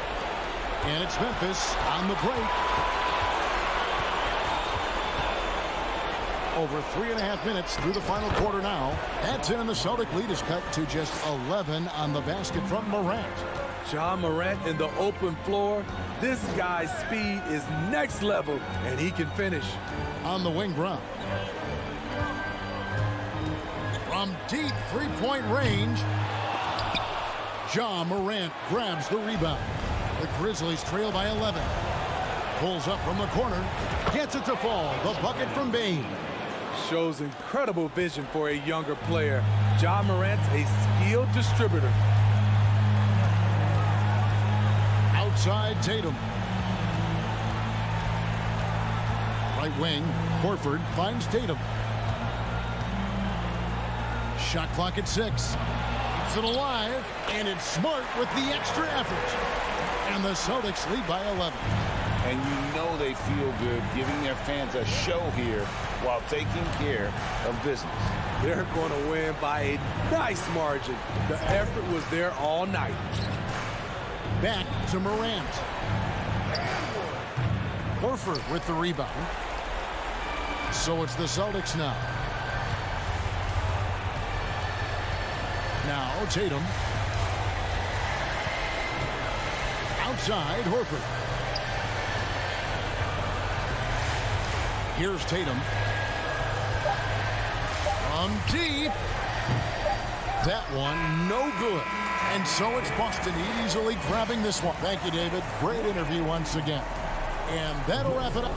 And it's Memphis on the break. Over 3.5 minutes through the final quarter now. At 10, and the Celtic lead is cut to just 11 on the basket from Morant. Ja Morant in the open floor. This guy's speed is next level, and he can finish. On the wing, Brown. From deep three-point range, Ja Morant grabs the rebound. The Grizzlies trail by 11. Pulls up from the corner. Gets it to fall. The bucket from Bain. Shows incredible vision for a younger player. Ja Morant's a skilled distributor. Outside Tatum. Right wing, Horford finds Tatum. Shot clock at 6. Keeps it alive, and it's Smart with the extra effort. And the Celtics lead by 11. And you know they feel good giving their fans a show here while taking care of business. They're going to win by a nice margin. The effort was there all night. Back to Morant. Horford with the rebound. So it's the Celtics now. Now Tatum. Outside Horford. Here's Tatum. From deep. That one no good. And so it's Boston easily grabbing this one. Thank you, David. Great interview once again. And that'll wrap it up.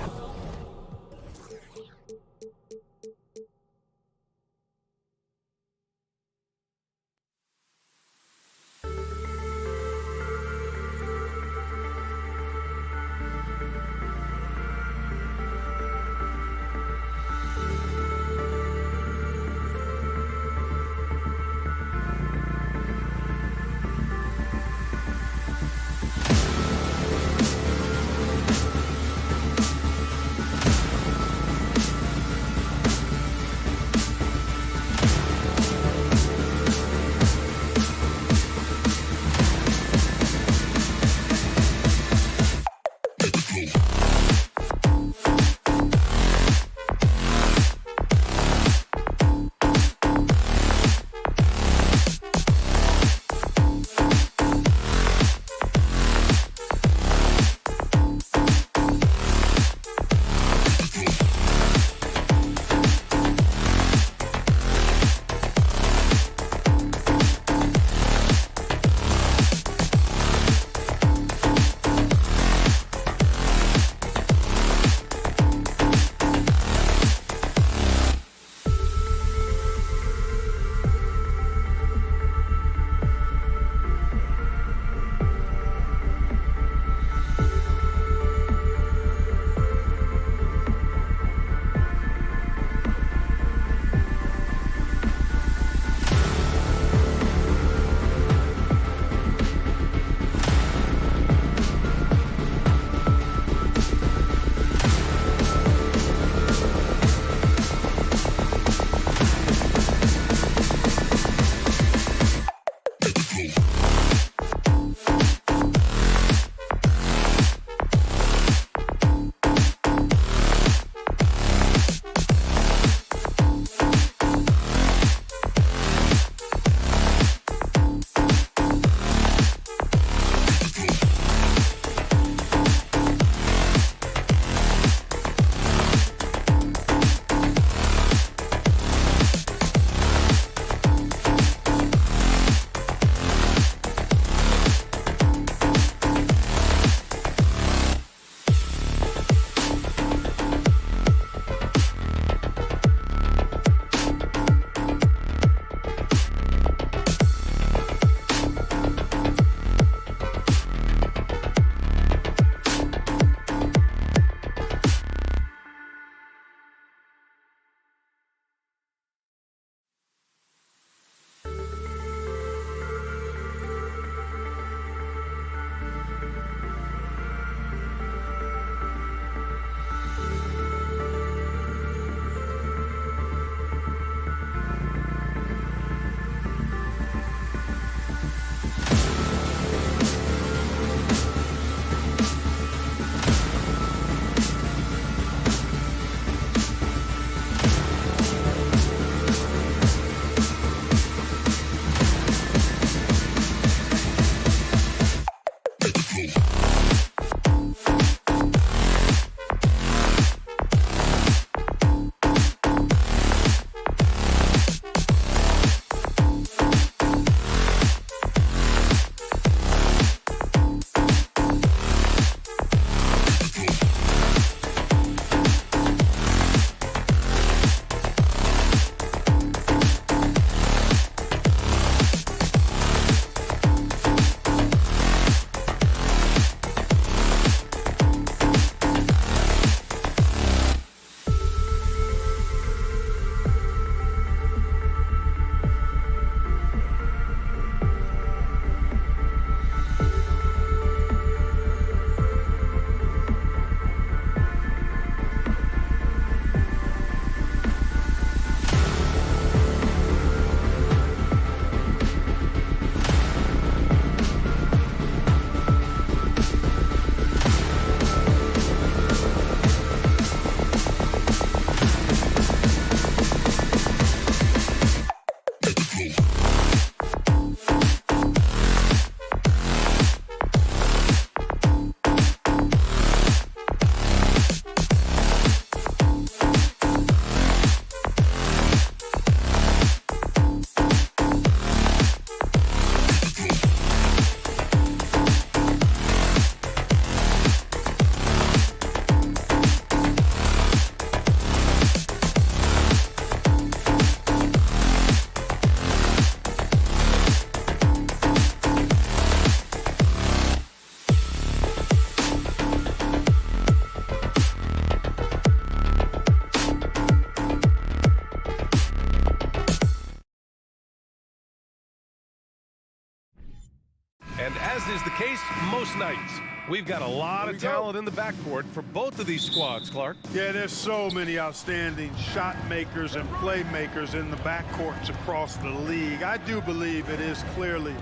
And as is the case most nights, we've got a lot of talent in the backcourt for both of these squads, Clark. Yeah, there's so many outstanding shot makers and playmakers in the backcourts across the league. I do believe it is clearly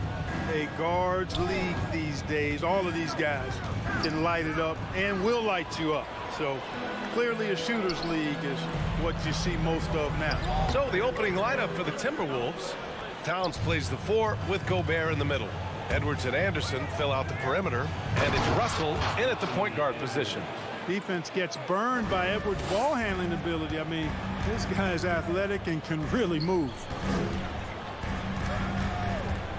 a guards league these days. All of these guys can light it up and will light you up. So clearly a shooter's league is what you see most of now. So the opening lineup for the Timberwolves. Towns plays the 4 with Gobert in the middle. Edwards and Anderson fill out the perimeter, and it's Russell in at the point guard position. Defense gets burned by Edwards' ball handling ability. I mean, this guy is athletic and can really move.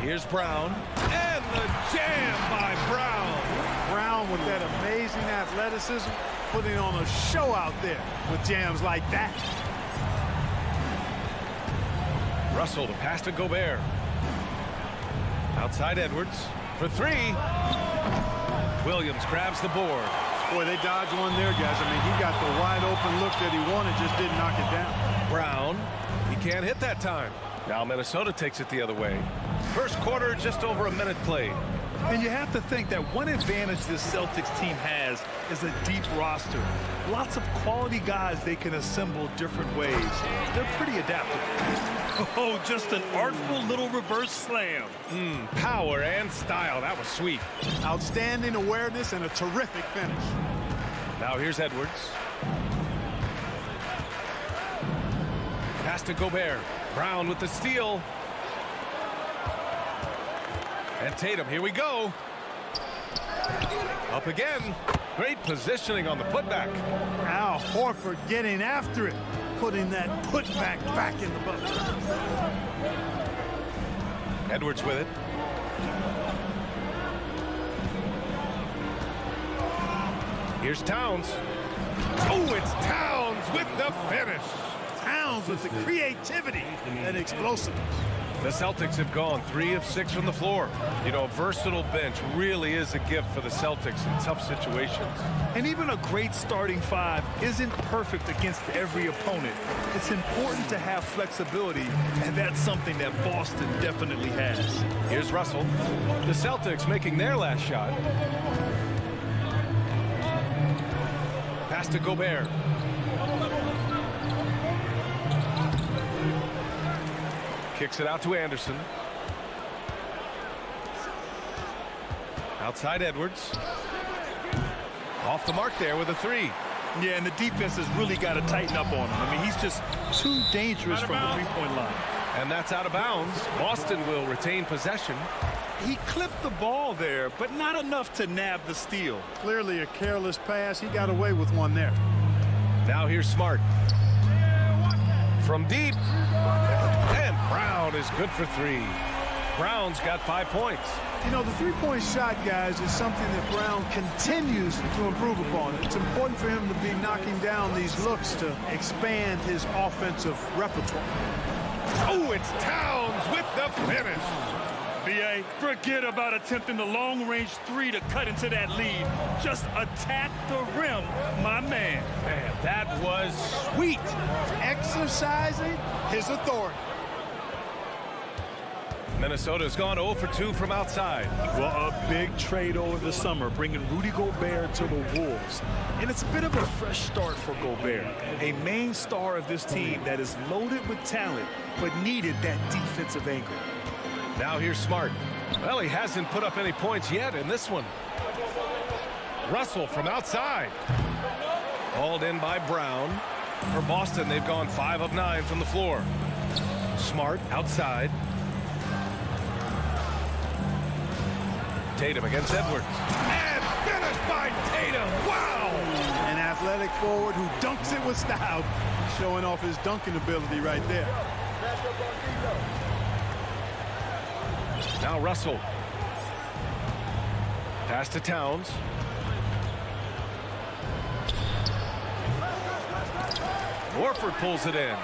Here's Brown, and the jam by Brown. Brown with that amazing athleticism, putting on a show out there with jams like that. Russell to pass to Gobert. Outside Edwards for 3. Williams grabs the board. Boy, they dodged one there, guys. I mean, he got the wide open look that he wanted, just didn't knock it down. Brown, he can't hit that time. Now Minnesota takes it the other way. First quarter, just over a minute played. And you have to think that one advantage this Celtics team has is a deep roster. Lots of quality guys they can assemble different ways. They're pretty adaptable. Oh, just an artful little reverse slam. Power and style. That was sweet. Outstanding awareness and a terrific finish. Now here's Edwards. Pass to Gobert. Brown with the steal. And Tatum, here we go. Up again. Great positioning on the putback. Al Horford getting after it, putting that putback back in the bucket. Edwards with it. Here's Towns. Oh, it's Towns with the finish. Towns with the creativity and explosiveness. The Celtics have gone 3 of 6 from the floor. You know, a versatile bench really is a gift for the Celtics in tough situations. And even a great starting 5 isn't perfect against every opponent. It's important to have flexibility, and that's something that Boston definitely has. Here's Russell. The Celtics making their last shot. Pass to Gobert. Kicks it out to Anderson. Outside Edwards. Off the mark there with a 3. Yeah, and the defense has really got to tighten up on him. I mean, he's just too dangerous from the three-point line. And that's out of bounds. Boston will retain possession. He clipped the ball there, but not enough to nab the steal. Clearly a careless pass. He got away with one there. Now here's Smart. From deep. And Brown is good for 3. Brown's got 5 points. You know, the three-point shot, guys, is something that Brown continues to improve upon. It's important for him to be knocking down these looks to expand his offensive repertoire. Oh, it's Towns with the finish. B.A., forget about attempting the long-range 3 to cut into that lead. Just attack the rim, my man. Man, that was sweet. Exercising his authority. Minnesota's gone 0 for 2 from outside. Well, a big trade over the summer, bringing Rudy Gobert to the Wolves. And it's a bit of a fresh start for Gobert, a main star of this team that is loaded with talent, but needed that defensive angle. Now here's Smart. Well, he hasn't put up any points yet in this one. Russell from outside. Hauled in by Brown. For Boston, they've gone 5 of 9 from the floor. Smart outside. Tatum against Edwards. And finished by Tatum. Wow! An athletic forward who dunks it with style. Showing off his dunking ability right there. Now Russell. Pass to Towns. Horford pulls it in.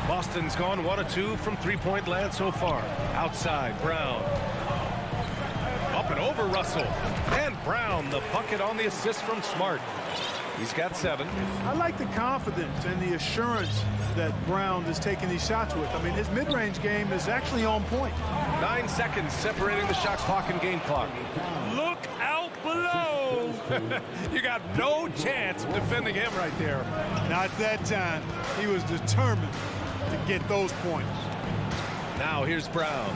Boston's gone 1 of 2 from three-point land so far. Outside, Brown. Up and over Russell. And Brown, the bucket on the assist from Smart. He's got 7. I like the confidence and the assurance that Brown is taking these shots with. I mean, his mid-range game is actually on point. 9 seconds separating the shot clock and game clock. Look out below. You got no chance of defending him right there. Not that time. He was determined to get those points. Now here's Brown.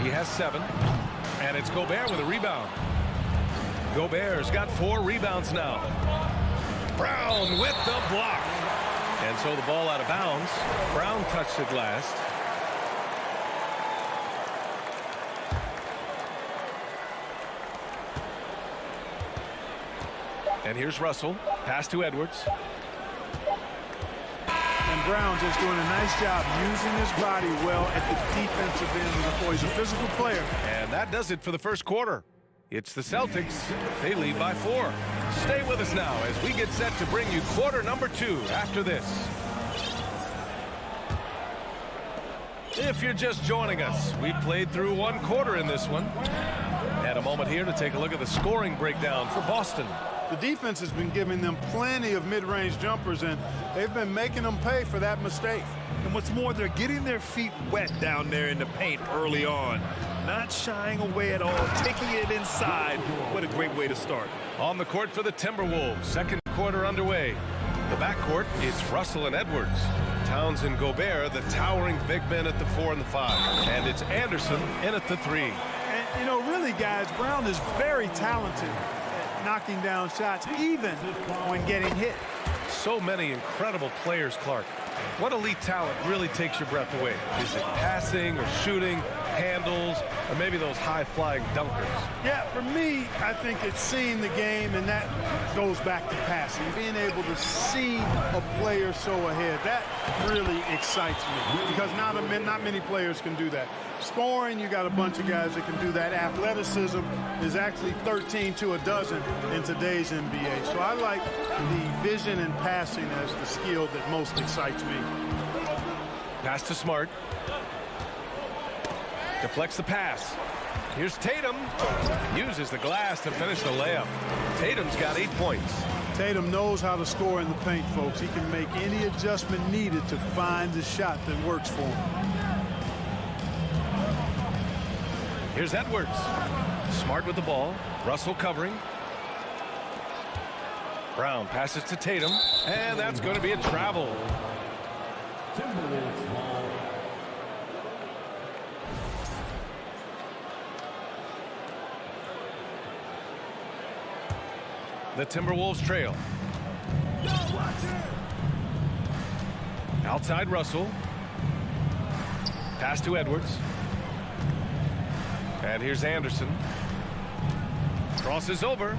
He has 7. And it's Gobert with a rebound. Gobert's got 4 rebounds now. Brown with the block. And so the ball out of bounds. Brown touched it last. And here's Russell. Pass to Edwards. And Brown just doing a nice job using his body well at the defensive end of the floor. He's a physical player. And that does it for the first quarter. It's the Celtics. They lead by 4. Stay with us now as we get set to bring you quarter number 2 after this. If you're just joining us, we played through 1 quarter in this one. And a moment here to take a look at the scoring breakdown for Boston. The defense has been giving them plenty of mid-range jumpers, and they've been making them pay for that mistake. And what's more, they're getting their feet wet down there in the paint early on. Not shying away at all, taking it inside. What a great way to start. On the court for the Timberwolves, second quarter underway. The backcourt, it's Russell and Edwards. Towns and Gobert, the towering big men at the 4 and the 5. And it's Anderson in at the 3. And, you know, really, guys, Brown is very talented at knocking down shots, even when getting hit. So many incredible players, Clark. What elite talent really takes your breath away? Is it passing or shooting, handles, or maybe those high-flying dunkers? Yeah, for me, I think it's seeing the game, and that goes back to passing. Being able to see a player so ahead, that really excites me because not many players can do that. Scoring, you got a bunch of guys that can do that. Athleticism is actually 13 to a dozen in today's NBA. So I like the vision and passing as the skill that most excites me. Pass to Smart. Deflects the pass. Here's Tatum. Uses the glass to finish the layup. Tatum's got 8 points. Tatum knows how to score in the paint, folks. He can make any adjustment needed to find the shot that works for him. Here's Edwards. Smart with the ball. Russell covering. Brown passes to Tatum. And that's going to be a travel. The Timberwolves trail. Outside Russell. Pass to Edwards. And here's Anderson. Crosses over.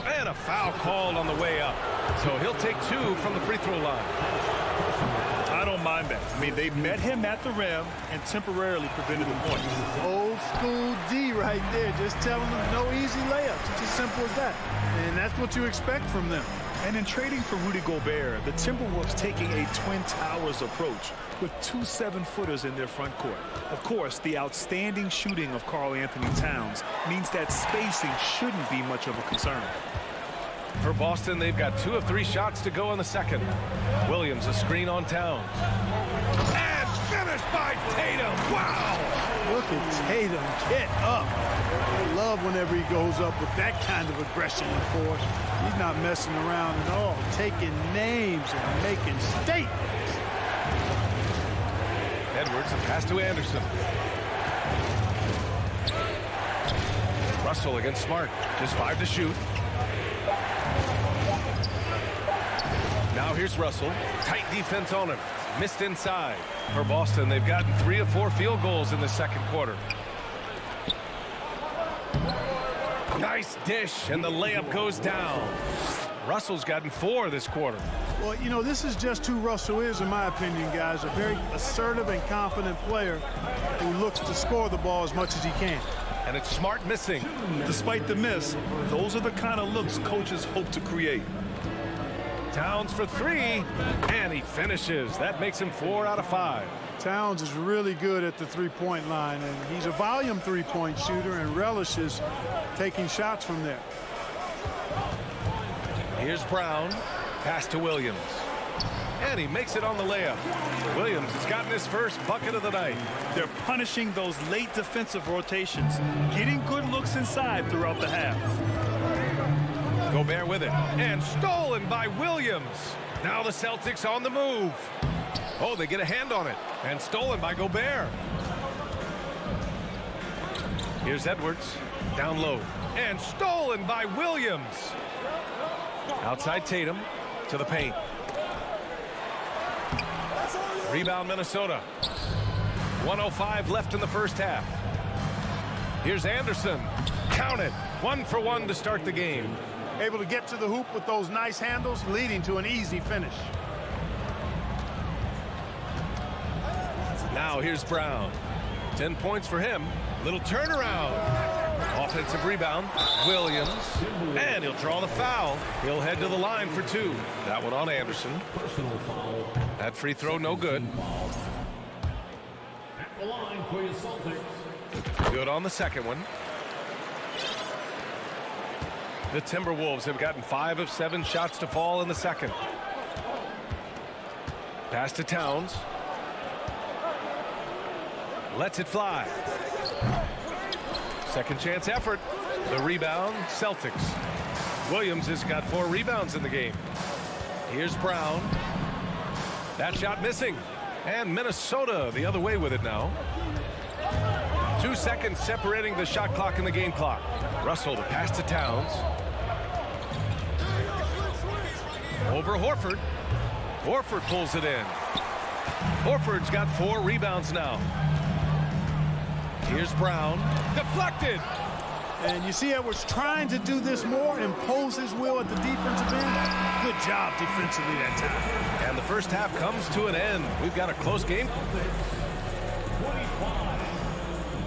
And a foul called on the way up. So he'll take 2 from the free throw line. I don't mind that. I mean, they met him at the rim and temporarily prevented the point. Old school D right there, just telling them no easy layups. It's as simple as that. And that's what you expect from them. And in trading for Rudy Gobert, the Timberwolves taking a Twin Towers approach with 2 7-footers in their front court. Of course, the outstanding shooting of Karl Anthony Towns means that spacing shouldn't be much of a concern. For Boston, they've got 2 of 3 shots to go in the second. Williams, a screen on Towns. And finished by Tatum. Wow! Look at Tatum get up. I love whenever he goes up with that kind of aggression and force. He's not messing around at all, taking names and making statements. Edwards, a pass to Anderson. Russell against Smart. Just 5 to shoot. Now here's Russell. Tight defense on him. Missed inside. For Boston, they've gotten 3 of 4 field goals in the second quarter. Nice dish, and the layup goes down. Russell's gotten 4 this quarter. Well, you know, this is just who Russell is, in my opinion, guys. A very assertive and confident player who looks to score the ball as much as he can. And it's Smart missing. Despite the miss, those are the kind of looks coaches hope to create. Towns for 3, and he finishes. That makes him 4 out of 5. Towns is really good at the three-point line, and he's a volume three-point shooter and relishes taking shots from there. Here's Brown. Pass to Williams. and he makes it on the layup. Williams has gotten his first bucket of the night. They're punishing those late defensive rotations, getting good looks inside throughout the half. Gobert with it, and stolen by Williams. Now the Celtics on the move. Oh, they get a hand on it, and stolen by Gobert. Here's Edwards, down low, and stolen by Williams. Outside Tatum to the paint. Rebound Minnesota. 1:05 left in the first half. Here's Anderson. Count it. 1 for 1 to start the game. Able to get to the hoop with those nice handles, leading to an easy finish. Now here's Brown. 10 points for him. Little turnaround. Offensive rebound. Williams. And he'll draw the foul. He'll head to the line for 2. That one on Anderson. That free throw no good. At the line for your Celtics. Good on the second one. The Timberwolves have gotten 5 of 7 shots to fall in the second. Pass to Towns. Lets it fly. Second chance effort. The rebound, Celtics. Williams has got 4 rebounds in the game. Here's Brown. That shot missing. And Minnesota the other way with it now. 2 seconds separating the shot clock and the game clock. Russell to pass to Towns. Over Horford. Horford pulls it in. Horford's got 4 rebounds now. Here's Brown. Deflected. And you see Edwards trying to do this more, impose his will at the defensive end. Good job defensively that time. And the first half comes to an end. We've got a close game. 25.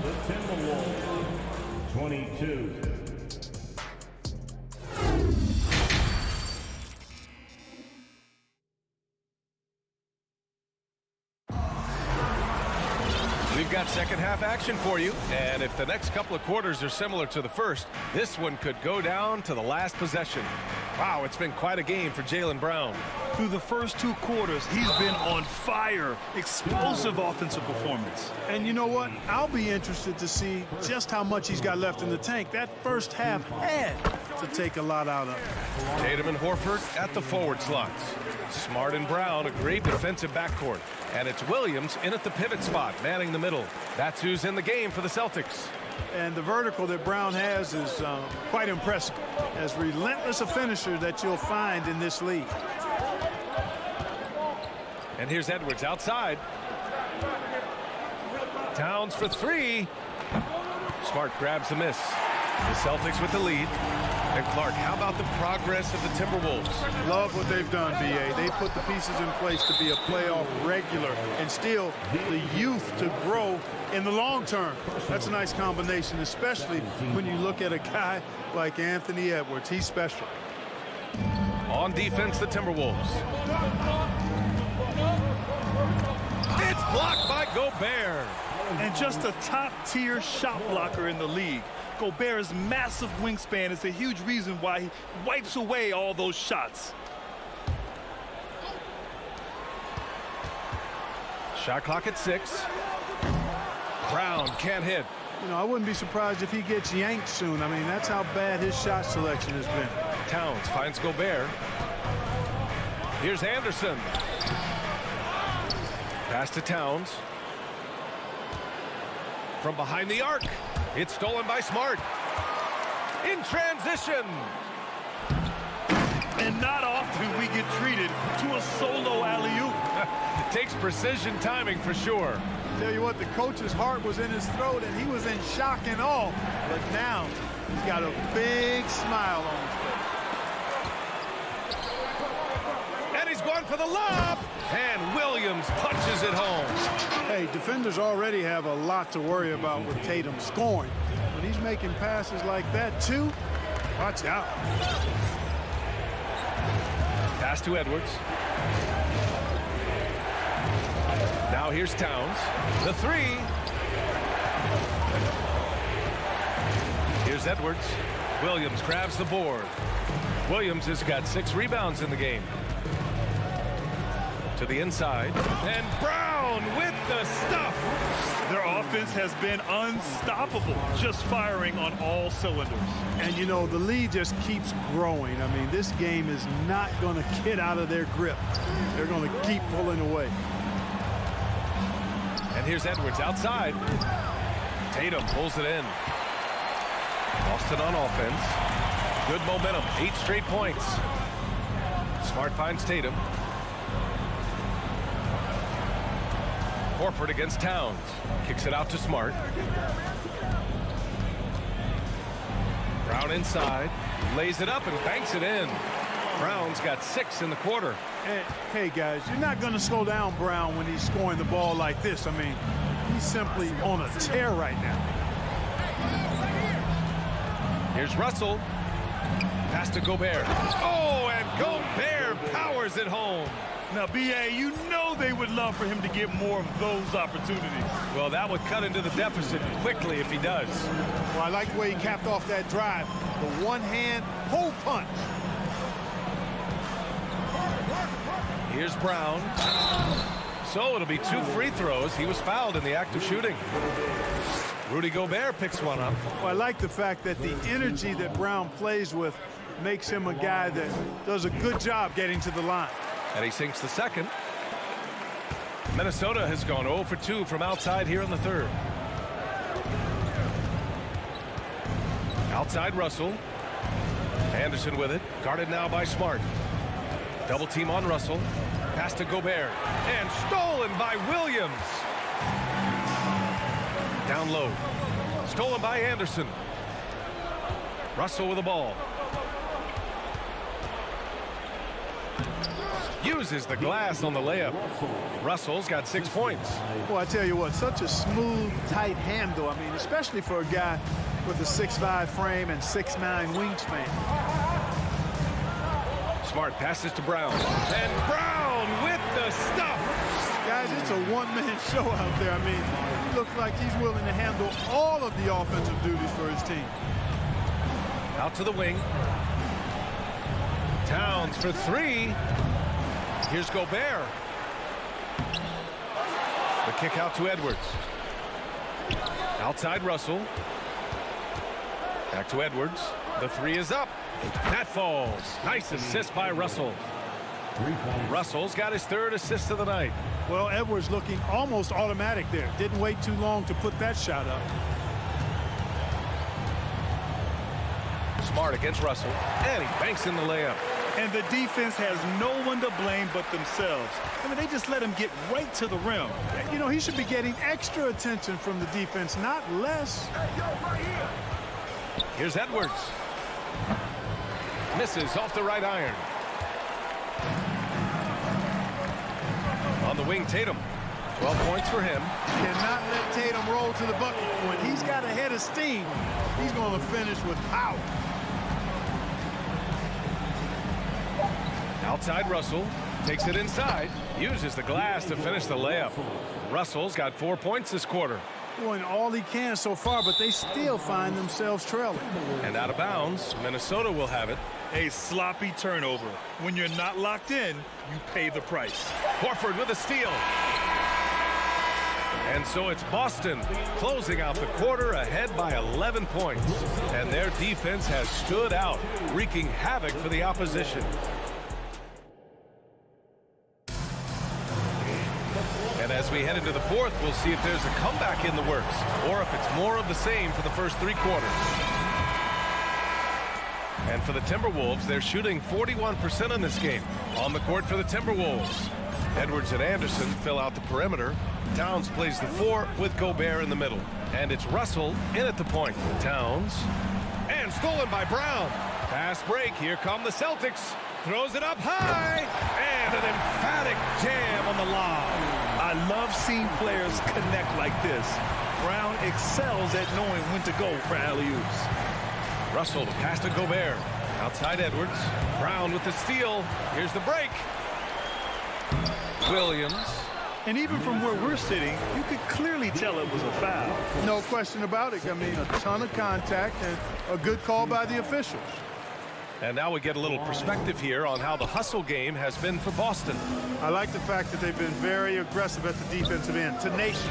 The Timberwolves. 22. We've got second half action for you, and if the next couple of quarters are similar to the first, this one could go down to the last possession. Wow, it's been quite a game for Jaylen Brown. Through the first 2 quarters, he's been on fire. Explosive offensive performance. And you know what? I'll be interested to see just how much he's got left in the tank. That first half had to take a lot out of him. Tatum and Horford at the forward slots. Smart and Brown, a great defensive backcourt. And it's Williams in at the pivot spot, manning the middle. That's who's in the game for the Celtics. And the vertical that Brown has is quite impressive. As relentless a finisher that you'll find in this league. And here's Edwards outside. Towns for 3. Smart grabs the miss. The Celtics with the lead. And Clark, how about the progress of the Timberwolves? Love what they've done, B.A. They put the pieces in place to be a playoff regular and still the youth to grow in the long term. That's a nice combination, especially when you look at a guy like Anthony Edwards. He's special. On defense, the Timberwolves. It's blocked by Gobert. And just a top-tier shot blocker in the league. Gobert's massive wingspan is a huge reason why he wipes away all those shots. Shot clock at 6. Brown can't hit. You know, I wouldn't be surprised if he gets yanked soon. I mean, that's how bad his shot selection has been. Towns finds Gobert. Here's Anderson. Pass to Towns. From behind the arc. It's stolen by Smart. In transition. And not often we get treated to a solo alley-oop. It takes precision timing for sure. Tell you what, the coach's heart was in his throat and he was in shock and awe. But now he's got a big smile on his face. And he's going for the lob. And Williams punches it home. Hey, defenders already have a lot to worry about with Tatum scoring. When he's making passes like that, too, watch out. Pass to Edwards. Now here's Towns. The 3. Here's Edwards. Williams grabs the board. Williams has got 6 rebounds in the game. To the inside. And Brown with the stuff. Their offense has been unstoppable, just firing on all cylinders. And, you know, the lead just keeps growing. I mean, this game is not going to get out of their grip. They're going to keep pulling away. And here's Edwards outside. Tatum pulls it in. Boston on offense. Good momentum. 8 straight points. Smart finds Tatum. Horford against Towns. Kicks it out to Smart. Brown inside. Lays it up and banks it in. Brown's got 6 in the quarter. Hey, guys, you're not going to slow down Brown when he's scoring the ball like this. I mean, he's simply on a tear right now. Here's Russell. Pass to Gobert. Oh, and Gobert powers it home. Now, B.A., you know they would love for him to get more of those opportunities. Well, that would cut into the deficit quickly if he does. Well, I like the way he capped off that drive. The one-hand pull punch. Here's Brown. So it'll be 2 free throws. He was fouled in the act of shooting. Rudy Gobert picks one up. Well, I like the fact that the energy that Brown plays with makes him a guy that does a good job getting to the line. And he sinks the second. Minnesota has gone 0 for 2 from outside here in the third. Outside Russell. Anderson with it. Guarded now by Smart. Double team on Russell. Pass to Gobert. And stolen by Williams. Down low. Stolen by Anderson. Russell with the ball. Uses the glass on the layup. Russell's got 6 points. Well, I tell you what, such a smooth, tight handle. I mean, especially for a guy with a 6'5" frame and 6'9" wingspan. Smart passes to Brown. And Brown with the stuff. Guys, it's a one-man show out there. I mean, he looks like he's willing to handle all of the offensive duties for his team. Out to the wing. Towns for 3. Here's Gobert. The kick out to Edwards. Outside Russell. Back to Edwards. The 3 is up. That falls. Nice assist by Russell. Russell's got his 3rd assist of the night. Well, Edwards looking almost automatic there. Didn't wait too long to put that shot up. Smart against Russell. And he banks in the layup. And the defense has no one to blame but themselves. I mean, they just let him get right to the rim. You know, he should be getting extra attention from the defense, not less. Here's Edwards. Misses off the right iron. On the wing, Tatum. 12 points for him. Cannot let Tatum roll to the bucket. When he's got a head of steam, he's going to finish with power. Outside Russell. Takes it inside. Uses the glass to finish the layup. Russell's got 4 points this quarter. Doing all he can so far, but they still find themselves trailing. And out of bounds, Minnesota will have it. A sloppy turnover. When you're not locked in, you pay the price. Horford with a steal. And so it's Boston closing out the quarter ahead by 11 points. And their defense has stood out, wreaking havoc for the opposition. And as we head into the fourth, we'll see if there's a comeback in the works or if it's more of the same for the first 3 quarters. And for the Timberwolves, they're shooting 41% in this game. On the court for the Timberwolves, Edwards and Anderson fill out the perimeter. Towns plays the 4 with Gobert in the middle. And it's Russell in at the point. Towns. And stolen by Brown. Fast break. Here come the Celtics. Throws it up high. And an emphatic jam on the lob. I love seeing players connect like this. Brown excels at knowing when to go for alley-oops. Russell to pass to Gobert. Outside Edwards. Brown with the steal. Here's the break. Williams. And even from where we're sitting, you could clearly tell it was a foul. No question about it. I mean, a ton of contact and a good call by the officials. And now we get a little perspective here on how the hustle game has been for Boston. I like the fact that they've been very aggressive at the defensive end, tenacious.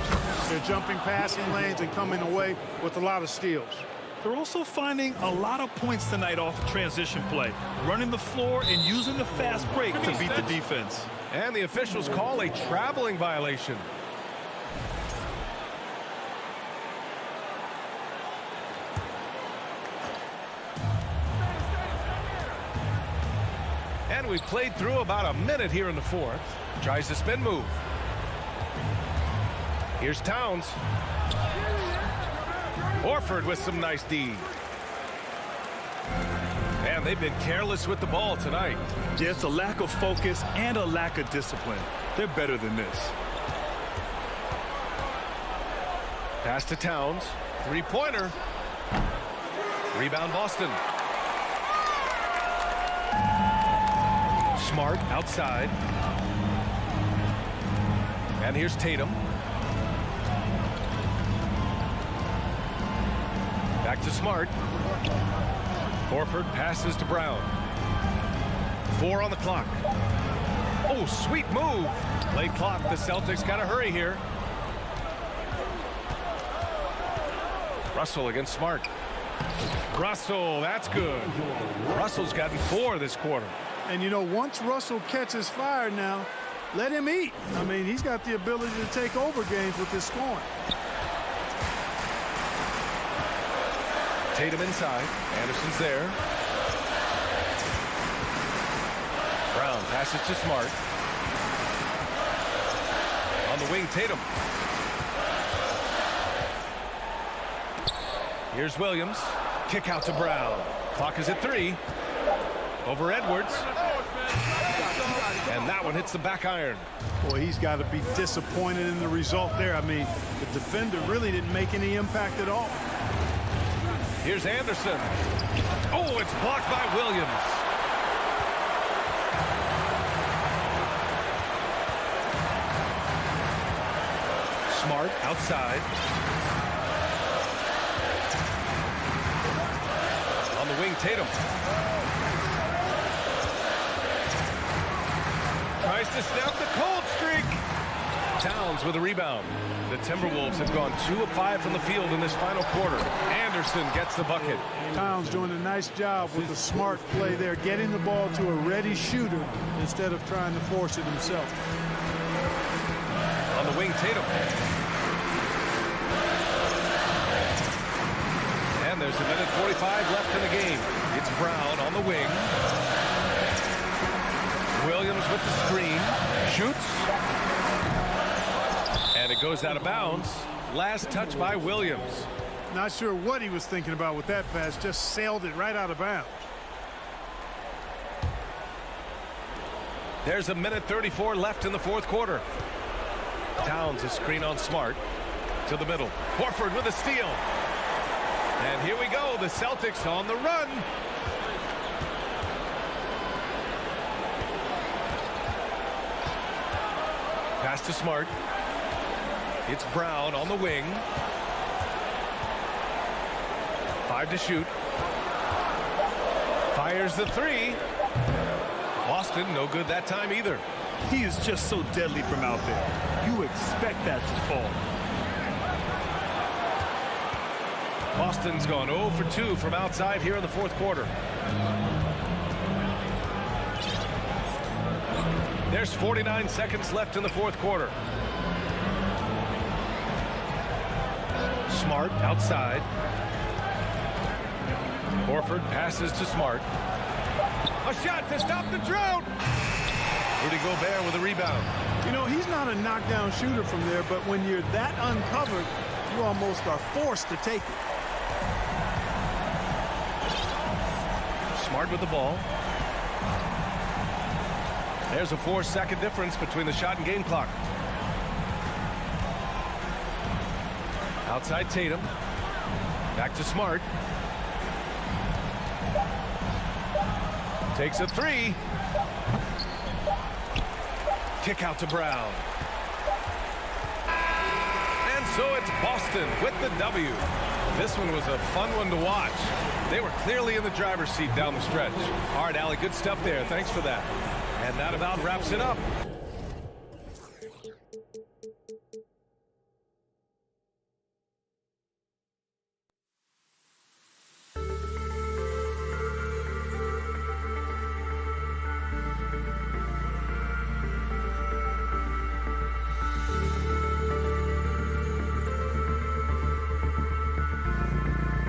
They're jumping passing lanes and coming away with a lot of steals. They're also finding a lot of points tonight off of transition play, running the floor and using the fast break to beat the defense. And the officials call a traveling violation. And we've played through about a minute here in the fourth. Tries the spin move. Here's Towns. Horford with some nice D. And they've been careless with the ball tonight. Yeah, it's a lack of focus and a lack of discipline. They're better than this. Pass to Towns. Three-pointer. Rebound Boston. Smart outside. And here's Tatum. Back to Smart. Horford passes to Brown. 4 on the clock. Oh, sweet move. Late clock. The Celtics got to hurry here. Russell against Smart. Russell, that's good. Russell's gotten 4 this quarter. And, you know, once Russell catches fire now, let him eat. I mean, he's got the ability to take over games with his scoring. Tatum inside. Anderson's there. Brown passes to Smart. On the wing, Tatum. Here's Williams. Kick out to Brown. Clock is at 3. Over Edwards. And that one hits the back iron. Boy, he's got to be disappointed in the result there. I mean, the defender really didn't make any impact at all. Here's Anderson. Oh, it's blocked by Williams. Smart outside. On the wing, Tatum. Tries to snap the cold streak. Towns with a rebound. The Timberwolves have gone 2 of 5 from the field in this final quarter. Anderson gets the bucket. Towns doing a nice job with the smart play there, getting the ball to a ready shooter instead of trying to force it himself. On the wing, Tatum. And there's a minute 45 left in the game. It's Brown on the wing. Williams with the screen. Shoots. And it goes out of bounds. Last touch by Williams. Not sure what he was thinking about with that pass. Just sailed it right out of bounds. There's a minute 34 left in the fourth quarter. Towns a screen on Smart. To the middle. Horford with a steal. And here we go. The Celtics on the run. Pass to Smart. It's Brown on the wing. 5 to shoot. Fires the 3. Boston, no good that time either. He is just so deadly from out there. You expect that to fall. Boston's gone 0 for 2 from outside here in the fourth quarter. There's 49 seconds left in the fourth quarter. Smart outside. Horford passes to Smart. A shot to stop the drought. Rudy Gobert with a rebound. You know, he's not a knockdown shooter from there, but when you're that uncovered, you almost are forced to take it. Smart with the ball. There's a 4-second difference between the shot and game clock. Outside Tatum. Back to Smart. Takes a 3. Kick out to Brown. And So it's Boston with the W. This one was a fun one to watch. They were clearly in the driver's seat down the stretch. All right, Allie, good stuff there. Thanks for that. And that about wraps it up.